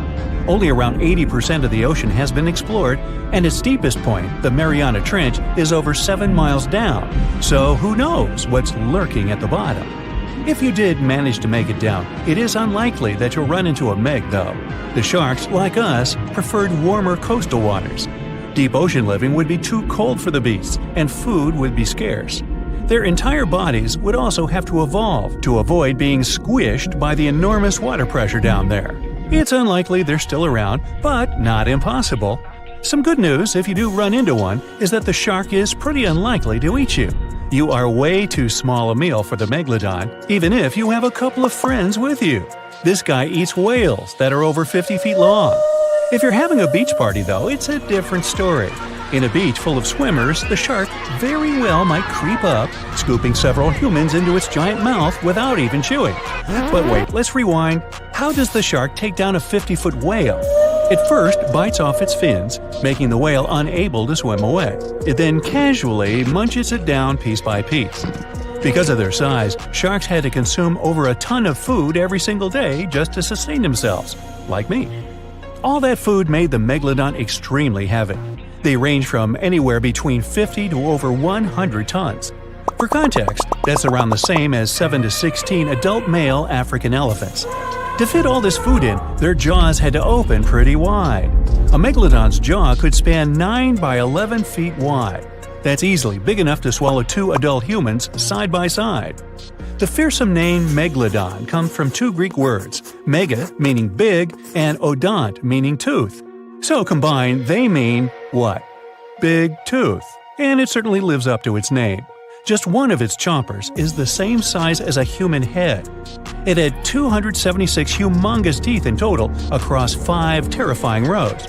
Only around 80% of the ocean has been explored, and its deepest point, the Mariana Trench, is over 7 miles down. So who knows what's lurking at the bottom? If you did manage to make it down, it is unlikely that you'll run into a Meg, though. The sharks, like us, preferred warmer coastal waters. Deep ocean living would be too cold for the beasts, and food would be scarce. Their entire bodies would also have to evolve to avoid being squished by the enormous water pressure down there. It's unlikely they're still around, but not impossible. Some good news, if you do run into one, is that the shark is pretty unlikely to eat you. You are way too small a meal for the Megalodon, even if you have a couple of friends with you. This guy eats whales that are over 50 feet long. If you're having a beach party, though, it's a different story. In a beach full of swimmers, the shark very well might creep up, scooping several humans into its giant mouth without even chewing. But wait, let's rewind. How does the shark take down a 50-foot whale? It first bites off its fins, making the whale unable to swim away. It then casually munches it down piece by piece. Because of their size, sharks had to consume over a ton of food every single day just to sustain themselves, like me. All that food made the Megalodon extremely heavy. They range from anywhere between 50 to over 100 tons. For context, that's around the same as 7 to 16 adult male African elephants. To fit all this food in, their jaws had to open pretty wide. A Megalodon's jaw could span 9 by 11 feet wide. That's easily big enough to swallow 2 adult humans side by side. The fearsome name Megalodon comes from 2 Greek words, mega meaning big and odont meaning tooth. So combined, they mean what? Big tooth. And it certainly lives up to its name. Just one of its chompers is the same size as a human head. It had 276 humongous teeth in total across 5 terrifying rows.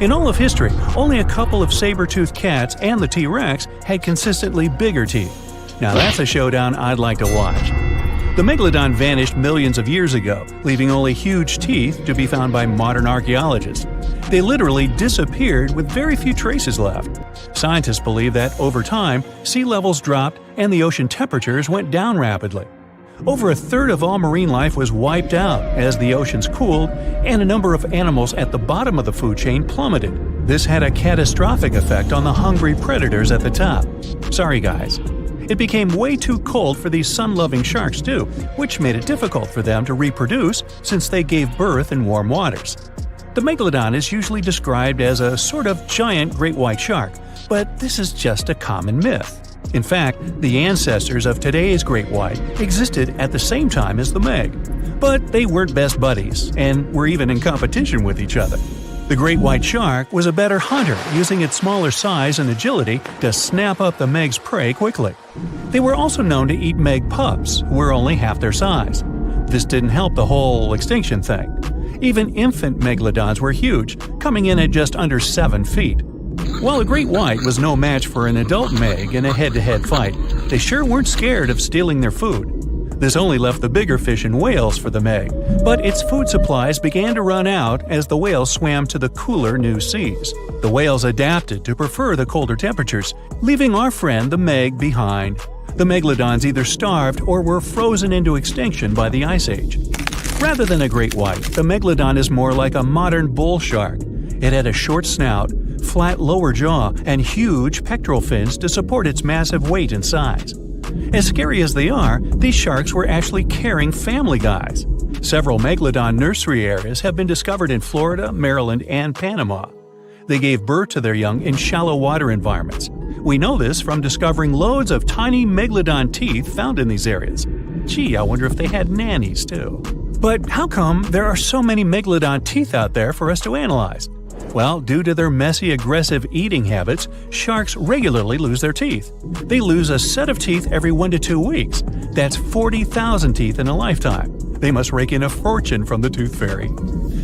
In all of history, only a couple of saber-toothed cats and the T-Rex had consistently bigger teeth. Now that's a showdown I'd like to watch. The Megalodon vanished millions of years ago, leaving only huge teeth to be found by modern archaeologists. They literally disappeared with very few traces left. Scientists believe that over time, sea levels dropped and the ocean temperatures went down rapidly. Over a third of all marine life was wiped out as the oceans cooled, and a number of animals at the bottom of the food chain plummeted. This had a catastrophic effect on the hungry predators at the top. Sorry guys. It became way too cold for these sun-loving sharks too, which made it difficult for them to reproduce since they gave birth in warm waters. The megalodon is usually described as a sort of giant great white shark, but this is just a common myth. In fact, the ancestors of today's great white existed at the same time as the Meg. But they weren't best buddies, and were even in competition with each other. The great white shark was a better hunter, using its smaller size and agility to snap up the Meg's prey quickly. They were also known to eat Meg pups, who were only half their size. This didn't help the whole extinction thing. Even infant megalodons were huge, coming in at just under 7 feet. While a great white was no match for an adult Meg in a head-to-head fight, they sure weren't scared of stealing their food. This only left the bigger fish and whales for the Meg, but its food supplies began to run out as the whales swam to the cooler new seas. The whales adapted to prefer the colder temperatures, leaving our friend the Meg behind. The megalodons either starved or were frozen into extinction by the Ice Age. Rather than a great white, the megalodon is more like a modern bull shark. It had a short snout, flat lower jaw, and huge pectoral fins to support its massive weight and size. As scary as they are, these sharks were actually caring family guys. Several megalodon nursery areas have been discovered in Florida, Maryland, and Panama. They gave birth to their young in shallow water environments. We know this from discovering loads of tiny megalodon teeth found in these areas. Gee, I wonder if they had nannies too. But how come there are so many megalodon teeth out there for us to analyze? Well, due to their messy, aggressive eating habits, sharks regularly lose their teeth. They lose a set of teeth every 1 to 2 weeks. That's 40,000 teeth in a lifetime. They must rake in a fortune from the tooth fairy.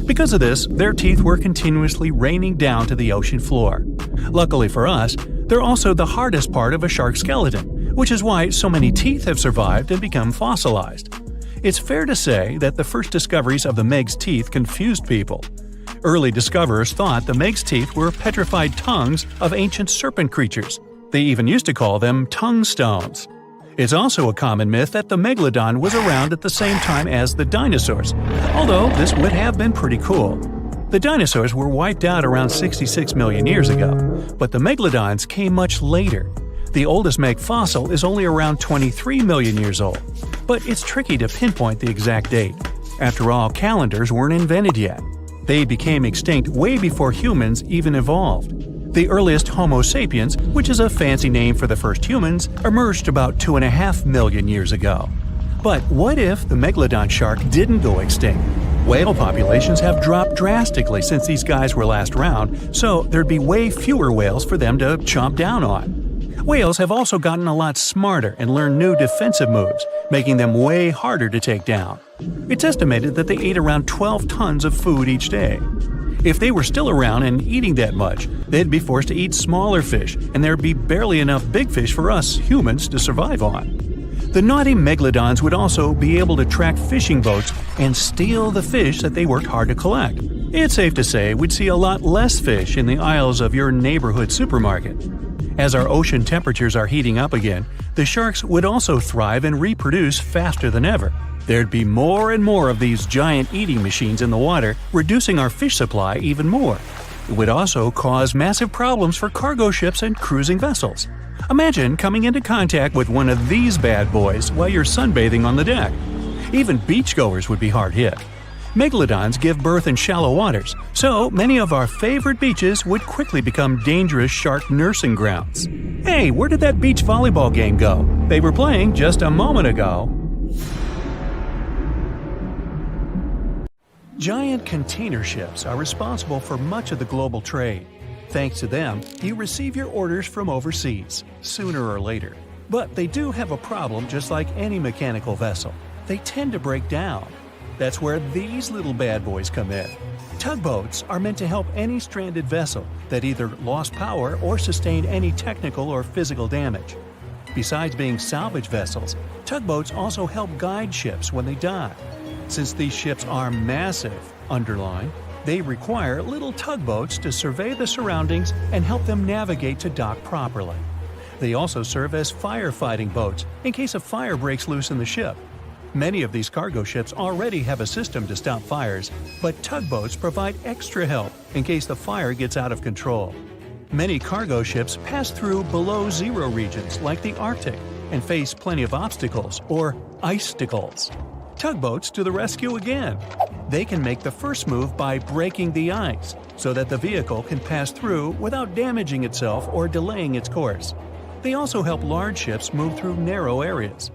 Because of this, their teeth were continuously raining down to the ocean floor. Luckily for us, they're also the hardest part of a shark skeleton, which is why so many teeth have survived and become fossilized. It's fair to say that the first discoveries of the Meg's teeth confused people. Early discoverers thought the Meg's teeth were petrified tongues of ancient serpent creatures. They even used to call them tongue stones. It's also a common myth that the megalodon was around at the same time as the dinosaurs, although this would have been pretty cool. The dinosaurs were wiped out around 66 million years ago, but the megalodons came much later. The oldest Meg fossil is only around 23 million years old, but it's tricky to pinpoint the exact date. After all, calendars weren't invented yet. They became extinct way before humans even evolved. The earliest Homo sapiens, which is a fancy name for the first humans, emerged about 2.5 million years ago. But what if the megalodon shark didn't go extinct? Whale populations have dropped drastically since these guys were last around, so there'd be way fewer whales for them to chomp down on. Whales have also gotten a lot smarter and learned new defensive moves, making them way harder to take down. It's estimated that they ate around 12 tons of food each day. If they were still around and eating that much, they'd be forced to eat smaller fish, and there'd be barely enough big fish for us humans to survive on. The naughty megalodons would also be able to track fishing boats and steal the fish that they worked hard to collect. It's safe to say we'd see a lot less fish in the aisles of your neighborhood supermarket. As our ocean temperatures are heating up again, the sharks would also thrive and reproduce faster than ever. There'd be more and more of these giant eating machines in the water, reducing our fish supply even more. It would also cause massive problems for cargo ships and cruising vessels. Imagine coming into contact with one of these bad boys while you're sunbathing on the deck. Even beachgoers would be hard hit. Megalodons give birth in shallow waters, so many of our favorite beaches would quickly become dangerous shark nursing grounds. Hey, where did that beach volleyball game go? They were playing just a moment ago. Giant container ships are responsible for much of the global trade. Thanks to them, you receive your orders from overseas, sooner or later. But they do have a problem just like any mechanical vessel. They tend to break down. That's where these little bad boys come in. Tugboats are meant to help any stranded vessel that either lost power or sustained any technical or physical damage. Besides being salvage vessels, tugboats also help guide ships when they dock. Since these ships are massive, underline, They require little tugboats to survey the surroundings and help them navigate to dock properly. They also serve as firefighting boats in case a fire breaks loose in the ship. Many of these cargo ships already have a system to stop fires, but tugboats provide extra help in case the fire gets out of control. Many cargo ships pass through below-zero regions like the Arctic and face plenty of obstacles, or icicles. Tugboats to the rescue again! They can make the first move by breaking the ice so that the vehicle can pass through without damaging itself or delaying its course. They also help large ships move through narrow areas.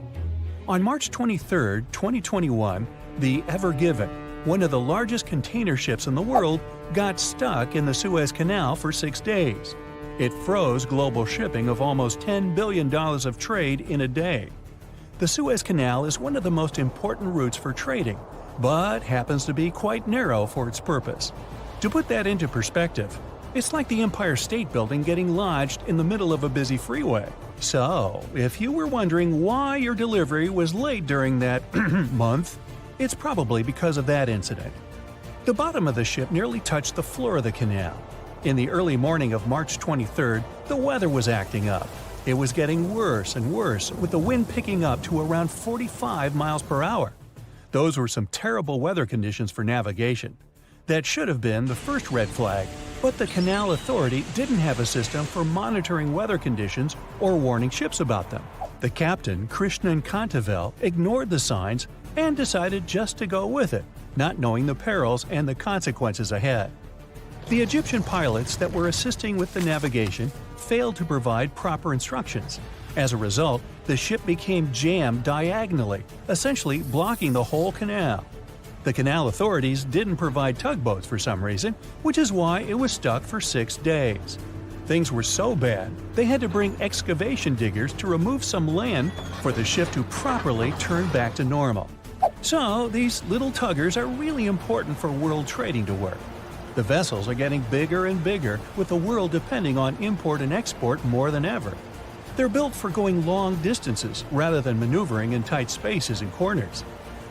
On March 23, 2021, the Ever Given, one of the largest container ships in the world, got stuck in the Suez Canal for 6 days. It froze global shipping of almost $10 billion of trade in a day. The Suez Canal is one of the most important routes for trading, but happens to be quite narrow for its purpose. To put that into perspective, it's like the Empire State Building getting lodged in the middle of a busy freeway. So, if you were wondering why your delivery was late during that month, it's probably because of that incident. The bottom of the ship nearly touched the floor of the canal. In the early morning of March 23rd, the weather was acting up. It was getting worse and worse, with the wind picking up to around 45 miles per hour. Those were some terrible weather conditions for navigation. That should have been the first red flag, but the Canal Authority didn't have a system for monitoring weather conditions or warning ships about them. The captain, Krishnan Kantavel, ignored the signs and decided just to go with it, not knowing the perils and the consequences ahead. The Egyptian pilots that were assisting with the navigation failed to provide proper instructions. As a result, the ship became jammed diagonally, essentially blocking the whole canal. The canal authorities didn't provide tugboats for some reason, which is why it was stuck for 6 days. Things were so bad, they had to bring excavation diggers to remove some land for the ship to properly turn back to normal. So, these little tuggers are really important for world trading to work. The vessels are getting bigger and bigger, with the world depending on import and export more than ever. They're built for going long distances rather than maneuvering in tight spaces and corners.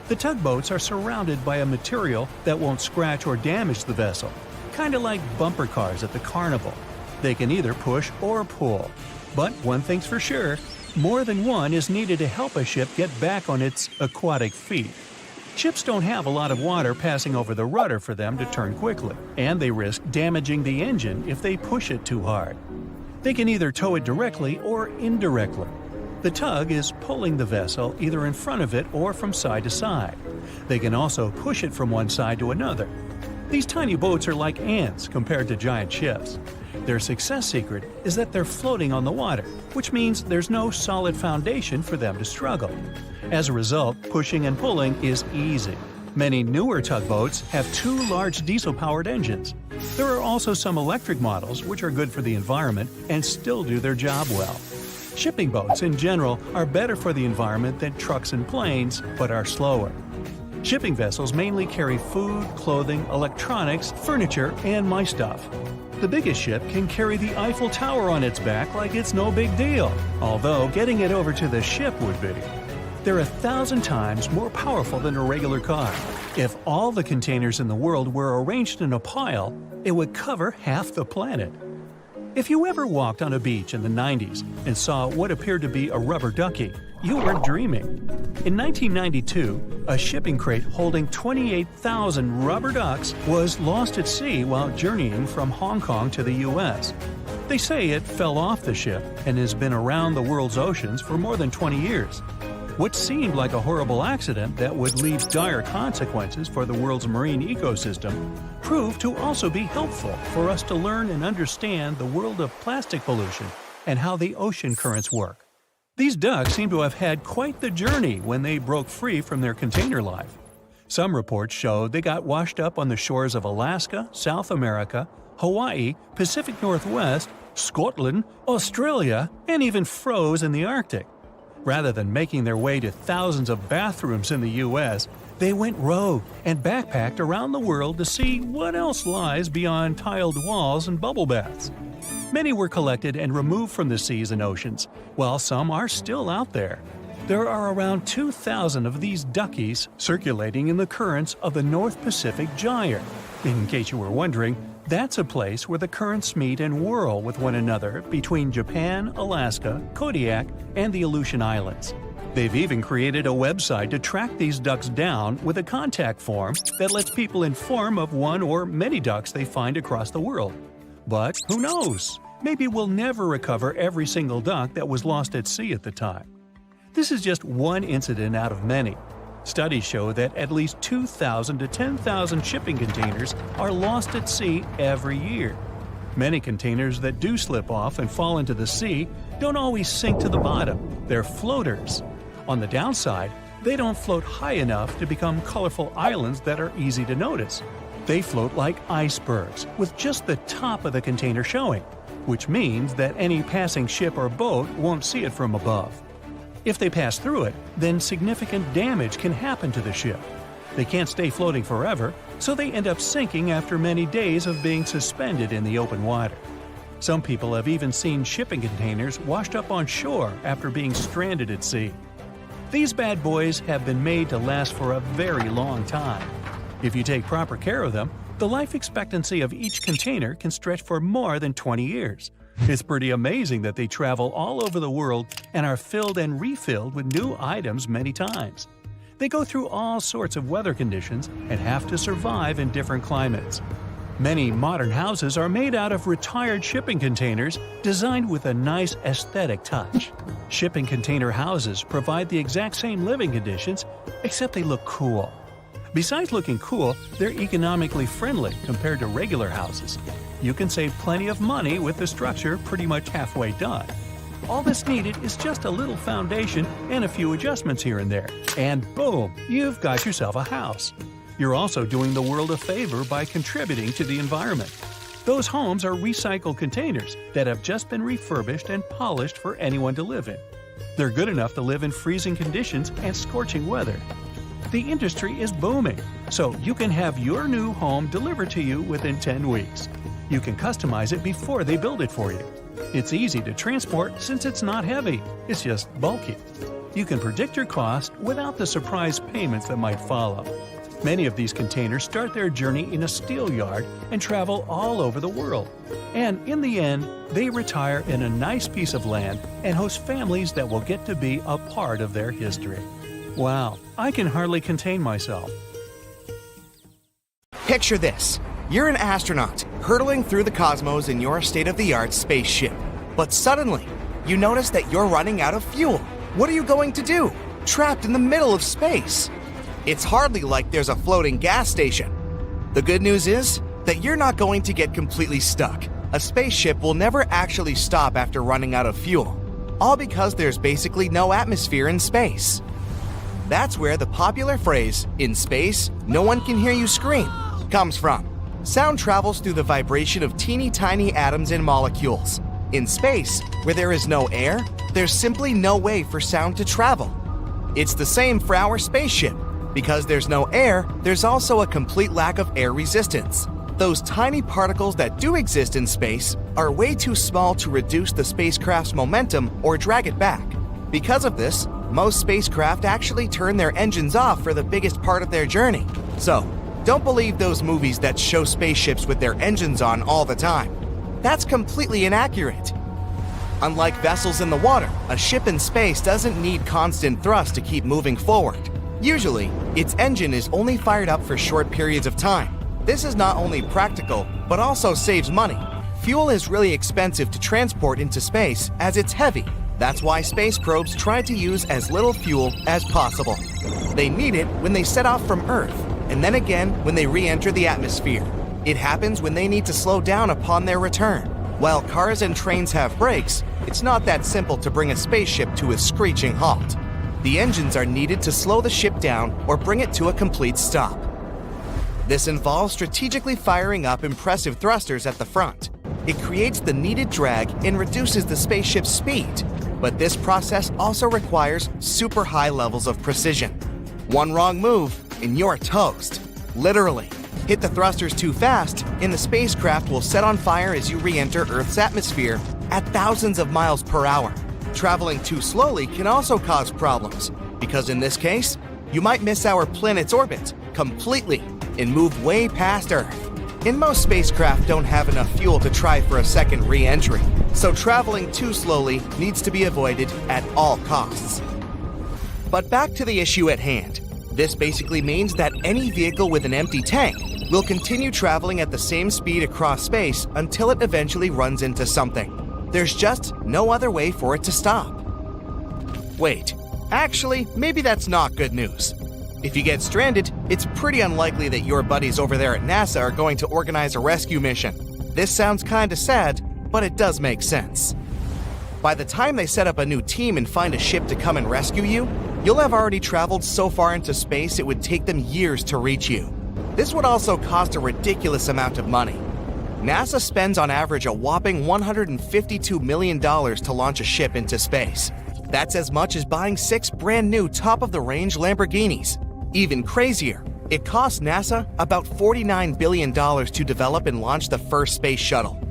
The tugboats are surrounded by a material that won't scratch or damage the vessel, kind of like bumper cars at the carnival. They can either push or pull. But one thing's for sure, more than one is needed to help a ship get back on its aquatic feet. Ships don't have a lot of water passing over the rudder for them to turn quickly, and they risk damaging the engine if they push it too hard. They can either tow it directly or indirectly. The tug is pulling the vessel either in front of it or from side to side. They can also push it from one side to another. These tiny boats are like ants compared to giant ships. Their success secret is that they're floating on the water, which means there's no solid foundation for them to struggle. As a result, pushing and pulling is easy. Many newer tugboats have 2 large diesel-powered engines. There are also some electric models which are good for the environment and still do their job well. Shipping boats in general are better for the environment than trucks and planes, but are slower. Shipping vessels mainly carry food, clothing, electronics, furniture, and my stuff. The biggest ship can carry the Eiffel Tower on its back like it's no big deal, although getting it over to the ship would be. They're 1,000 times more powerful than a regular car. If all the containers in the world were arranged in a pile, it would cover half the planet. If you ever walked on a beach in the 90s and saw what appeared to be a rubber ducky, you weren't dreaming. In 1992, a shipping crate holding 28,000 rubber ducks was lost at sea while journeying from Hong Kong to the U.S. They say it fell off the ship and has been around the world's oceans for more than 20 years. What seemed like a horrible accident that would leave dire consequences for the world's marine ecosystem proved to also be helpful for us to learn and understand the world of plastic pollution and how the ocean currents work. These ducks seem to have had quite the journey when they broke free from their container life. Some reports showed they got washed up on the shores of Alaska, South America, Hawaii, Pacific Northwest, Scotland, Australia, and even froze in the Arctic. Rather than making their way to thousands of bathrooms in the U.S., they went rogue and backpacked around the world to see what else lies beyond tiled walls and bubble baths. Many were collected and removed from the seas and oceans, while some are still out there. There are around 2,000 of these duckies circulating in the currents of the North Pacific Gyre. In case you were wondering, that's a place where the currents meet and whirl with one another between Japan, Alaska, Kodiak, and the Aleutian Islands. They've even created a website to track these ducks down with a contact form that lets people inform of one or many ducks they find across the world. But who knows? Maybe we'll never recover every single duck that was lost at sea at the time. This is just one incident out of many. Studies show that at least 2,000 to 10,000 shipping containers are lost at sea every year. Many containers that do slip off and fall into the sea don't always sink to the bottom. They're floaters. On the downside, they don't float high enough to become colorful islands that are easy to notice. They float like icebergs, with just the top of the container showing, which means that any passing ship or boat won't see it from above. If they pass through it, then significant damage can happen to the ship. They can't stay floating forever, so they end up sinking after many days of being suspended in the open water. Some people have even seen shipping containers washed up on shore after being stranded at sea. These bad boys have been made to last for a very long time. If you take proper care of them, the life expectancy of each container can stretch for more than 20 years. It's pretty amazing that they travel all over the world and are filled and refilled with new items many times. They go through all sorts of weather conditions and have to survive in different climates. Many modern houses are made out of retired shipping containers designed with a nice aesthetic touch. Shipping container houses provide the exact same living conditions, except they look cool. Besides looking cool, they're economically friendly compared to regular houses. You can save plenty of money with the structure pretty much halfway done. All that's needed is just a little foundation and a few adjustments here and there, and boom, you've got yourself a house. You're also doing the world a favor by contributing to the environment. Those homes are recycled containers that have just been refurbished and polished for anyone to live in. They're good enough to live in freezing conditions and scorching weather. The industry is booming, so you can have your new home delivered to you within 10 weeks. You can customize it before they build it for you. It's easy to transport since it's not heavy, it's just bulky. You can predict your cost without the surprise payments that might follow. Many of these containers start their journey in a steel yard and travel all over the world. And in the end, they retire in a nice piece of land and host families that will get to be a part of their history. Wow, I can hardly contain myself.
Picture this. You're an astronaut hurtling through the cosmos in your state-of-the-art spaceship. But suddenly, you notice that you're running out of fuel. What are you going to do? Trapped in the middle of space. It's hardly like there's a floating gas station. The good news is that you're not going to get completely stuck. A spaceship will never actually stop after running out of fuel. All because there's basically no atmosphere in space. That's where the popular phrase, "in space, no one can hear you scream," comes from. Sound travels through the vibration of teeny tiny atoms and molecules. In space, where there is no air, there's simply no way for sound to travel. It's the same for our spaceship. Because there's no air, there's also a complete lack of air resistance. Those tiny particles that do exist in space are way too small to reduce the spacecraft's momentum or drag it back. Because of this, most spacecraft actually turn their engines off for the biggest part of their journey. So, don't believe those movies that show spaceships with their engines on all the time. That's completely inaccurate. Unlike vessels in the water, a ship in space doesn't need constant thrust to keep moving forward. Usually, its engine is only fired up for short periods of time. This is not only practical, but also saves money. Fuel is really expensive to transport into space as it's heavy. That's why space probes try to use as little fuel as possible. They need it when they set off from Earth, and then again when they re-enter the atmosphere. It happens when they need to slow down upon their return. While cars and trains have brakes, it's not that simple to bring a spaceship to a screeching halt. The engines are needed to slow the ship down or bring it to a complete stop. This involves strategically firing up impressive thrusters at the front. It creates the needed drag and reduces the spaceship's speed. But this process also requires super high levels of precision. One wrong move and you're toast. Literally. Hit the thrusters too fast and the spacecraft will set on fire as you re-enter Earth's atmosphere at thousands of miles per hour. Traveling too slowly can also cause problems, because in this case, you might miss our planet's orbit completely and move way past Earth. And most spacecraft don't have enough fuel to try for a second re-entry, so traveling too slowly needs to be avoided at all costs. But back to the issue at hand. This basically means that any vehicle with an empty tank will continue traveling at the same speed across space until it eventually runs into something. There's just no other way for it to stop. Wait, actually, maybe that's not good news. If you get stranded, it's pretty unlikely that your buddies over there at NASA are going to organize a rescue mission. This sounds kinda sad, but it does make sense. By the time they set up a new team and find a ship to come and rescue you, you'll have already traveled so far into space it would take them years to reach you. This would also cost a ridiculous amount of money. NASA spends on average a whopping $152 million to launch a ship into space. That's as much as buying 6 brand new top-of-the-range Lamborghinis. Even crazier, it cost NASA about $49 billion to develop and launch the first space shuttle.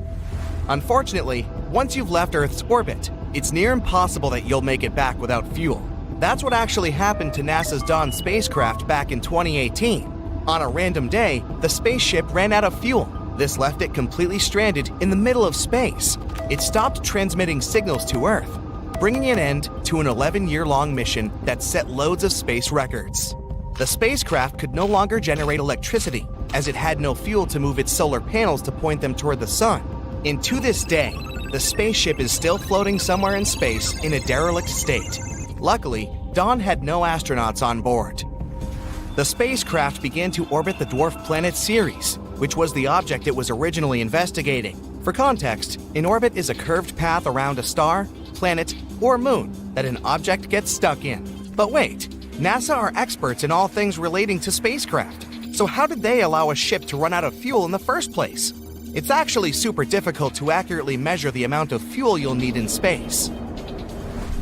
Unfortunately, once you've left Earth's orbit, it's near impossible that you'll make it back without fuel. That's what actually happened to NASA's Dawn spacecraft back in 2018. On a random day, the spaceship ran out of fuel. This left it completely stranded in the middle of space. It stopped transmitting signals to Earth, bringing an end to an 11-year-long mission that set loads of space records. The spacecraft could no longer generate electricity, as it had no fuel to move its solar panels to point them toward the sun. And to this day, the spaceship is still floating somewhere in space in a derelict state. Luckily, Dawn had no astronauts on board. The spacecraft began to orbit the dwarf planet Ceres, which was the object it was originally investigating. For context, an orbit is a curved path around a star, planet, or moon that an object gets stuck in. But wait, NASA are experts in all things relating to spacecraft. So how did they allow a ship to run out of fuel in the first place? It's actually super difficult to accurately measure the amount of fuel you'll need in space.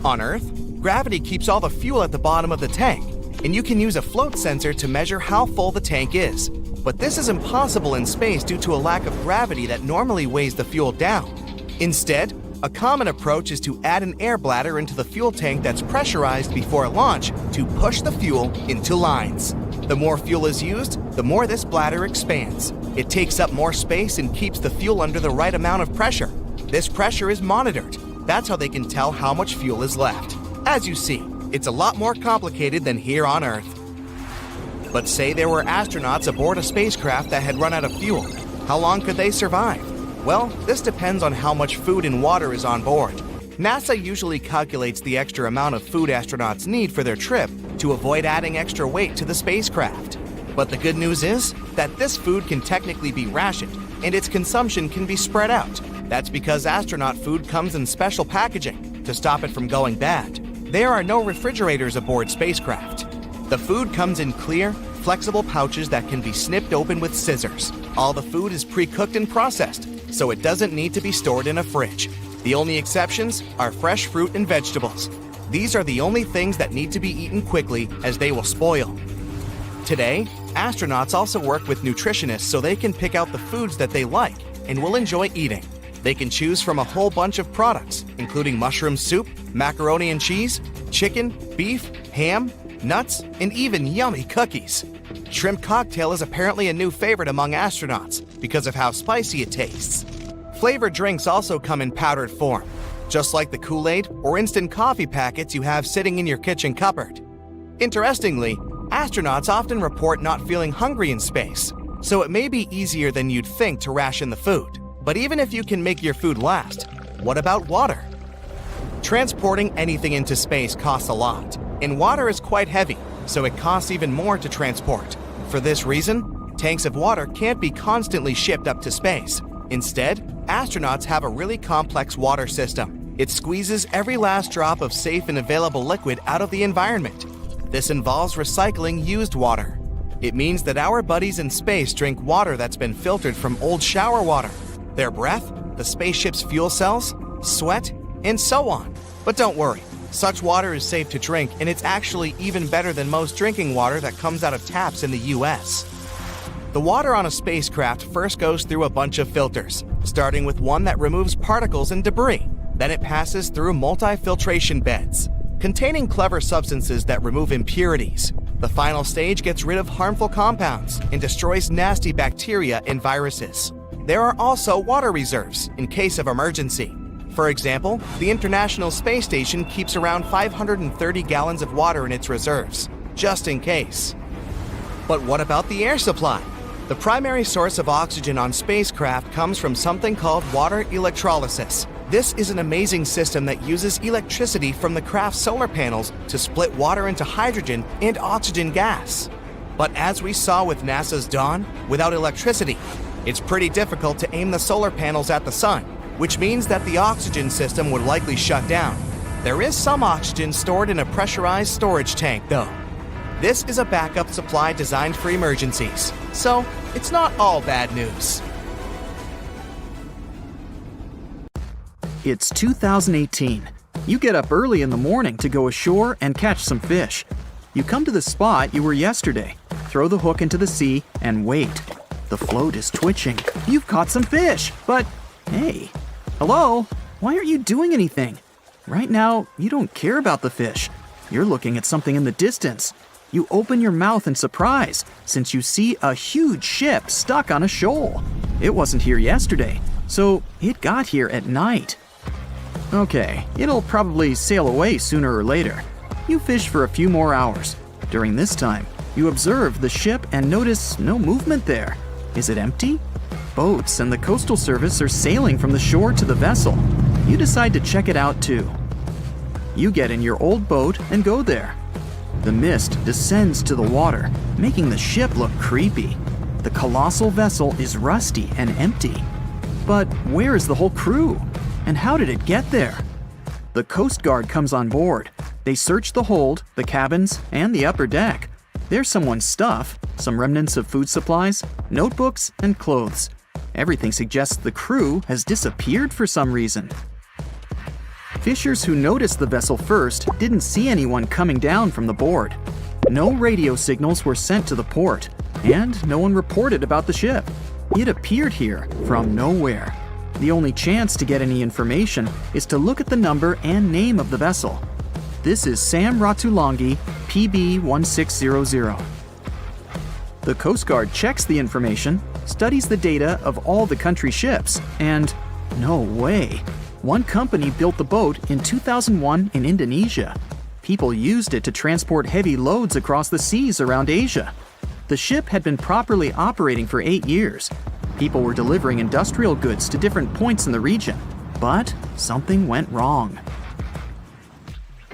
On Earth, gravity keeps all the fuel at the bottom of the tank, and you can use a float sensor to measure how full the tank is. But this is impossible in space due to a lack of gravity that normally weighs the fuel down. Instead, a common approach is to add an air bladder into the fuel tank that's pressurized before launch to push the fuel into lines. The more fuel is used, the more this bladder expands. It takes up more space and keeps the fuel under the right amount of pressure. This pressure is monitored. That's how they can tell how much fuel is left. As you see, it's a lot more complicated than here on Earth. But say there were astronauts aboard a spacecraft that had run out of fuel. How long could they survive? Well, this depends on how much food and water is on board. NASA usually calculates the extra amount of food astronauts need for their trip to avoid adding extra weight to the spacecraft. But the good news is that this food can technically be rationed, and its consumption can be spread out. That's because astronaut food comes in special packaging to stop it from going bad. There are no refrigerators aboard spacecraft. The food comes in clear, flexible pouches that can be snipped open with scissors. All the food is pre-cooked and processed, so it doesn't need to be stored in a fridge. The only exceptions are fresh fruit and vegetables. These are the only things that need to be eaten quickly, as they will spoil. Today, astronauts also work with nutritionists so they can pick out the foods that they like and will enjoy eating. They can choose from a whole bunch of products, including mushroom soup, macaroni and cheese, chicken, beef, ham, nuts, and even yummy cookies. Shrimp cocktail is apparently a new favorite among astronauts because of how spicy it tastes. Flavored drinks also come in powdered form, just like the Kool-Aid or instant coffee packets you have sitting in your kitchen cupboard. Interestingly, astronauts often report not feeling hungry in space, so it may be easier than you'd think to ration the food. But even if you can make your food last, what about water? Transporting anything into space costs a lot, and water is quite heavy, so it costs even more to transport. For this reason, tanks of water can't be constantly shipped up to space. Instead, astronauts have a really complex water system. It squeezes every last drop of safe and available liquid out of the environment. This involves recycling used water. It means that our buddies in space drink water that's been filtered from old shower water, their breath, the spaceship's fuel cells, sweat, and so on. But don't worry, such water is safe to drink, and it's actually even better than most drinking water that comes out of taps in the US. The water on a spacecraft first goes through a bunch of filters, starting with one that removes particles and debris. Then it passes through multi-filtration beds, containing clever substances that remove impurities. The final stage gets rid of harmful compounds and destroys nasty bacteria and viruses. There are also water reserves in case of emergency. For example, the International Space Station keeps around 530 gallons of water in its reserves, just in case. But what about the air supply? The primary source of oxygen on spacecraft comes from something called water electrolysis. This is an amazing system that uses electricity from the craft's solar panels to split water into hydrogen and oxygen gas. But as we saw with NASA's Dawn, without electricity, it's pretty difficult to aim the solar panels at the sun, which means that the oxygen system would likely shut down. There is some oxygen stored in a pressurized storage tank, though. This is a backup supply designed for emergencies, so it's not all bad news.
It's 2018. You get up early in the morning to go ashore and catch some fish. You come to the spot you were yesterday, throw the hook into the sea, and wait. The float is twitching. You've caught some fish, but hey, hello? Why aren't you doing anything? Right now, you don't care about the fish. You're looking at something in the distance. You open your mouth in surprise since you see a huge ship stuck on a shoal. It wasn't here yesterday, so it got here at night. Okay, it'll probably sail away sooner or later. You fish for a few more hours. During this time, you observe the ship and notice no movement there. Is it empty? Boats and the Coastal Service are sailing from the shore to the vessel. You decide to check it out too. You get in your old boat and go there. The mist descends to the water, making the ship look creepy. The colossal vessel is rusty and empty. But where is the whole crew? And how did it get there? The Coast Guard comes on board. They search the hold, the cabins, and the upper deck. There's someone's stuff, some remnants of food supplies, notebooks, and clothes. Everything suggests the crew has disappeared for some reason. Fishers who noticed the vessel first didn't see anyone coming down from the board. No radio signals were sent to the port, and no one reported about the ship. It appeared here from nowhere. The only chance to get any information is to look at the number and name of the vessel. This is Sam Ratulangi, PB 1600. The Coast Guard checks the information, studies the data of all the country's ships, and no way. One company built the boat in 2001 in Indonesia. People used it to transport heavy loads across the seas around Asia. The ship had been properly operating for 8 years. People were delivering industrial goods to different points in the region, but something went wrong.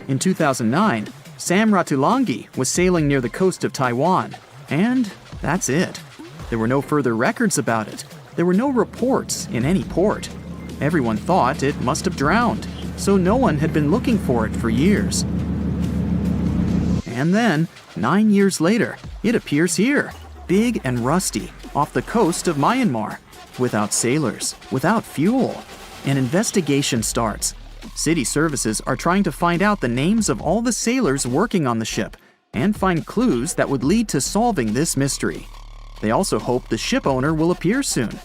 In 2009, Sam Ratulangi was sailing near the coast of Taiwan, and that's it. There were no further records about it. There were no reports in any port. Everyone thought it must have drowned, so no one had been looking for it for years. And then, 9 years later, it appears here, big and rusty, off the coast of Myanmar, without sailors, without fuel. An investigation starts. City services are trying to find out the names of all the sailors working on the ship and find clues that would lead to solving this mystery. They also hope the ship owner will appear soon.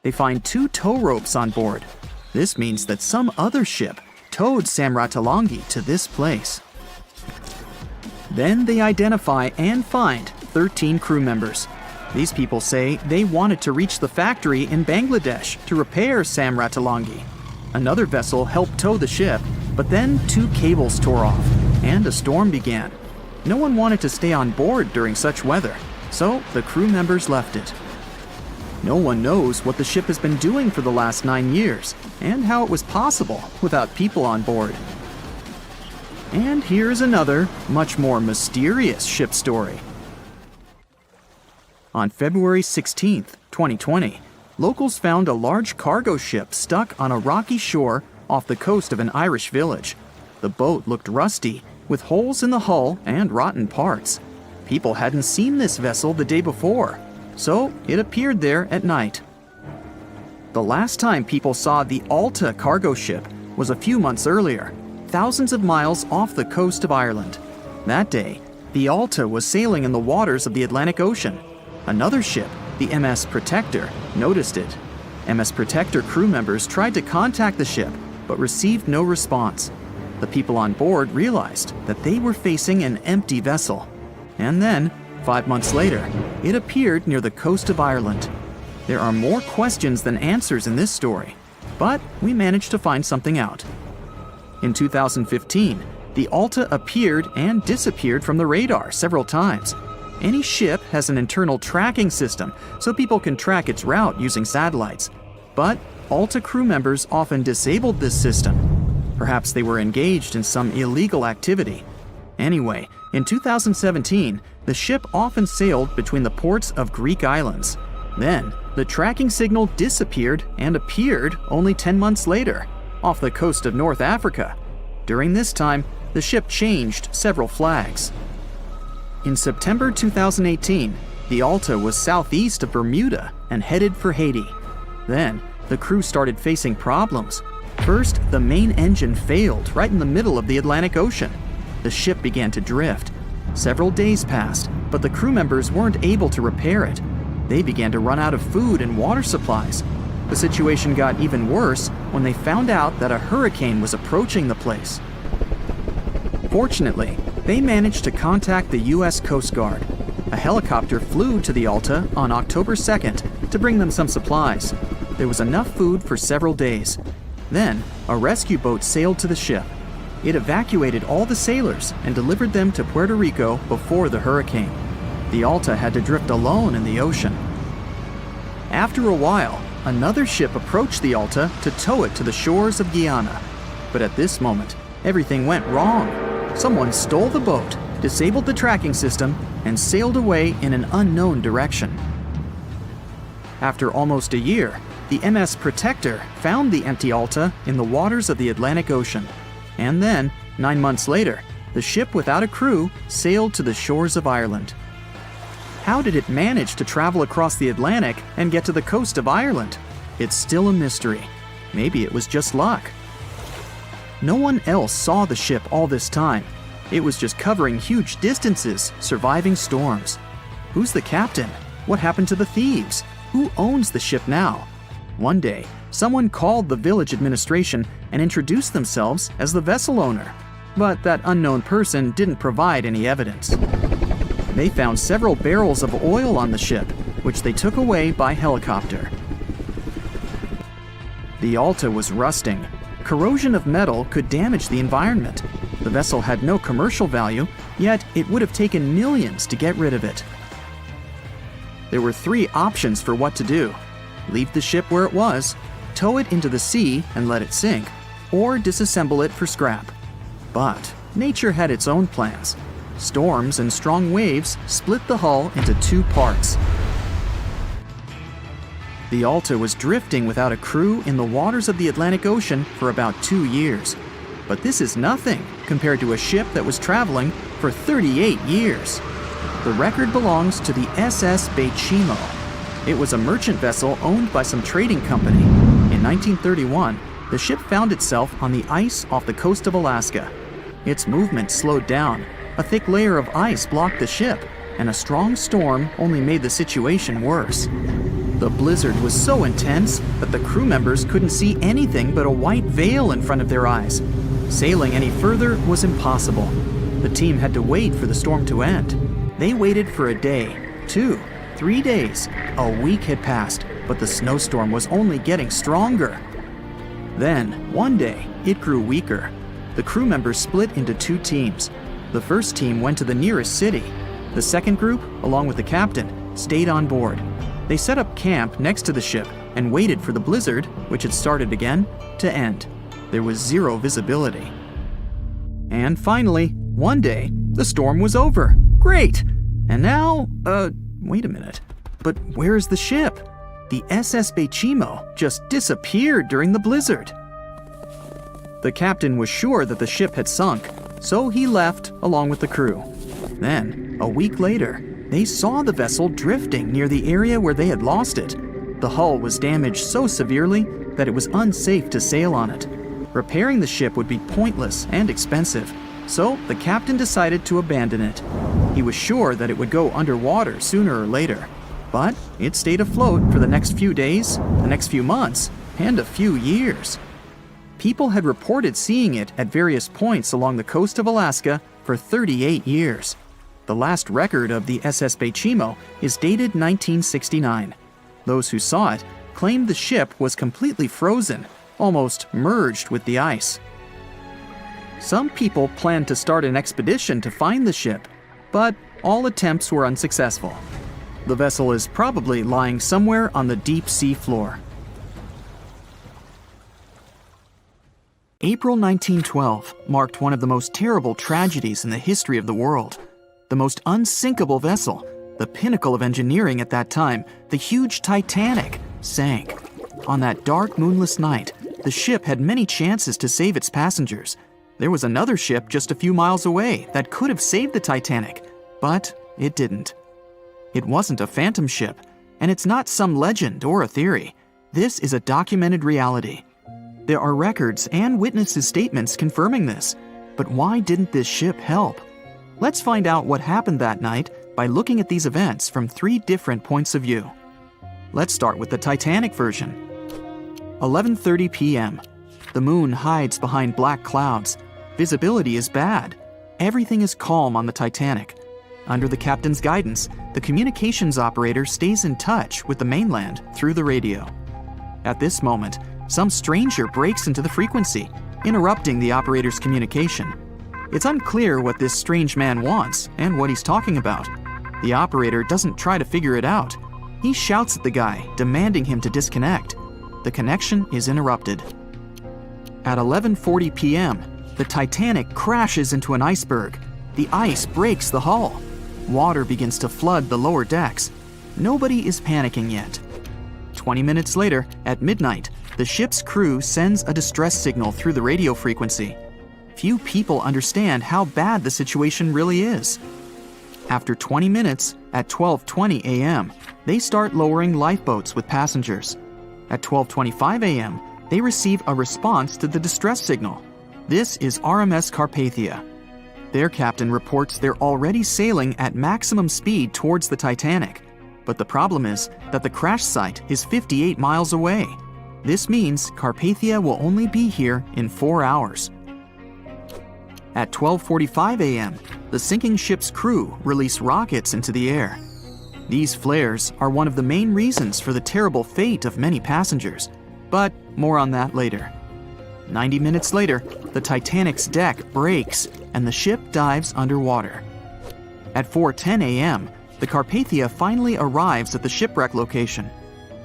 They find 2 tow ropes on board. This means that some other ship towed Sam Ratulangi to this place. Then they identify and find 13 crew members. These people say they wanted to reach the factory in Bangladesh to repair Sam Ratulangi. Another vessel helped tow the ship, but then 2 cables tore off, and a storm began. No one wanted to stay on board during such weather, so the crew members left it. No one knows what the ship has been doing for the last 9 years, and how it was possible without people on board. And here's another, much more mysterious ship story. On February 16, 2020, locals found a large cargo ship stuck on a rocky shore off the coast of an Irish village. The boat looked rusty, with holes in the hull and rotten parts. People hadn't seen this vessel the day before, so it appeared there at night. The last time people saw the Alta cargo ship was a few months earlier, thousands of miles off the coast of Ireland. That day, the Alta was sailing in the waters of the Atlantic Ocean. Another ship, the MS Protector, noticed it. MS Protector crew members tried to contact the ship, but received no response. The people on board realized that they were facing an empty vessel. And then, 5 months later, it appeared near the coast of Ireland. There are more questions than answers in this story, but we managed to find something out. In 2015, the Alta appeared and disappeared from the radar several times. Any ship has an internal tracking system, so people can track its route using satellites. But Alta crew members often disabled this system. Perhaps they were engaged in some illegal activity. Anyway, in 2017, the ship often sailed between the ports of Greek islands. Then, the tracking signal disappeared and appeared only 10 months later, off the coast of North Africa. During this time, the ship changed several flags. In September 2018, the Alta was southeast of Bermuda and headed for Haiti. Then, the crew started facing problems. First, the main engine failed right in the middle of the Atlantic Ocean. The ship began to drift. Several days passed, but the crew members weren't able to repair it. They began to run out of food and water supplies. The situation got even worse when they found out that a hurricane was approaching the place. Fortunately, they managed to contact the U.S. Coast Guard. A helicopter flew to the Alta on October 2nd to bring them some supplies. There was enough food for several days. Then, a rescue boat sailed to the ship. It evacuated all the sailors and delivered them to Puerto Rico before the hurricane. The Alta had to drift alone in the ocean. After a while, another ship approached the Alta to tow it to the shores of Guyana. But at this moment, everything went wrong. Someone stole the boat, disabled the tracking system, and sailed away in an unknown direction. After almost a year, the MS Protector found the empty Alta in the waters of the Atlantic Ocean. And then, 9 months later, the ship without a crew sailed to the shores of Ireland. How did it manage to travel across the Atlantic and get to the coast of Ireland? It's still a mystery. Maybe it was just luck. No one else saw the ship all this time. It was just covering huge distances, surviving storms. Who's the captain? What happened to the thieves? Who owns the ship now? One day, someone called the village administration and introduced themselves as the vessel owner. But that unknown person didn't provide any evidence. They found several barrels of oil on the ship, which they took away by helicopter. The Alta was rusting. Corrosion of metal could damage the environment. The vessel had no commercial value, yet it would have taken millions to get rid of it. There were 3 options for what to do: leave the ship where it was, tow it into the sea and let it sink, or disassemble it for scrap. But nature had its own plans. Storms and strong waves split the hull into 2 parts. The Alta was drifting without a crew in the waters of the Atlantic Ocean for about 2 years. But this is nothing compared to a ship that was traveling for 38 years. The record belongs to the SS Bechimo. It was a merchant vessel owned by some trading company. In 1931, the ship found itself on the ice off the coast of Alaska. Its movement slowed down. A thick layer of ice blocked the ship, and a strong storm only made the situation worse. The blizzard was so intense that the crew members couldn't see anything but a white veil in front of their eyes. Sailing any further was impossible. The team had to wait for the storm to end. They waited for a day, 2, 3 days. A week had passed, but the snowstorm was only getting stronger. Then, one day, it grew weaker. The crew members split into 2 teams. The first team went to the nearest city. The second group, along with the captain, stayed on board. They set up camp next to the ship and waited for the blizzard, which had started again, to end. There was 0 visibility. And finally, one day, the storm was over. Great! And now, wait a minute. But where's the ship? The SS Bechimo just disappeared during the blizzard. The captain was sure that the ship had sunk, so he left along with the crew. Then, a week later, they saw the vessel drifting near the area where they had lost it. The hull was damaged so severely that it was unsafe to sail on it. Repairing the ship would be pointless and expensive, so the captain decided to abandon it. He was sure that it would go underwater sooner or later, but it stayed afloat for the next few days, the next few months, and a few years. People had reported seeing it at various points along the coast of Alaska for 38 years. The last record of the SS Bechimo is dated 1969. Those who saw it claimed the ship was completely frozen, almost merged with the ice. Some people planned to start an expedition to find the ship, but all attempts were unsuccessful. The vessel is probably lying somewhere on the deep sea floor. April 1912 marked one of the most terrible tragedies in the history of the world. The most unsinkable vessel, the pinnacle of engineering at that time, the huge Titanic, sank. On that dark, moonless night, the ship had many chances to save its passengers. There was another ship just a few miles away that could have saved the Titanic, but it didn't. It wasn't a phantom ship, and it's not some legend or a theory. This is a documented reality. There are records and witnesses' statements confirming this. But why didn't this ship help? Let's find out what happened that night by looking at these events from 3 different points of view. Let's start with the Titanic version. 11:30 p.m. The moon hides behind black clouds. Visibility is bad. Everything is calm on the Titanic. Under the captain's guidance, the communications operator stays in touch with the mainland through the radio. At this moment, some stranger breaks into the frequency, interrupting the operator's communication. It's unclear what this strange man wants and what he's talking about. The operator doesn't try to figure it out. He shouts at the guy, demanding him to disconnect. The connection is interrupted. At 11:40 p.m., the Titanic crashes into an iceberg. The ice breaks the hull. Water begins to flood the lower decks. Nobody is panicking yet. 20 minutes later, at midnight, the ship's crew sends a distress signal through the radio frequency. Few people understand how bad the situation really is. After 20 minutes, at 12:20 a.m., they start lowering lifeboats with passengers. At 12:25 a.m., they receive a response to the distress signal. This is RMS Carpathia. Their captain reports they're already sailing at maximum speed towards the Titanic. But the problem is that the crash site is 58 miles away. This means Carpathia will only be here in 4 hours. At 12:45 a.m., the sinking ship's crew release rockets into the air. These flares are one of the main reasons for the terrible fate of many passengers, but more on that later. 90 minutes later, the Titanic's deck breaks and the ship dives underwater. At 4:10 a.m., the Carpathia finally arrives at the shipwreck location.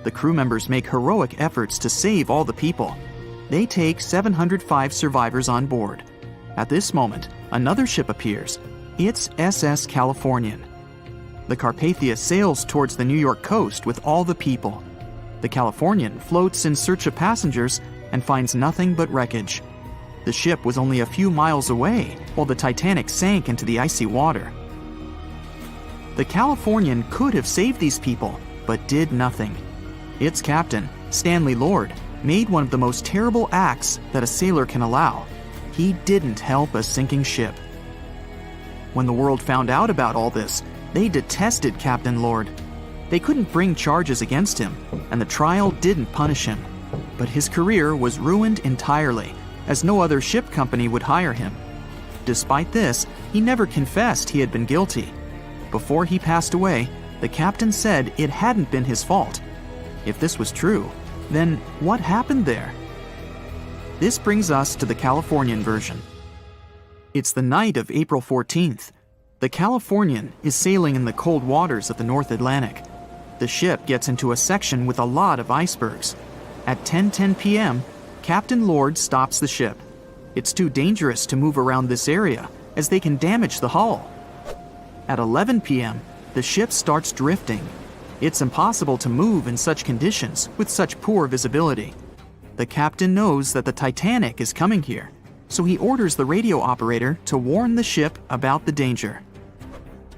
The crew members make heroic efforts to save all the people. They take 705 survivors on board. At this moment, another ship appears. It's SS Californian. The Carpathia sails towards the New York coast with all the people. The Californian floats in search of passengers and finds nothing but wreckage. The ship was only a few miles away while the Titanic sank into the icy water. The Californian could have saved these people, but did nothing. Its captain, Stanley Lord, made one of the most terrible acts that a sailor can allow. He didn't help a sinking ship. When the world found out about all this, they detested Captain Lord. They couldn't bring charges against him, and the trial didn't punish him. But his career was ruined entirely, as no other ship company would hire him. Despite this, he never confessed he had been guilty. Before he passed away, the captain said it hadn't been his fault. If this was true, then what happened there? This brings us to the Californian version. It's the night of April 14th. The Californian is sailing in the cold waters of the North Atlantic. The ship gets into a section with a lot of icebergs. At 10:10 p.m., Captain Lord stops the ship. It's too dangerous to move around this area, as they can damage the hull. At 11 p.m., the ship starts drifting. It's impossible to move in such conditions with such poor visibility. The captain knows that the Titanic is coming here, so he orders the radio operator to warn the ship about the danger.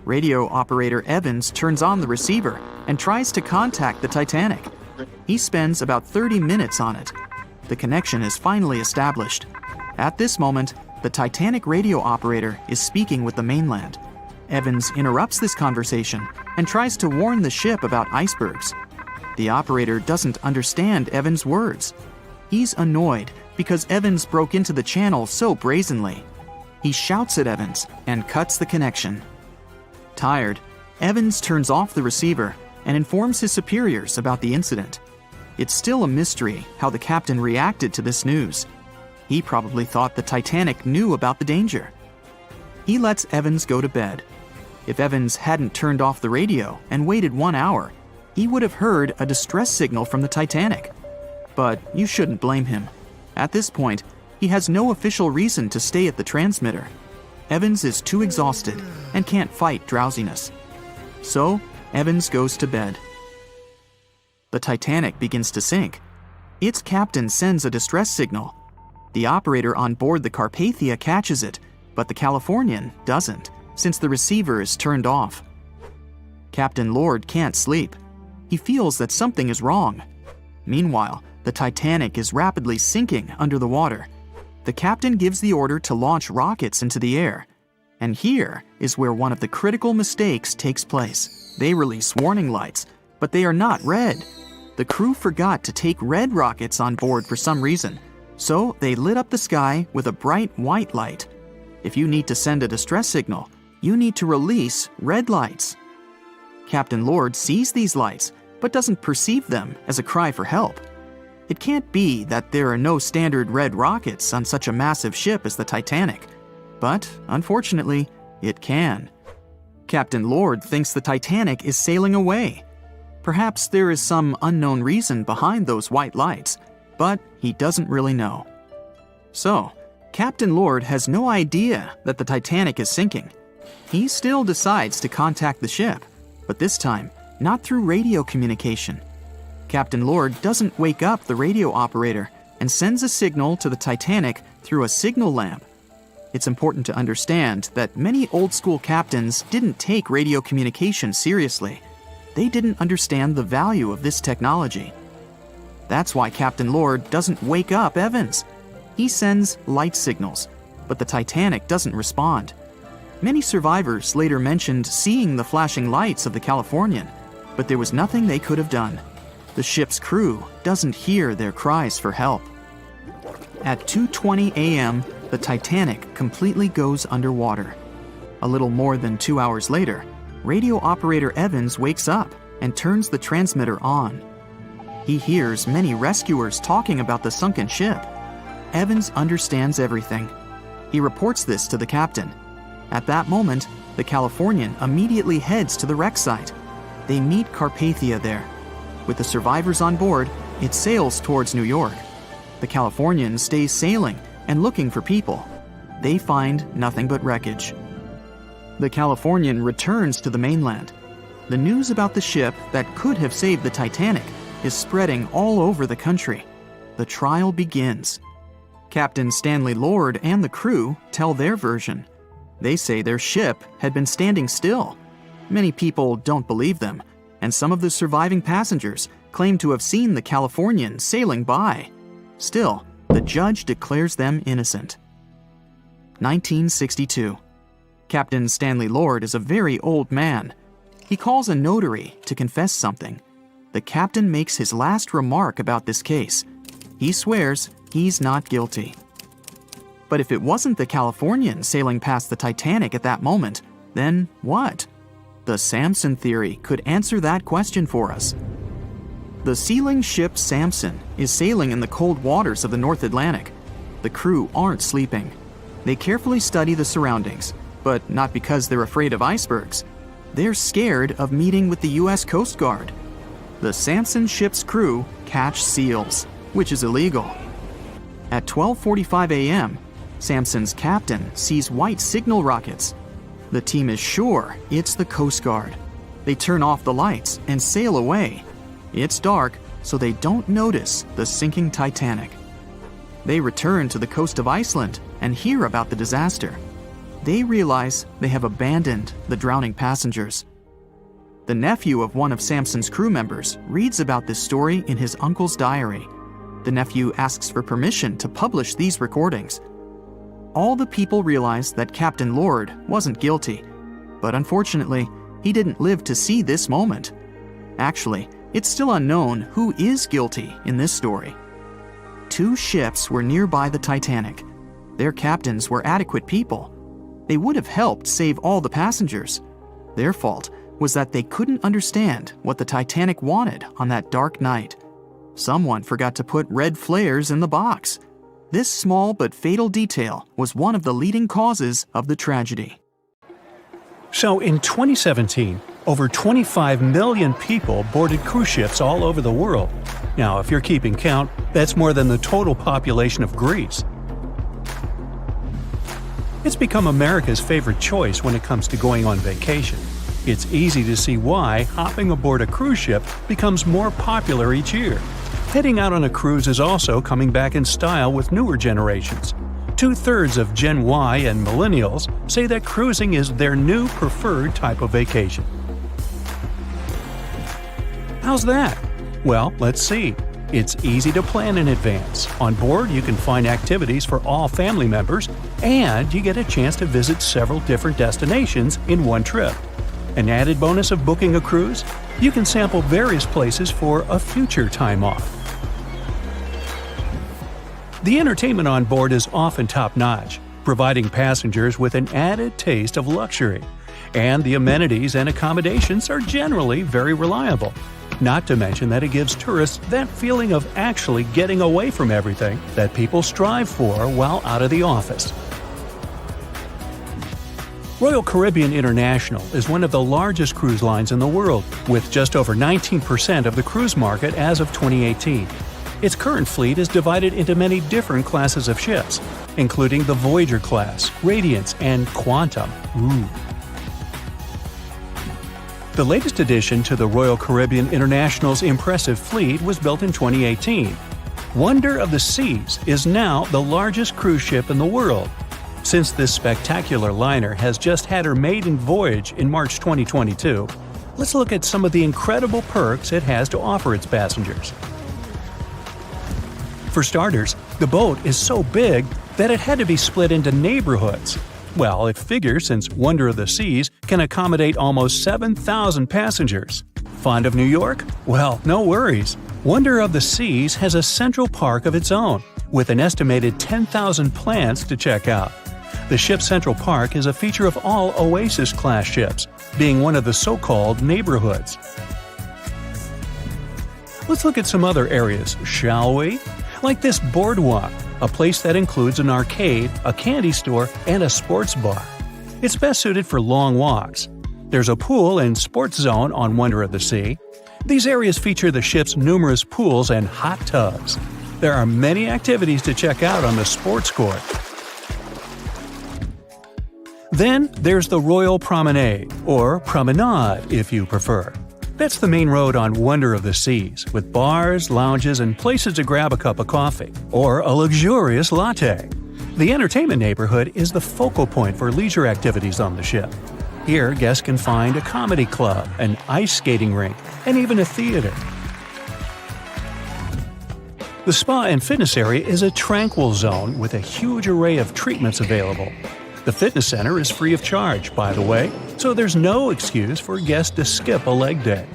Radio operator Evans turns on the receiver and tries to contact the Titanic. He spends about 30 minutes on it. The connection is finally established. At this moment, the Titanic radio operator is speaking with the mainland. Evans interrupts this conversation and tries to warn the ship about icebergs. The operator doesn't understand Evans' words. He's annoyed because Evans broke into the channel so brazenly. He shouts at Evans and cuts the connection. Tired, Evans turns off the receiver and informs his superiors about the incident. It's still a mystery how the captain reacted to this news. He probably thought the Titanic knew about the danger. He lets Evans go to bed. If Evans hadn't turned off the radio and waited 1 hour, he would have heard a distress signal from the Titanic. But you shouldn't blame him. At this point, he has no official reason to stay at the transmitter. Evans is too exhausted and can't fight drowsiness. So, Evans goes to bed. The Titanic begins to sink. Its captain sends a distress signal. The operator on board the Carpathia catches it, but the Californian doesn't, since the receiver is turned off. Captain Lord can't sleep. He feels that something is wrong. Meanwhile, the Titanic is rapidly sinking under the water. The captain gives the order to launch rockets into the air. And here is where one of the critical mistakes takes place. They release warning lights, but they are not red. The crew forgot to take red rockets on board for some reason, so they lit up the sky with a bright white light. If you need to send a distress signal, you need to release red lights. Captain Lord sees these lights, but doesn't perceive them as a cry for help. It can't be that there are no standard red rockets on such a massive ship as the Titanic. But, unfortunately, it can. Captain Lord thinks the Titanic is sailing away. Perhaps there is some unknown reason behind those white lights, but he doesn't really know. So, Captain Lord has no idea that the Titanic is sinking. He still decides to contact the ship, but this time, not through radio communication. Captain Lord doesn't wake up the radio operator and sends a signal to the Titanic through a signal lamp. It's important to understand that many old-school captains didn't take radio communication seriously. They didn't understand the value of this technology. That's why Captain Lord doesn't wake up Evans. He sends light signals, but the Titanic doesn't respond. Many survivors later mentioned seeing the flashing lights of the Californian, but there was nothing they could have done. The ship's crew doesn't hear their cries for help. At 2:20 a.m., the Titanic completely goes underwater. A little more than 2 hours later, radio operator Evans wakes up and turns the transmitter on. He hears many rescuers talking about the sunken ship. Evans understands everything. He reports this to the captain. At that moment, the Californian immediately heads to the wreck site. They meet Carpathia there. With the survivors on board, it sails towards New York. The Californian stays sailing and looking for people. They find nothing but wreckage. The Californian returns to the mainland. The news about the ship that could have saved the Titanic is spreading all over the country. The trial begins. Captain Stanley Lord and the crew tell their version. They say their ship had been standing still. Many people don't believe them, and some of the surviving passengers claim to have seen the Californian sailing by. Still, the judge declares them innocent. 1962. Captain Stanley Lord is a very old man. He calls a notary to confess something. The captain makes his last remark about this case. He swears he's not guilty. But if it wasn't the Californian sailing past the Titanic at that moment, then what? The Samson theory could answer that question for us. The sealing ship Samson is sailing in the cold waters of the North Atlantic. The crew aren't sleeping. They carefully study the surroundings, but not because they're afraid of icebergs. They're scared of meeting with the U.S. Coast Guard. The Samson ship's crew catch seals, which is illegal. At 12:45 a.m., Samson's captain sees white signal rockets. The team is sure it's the Coast Guard. They turn off the lights and sail away. It's dark, so they don't notice the sinking Titanic. They return to the coast of Iceland and hear about the disaster. They realize they have abandoned the drowning passengers. The nephew of one of Samson's crew members reads about this story in his uncle's diary. The nephew asks for permission to publish these recordings. All the people realize that Captain Lord wasn't guilty, but unfortunately, he didn't live to see this moment. Actually, it's still unknown who is guilty in this story. 2 ships were nearby the Titanic. Their captains were adequate people. They would have helped save all the passengers. Their fault was that they couldn't understand what the Titanic wanted on that dark night. Someone forgot to put red flares in the box. This small but fatal detail was one of the leading causes of the tragedy.
So in 2017, over 25 million people boarded cruise ships all over the world. Now, if you're keeping count, that's more than the total population of Greece. It's become America's favorite choice when it comes to going on vacation. It's easy to see why hopping aboard a cruise ship becomes more popular each year. Heading out on a cruise is also coming back in style with newer generations. 2/3 of Gen Y and millennials say that cruising is their new preferred type of vacation. How's that? Well, let's see. It's easy to plan in advance. On board, you can find activities for all family members, and you get a chance to visit several different destinations in one trip. An added bonus of booking a cruise? You can sample various places for a future time off. The entertainment on board is often top-notch, providing passengers with an added taste of luxury. And the amenities and accommodations are generally very reliable. Not to mention that it gives tourists that feeling of actually getting away from everything that people strive for while out of the office. Royal Caribbean International is one of the largest cruise lines in the world, with just over 19% of the cruise market as of 2018. Its current fleet is divided into many different classes of ships, including the Voyager class, Radiance, and Quantum. The latest addition to the Royal Caribbean International's impressive fleet was built in 2018. Wonder of the Seas is now the largest cruise ship in the world. Since this spectacular liner has just had her maiden voyage in March 2022, let's look at some of the incredible perks it has to offer its passengers. For starters, the boat is so big that it had to be split into neighborhoods. Well, it figures since Wonder of the Seas can accommodate almost 7,000 passengers. Fond of New York? Well, no worries. Wonder of the Seas has a central park of its own, with an estimated 10,000 plants to check out. The ship's central park is a feature of all Oasis-class ships, being one of the so-called neighborhoods. Let's look at some other areas, shall we? Like this boardwalk, a place that includes an arcade, a candy store, and a sports bar. It's best suited for long walks. There's a pool and sports zone on Wonder of the Sea. These areas feature the ship's numerous pools and hot tubs. There are many activities to check out on the sports court. Then there's the Royal Promenade, or Promenade if you prefer. That's the main road on Wonder of the Seas, with bars, lounges, and places to grab a cup of coffee, or a luxurious latte. The entertainment neighborhood is the focal point for leisure activities on the ship. Here, guests can find a comedy club, an ice skating rink, and even a theater. The spa and fitness area is a tranquil zone with a huge array of treatments available. The fitness center is free of charge, by the way, so there's no excuse for guests to skip a leg day.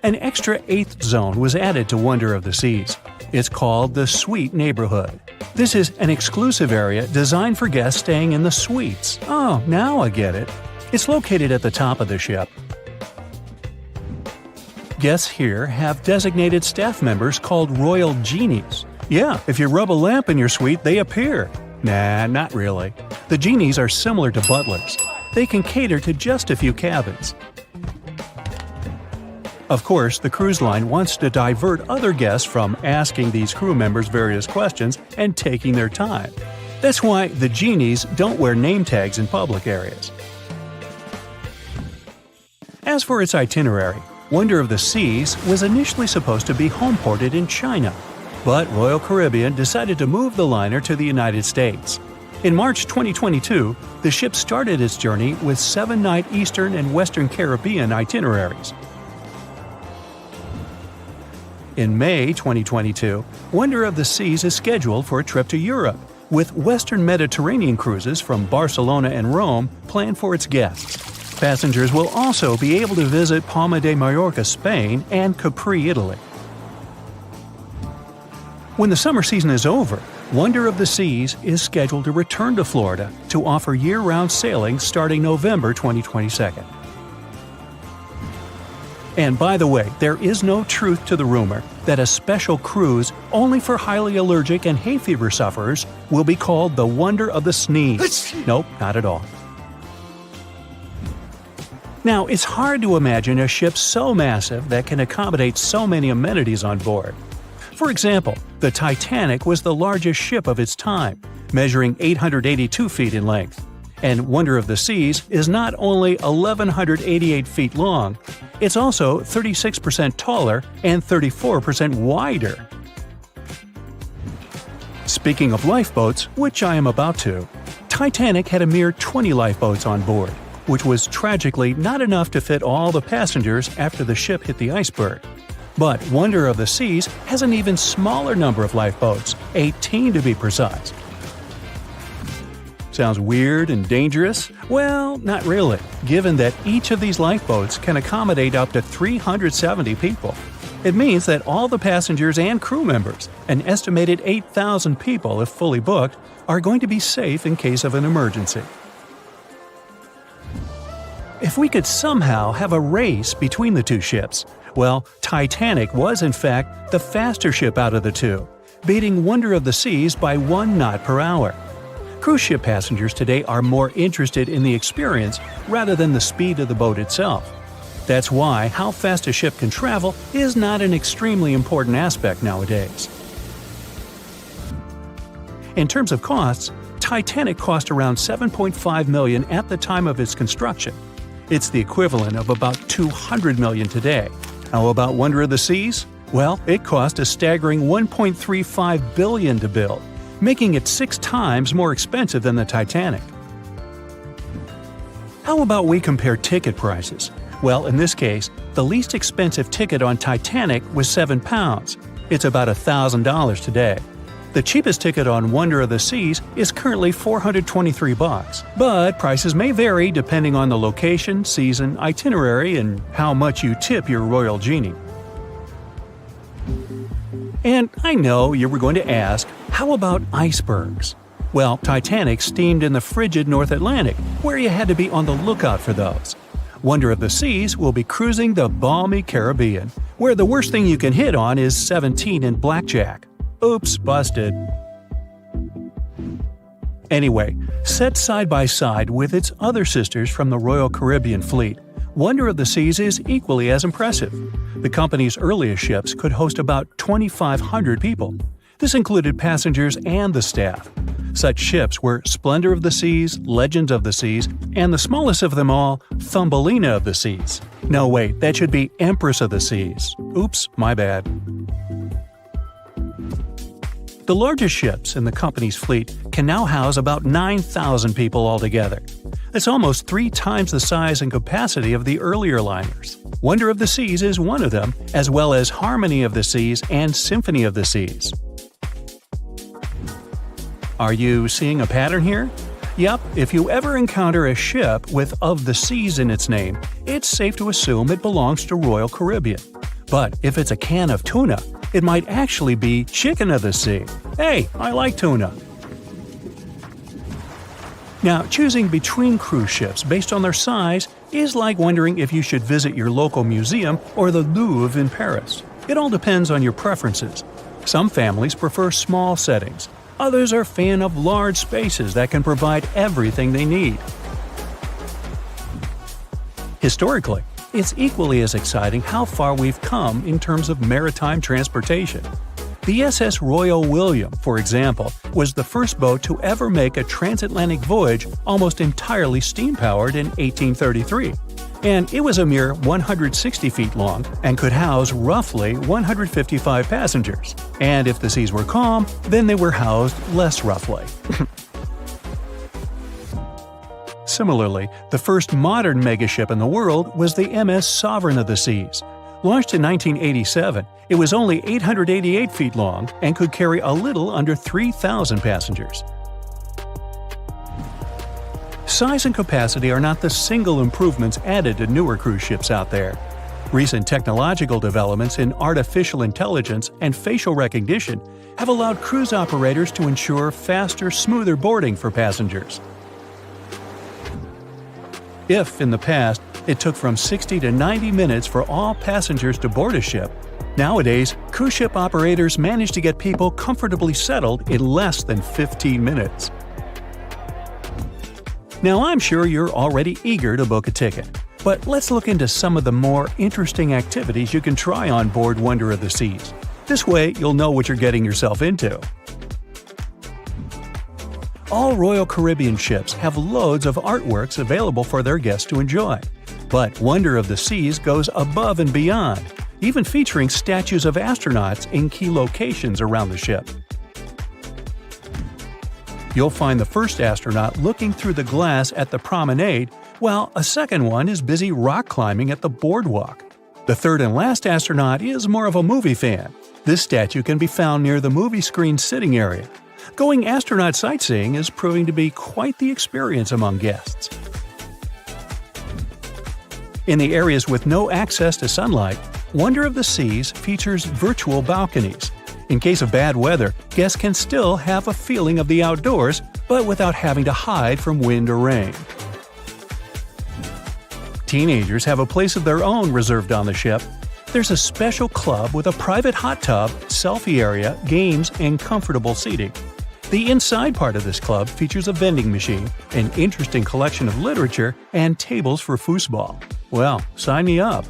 An extra 8th zone was added to Wonder of the Seas. It's called the Suite Neighborhood. This is an exclusive area designed for guests staying in the suites. Oh, now I get it. It's located at the top of the ship. Guests here have designated staff members called Royal Genies. Yeah, if you rub a lamp in your suite, they appear. Nah, not really. The genies are similar to butlers. They can cater to just a few cabins. Of course, the cruise line wants to divert other guests from asking these crew members various questions and taking their time. That's why the genies don't wear name tags in public areas. As for its itinerary, Wonder of the Seas was initially supposed to be homeported in China, but Royal Caribbean decided to move the liner to the United States. In March 2022, the ship started its journey with 7-night Eastern and Western Caribbean itineraries. In May 2022, Wonder of the Seas is scheduled for a trip to Europe, with Western Mediterranean cruises from Barcelona and Rome planned for its guests. Passengers will also be able to visit Palma de Mallorca, Spain, and Capri, Italy. When the summer season is over, Wonder of the Seas is scheduled to return to Florida to offer year-round sailing starting November 2022. And by the way, there is no truth to the rumor that a special cruise only for highly allergic and hay fever sufferers will be called the Wonder of the Sneeze. Nope, not at all. Now, it's hard to imagine a ship so massive that can accommodate so many amenities on board. For example, the Titanic was the largest ship of its time, measuring 882 feet in length. And Wonder of the Seas is not only 1,188 feet long, it's also 36% taller and 34% wider. Speaking of lifeboats, which I am about to, Titanic had a mere 20 lifeboats on board, which was tragically not enough to fit all the passengers after the ship hit the iceberg. But Wonder of the Seas has an even smaller number of lifeboats, 18 to be precise. Sounds weird and dangerous? Well, not really, given that each of these lifeboats can accommodate up to 370 people. It means that all the passengers and crew members, an estimated 8,000 people if fully booked, are going to be safe in case of an emergency. If we could somehow have a race between the two ships, well, Titanic was in fact the faster ship out of the two, beating Wonder of the Seas by 1 knot per hour. Cruise ship passengers today are more interested in the experience rather than the speed of the boat itself. That's why how fast a ship can travel is not an extremely important aspect nowadays. In terms of costs, Titanic cost around $7.5 million at the time of its construction. It's the equivalent of about $200 million today. How about Wonder of the Seas? Well, it cost a staggering $1.35 billion to build, making it 6 times more expensive than the Titanic. How about we compare ticket prices? Well, in this case, the least expensive ticket on Titanic was £7. It's about $1,000 today. The cheapest ticket on Wonder of the Seas is currently $423, but prices may vary depending on the location, season, itinerary, and how much you tip your royal genie. And I know you were going to ask, how about icebergs? Well, Titanic steamed in the frigid North Atlantic, where you had to be on the lookout for those. Wonder of the Seas will be cruising the balmy Caribbean, where the worst thing you can hit on is 17 in blackjack. Oops, busted. Anyway, set side by side with its other sisters from the Royal Caribbean Fleet, Wonder of the Seas is equally as impressive. The company's earliest ships could host about 2,500 people. This included passengers and the staff. Such ships were Splendor of the Seas, Legend of the Seas, and the smallest of them all, Thumbelina of the Seas. No, wait, that should be Empress of the Seas. Oops, my bad. The largest ships in the company's fleet can now house about 9,000 people altogether. That's almost 3 times the size and capacity of the earlier liners. Wonder of the Seas is one of them, as well as Harmony of the Seas and Symphony of the Seas. Are you seeing a pattern here? Yep, if you ever encounter a ship with Of the Seas in its name, it's safe to assume it belongs to Royal Caribbean. But if it's a can of tuna, it might actually be Chicken of the Sea. Hey, I like tuna. Now, choosing between cruise ships based on their size is like wondering if you should visit your local museum or the Louvre in Paris. It all depends on your preferences. Some families prefer small settings. Others are fan of large spaces that can provide everything they need. Historically, it's equally as exciting how far we've come in terms of maritime transportation. The SS Royal William, for example, was the first boat to ever make a transatlantic voyage almost entirely steam-powered in 1833. And it was a mere 160 feet long and could house roughly 155 passengers. And if the seas were calm, then they were housed less roughly. Similarly, the first modern megaship in the world was the MS Sovereign of the Seas. Launched in 1987, it was only 888 feet long and could carry a little under 3,000 passengers. Size and capacity are not the single improvements added to newer cruise ships out there. Recent technological developments in artificial intelligence and facial recognition have allowed cruise operators to ensure faster, smoother boarding for passengers. If, in the past, it took from 60 to 90 minutes for all passengers to board a ship, nowadays, cruise ship operators manage to get people comfortably settled in less than 15 minutes. Now, I'm sure you're already eager to book a ticket, but let's look into some of the more interesting activities you can try on board Wonder of the Seas. This way, you'll know what you're getting yourself into. All Royal Caribbean ships have loads of artworks available for their guests to enjoy. But Wonder of the Seas goes above and beyond, even featuring statues of astronauts in key locations around the ship. You'll find the first astronaut looking through the glass at the promenade, while a second one is busy rock climbing at the boardwalk. The third and last astronaut is more of a movie fan. This statue can be found near the movie screen sitting area. Going astronaut sightseeing is proving to be quite the experience among guests. In the areas with no access to sunlight, Wonder of the Seas features virtual balconies. In case of bad weather, guests can still have a feeling of the outdoors, but without having to hide from wind or rain. Teenagers have a place of their own reserved on the ship. There's a special club with a private hot tub, selfie area, games, and comfortable seating. The inside part of this club features a vending machine, an interesting collection of literature, and tables for foosball. Well, sign me up!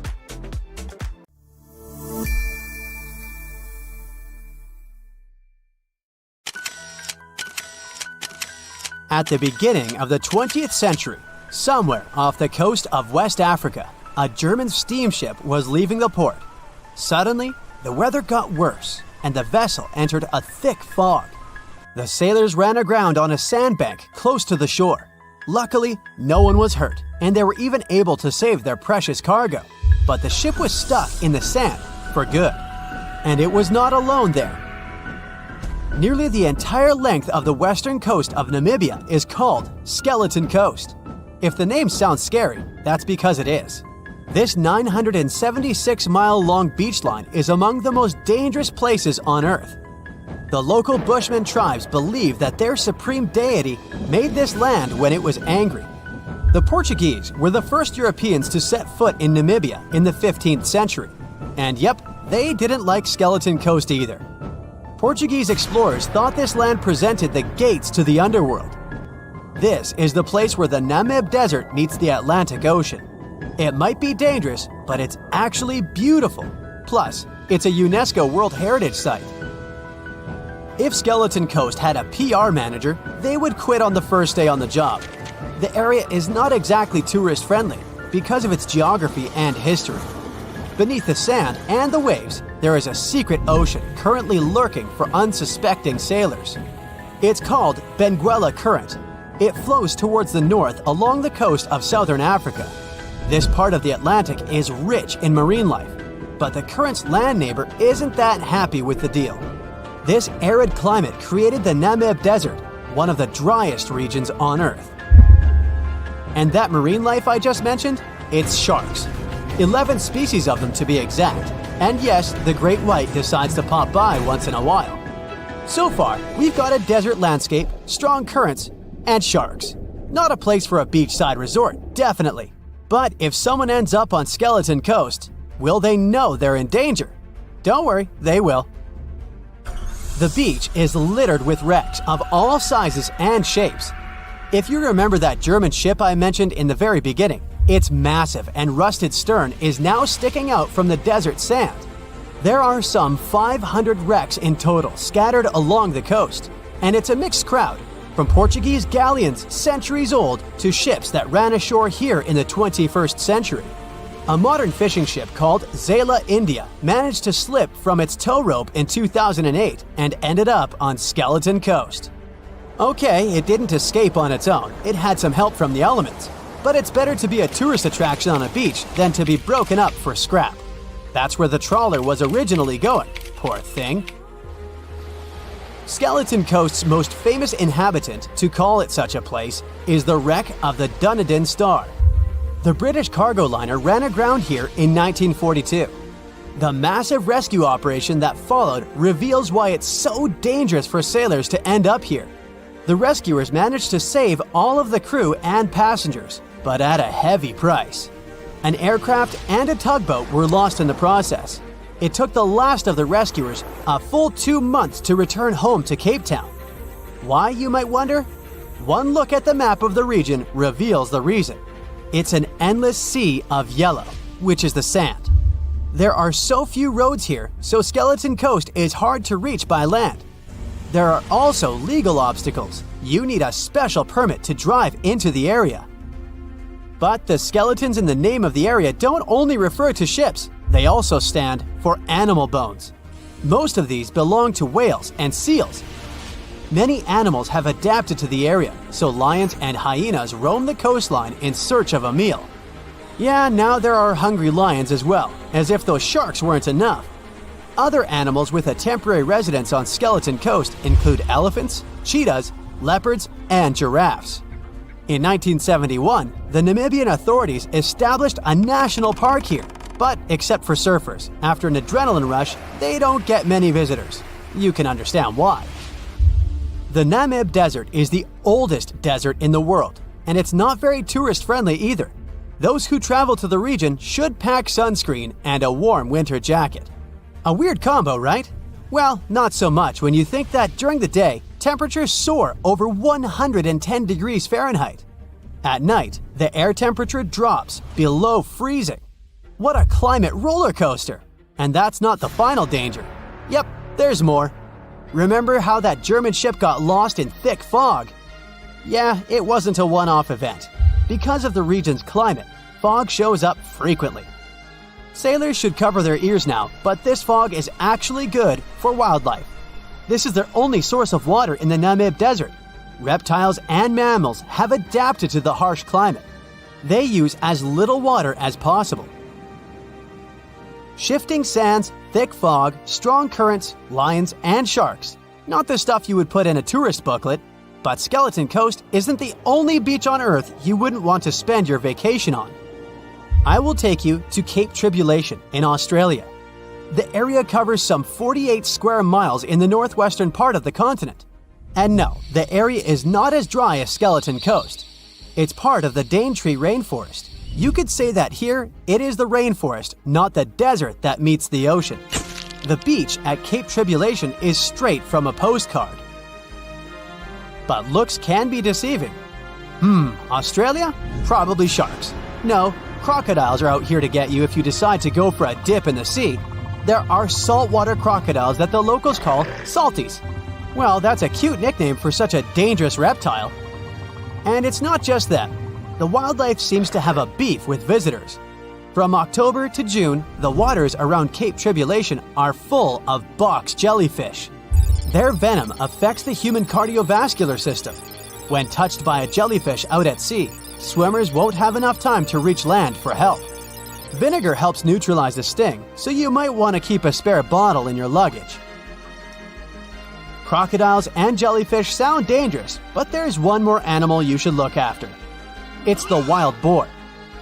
At the beginning of the 20th century, somewhere off the coast of West Africa, a German steamship was leaving the port. Suddenly, the weather got worse, and the vessel entered a thick fog. The sailors ran aground on a sandbank close to the shore. Luckily, no one was hurt, and they were even able to save their precious cargo. But the ship was stuck in the sand for good. And it was not alone there. Nearly the entire length of the western coast of Namibia is called Skeleton Coast. If the name sounds scary, that's because it is. This 976-mile-long beach line is among the most dangerous places on Earth. The local Bushman tribes believe that their supreme deity made this land when it was angry. The Portuguese were the first Europeans to set foot in Namibia in the 15th century. And yep, they didn't like Skeleton Coast either. Portuguese explorers thought this land presented the gates to the underworld. This is the place where the Namib Desert meets the Atlantic Ocean. It might be dangerous, but it's actually beautiful. Plus, it's a UNESCO World Heritage Site. If Skeleton Coast had a PR manager, they would quit on the first day on the job. The area is not exactly tourist-friendly because of its geography and history. Beneath the sand and the waves, there is a secret ocean currently lurking for unsuspecting sailors. It's called Benguela Current. It flows towards the north along the coast of southern Africa. This part of the Atlantic is rich in marine life, but the current's land neighbor isn't that happy with the deal. This arid climate created the Namib Desert, one of the driest regions on Earth. And that marine life I just mentioned? It's sharks. 11 species of them to be exact. And yes, the great white decides to pop by once in a while. So far, we've got a desert landscape, strong currents, and sharks. Not a place for a beachside resort, definitely. But if someone ends up on Skeleton Coast, will they know they're in danger? Don't worry, they will. The beach is littered with wrecks of all sizes and shapes. If you remember that German ship I mentioned in the very beginning, its massive and rusted stern is now sticking out from the desert sand. There are some 500 wrecks in total scattered along the coast, and it's a mixed crowd, from Portuguese galleons centuries old to ships that ran ashore here in the 21st century. A modern fishing ship called Zela India managed to slip from its tow rope in 2008 and ended up on Skeleton Coast. Okay, it didn't escape on its own, it had some help from the elements. But it's better to be a tourist attraction on a beach than to be broken up for scrap. That's where the trawler was originally going, poor thing. Skeleton Coast's most famous inhabitant, to call it such a place, is the wreck of the Dunedin Star. The British cargo liner ran aground here in 1942. The massive rescue operation that followed reveals why it's so dangerous for sailors to end up here. The rescuers managed to save all of the crew and passengers, but at a heavy price. An aircraft and a tugboat were lost in the process. It took the last of the rescuers a full 2 months to return home to Cape Town. Why, you might wonder? One look at the map of the region reveals the reason. It's an endless sea of yellow, which is the sand. There are so few roads here, so Skeleton Coast is hard to reach by land. There are also legal obstacles. You need a special permit to drive into the area. But the skeletons in the name of the area don't only refer to ships, they also stand for animal bones. Most of these belong to whales and seals. Many animals have adapted to the area, so lions and hyenas roam the coastline in search of a meal. Yeah, now there are hungry lions as well, as if those sharks weren't enough. Other animals with a temporary residence on Skeleton Coast include elephants, cheetahs, leopards, and giraffes. In 1971, the Namibian authorities established a national park here, but except for surfers, after an adrenaline rush, they don't get many visitors. You can understand why. The Namib Desert is the oldest desert in the world, and it's not very tourist-friendly either. Those who travel to the region should pack sunscreen and a warm winter jacket. A weird combo, right? Well, not so much when you think that during the day, temperatures soar over 110 degrees Fahrenheit. At night, the air temperature drops below freezing. What a climate roller coaster! And that's not the final danger. Yep, there's more. Remember how that German ship got lost in thick fog? Yeah, it wasn't a one-off event. Because of the region's climate, fog shows up frequently. Sailors should cover their ears now, but this fog is actually good for wildlife. This is their only source of water in the Namib Desert. Reptiles and mammals have adapted to the harsh climate. They use as little water as possible. Shifting sands, thick fog, strong currents, lions, and sharks. Not the stuff you would put in a tourist booklet, but Skeleton Coast isn't the only beach on Earth you wouldn't want to spend your vacation on. I will take you to Cape Tribulation in Australia. The area covers some 48 square miles in the northwestern part of the continent. And no, the area is not as dry as Skeleton Coast. It's part of the Daintree rainforest. You could say that here, it is the rainforest, not the desert that meets the ocean. The beach at Cape Tribulation is straight from a postcard. But looks can be deceiving. Australia? Probably sharks. No, crocodiles are out here to get you if you decide to go for a dip in the sea. There are saltwater crocodiles that the locals call salties. Well, that's a cute nickname for such a dangerous reptile. And it's not just them. The wildlife seems to have a beef with visitors. From October to June, the waters around Cape Tribulation are full of box jellyfish. Their venom affects the human cardiovascular system. When touched by a jellyfish out at sea, swimmers won't have enough time to reach land for help. Vinegar helps neutralize the sting, so you might want to keep a spare bottle in your luggage. Crocodiles and jellyfish sound dangerous, but there's one more animal you should look after. It's the wild boar.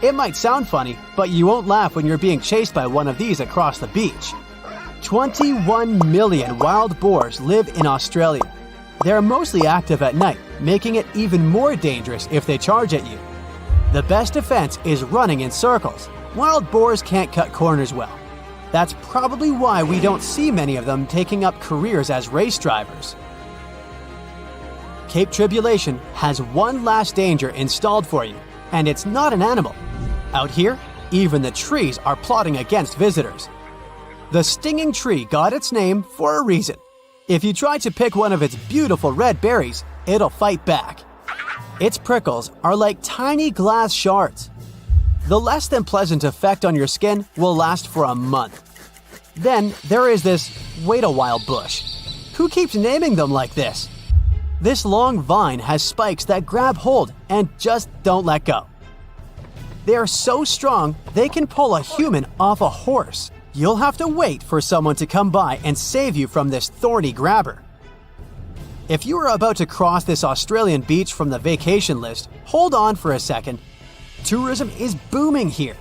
It might sound funny, but you won't laugh when you're being chased by one of these across the beach. 21 million wild boars live in Australia. They're mostly active at night, making it even more dangerous if they charge at you. The best defense is running in circles. Wild boars can't cut corners well. That's probably why we don't see many of them taking up careers as race drivers. Cape Tribulation has one last danger installed for you, and it's not an animal. Out here, even the trees are plotting against visitors. The stinging tree got its name for a reason. If you try to pick one of its beautiful red berries, it'll fight back. Its prickles are like tiny glass shards. The less than pleasant effect on your skin will last for a month. Then there is this wait-a-while bush. Who keeps naming them like this? This long vine has spikes that grab hold and just don't let go. They are so strong, they can pull a human off a horse. You'll have to wait for someone to come by and save you from this thorny grabber. If you are about to cross this Australian beach from the vacation list, hold on for a second. Tourism is booming here.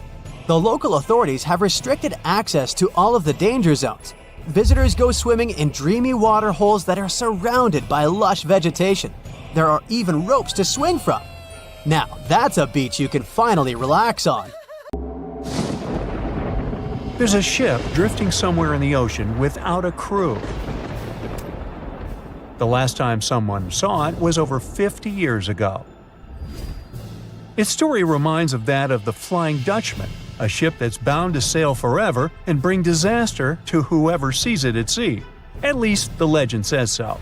The local authorities have restricted access to all of the danger zones. Visitors go swimming in dreamy water holes that are surrounded by lush vegetation. There are even ropes to swing from. Now, that's a beach you can finally relax on.
There's a ship drifting somewhere in the ocean without a crew. The last time someone saw it was over 50 years ago. Its story reminds of that of the Flying Dutchman, a ship that's bound to sail forever and bring disaster to whoever sees it at sea. At least the legend says so.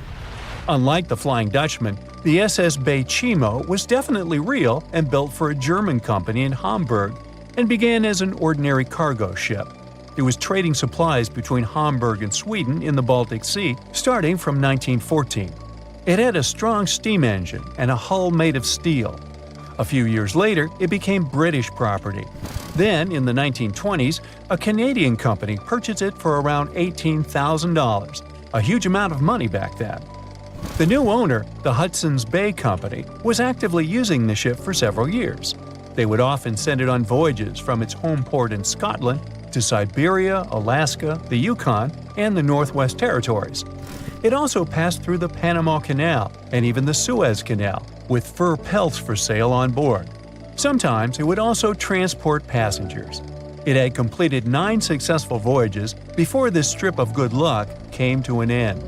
Unlike the Flying Dutchman, the SS Bay Chimo was definitely real and built for a German company in Hamburg and began as an ordinary cargo ship. It was trading supplies between Hamburg and Sweden in the Baltic Sea starting from 1914. It had a strong steam engine and a hull made of steel. A few years later, it became British property. Then, in the 1920s, a Canadian company purchased it for around $18,000, a huge amount of money back then. The new owner, the Hudson's Bay Company, was actively using the ship for several years. They would often send it on voyages from its home port in Scotland to Siberia, Alaska, the Yukon, and the Northwest Territories. It also passed through the Panama Canal and even the Suez Canal, with fur pelts for sale on board. Sometimes it would also transport passengers. It had completed 9 successful voyages before this strip of good luck came to an end.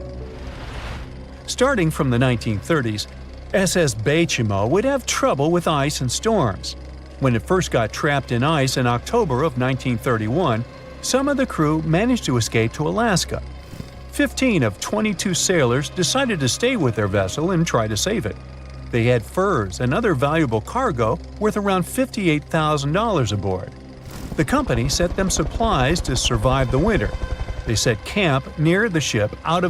Starting from the 1930s, SS Baychimo would have trouble with ice and storms. When it first got trapped in ice in October of 1931, some of the crew managed to escape to Alaska. 15 of 22 sailors decided to stay with their vessel and try to save it. They had furs and other valuable cargo worth around $58,000 aboard. The company sent them supplies to survive the winter. They set camp near the ship out of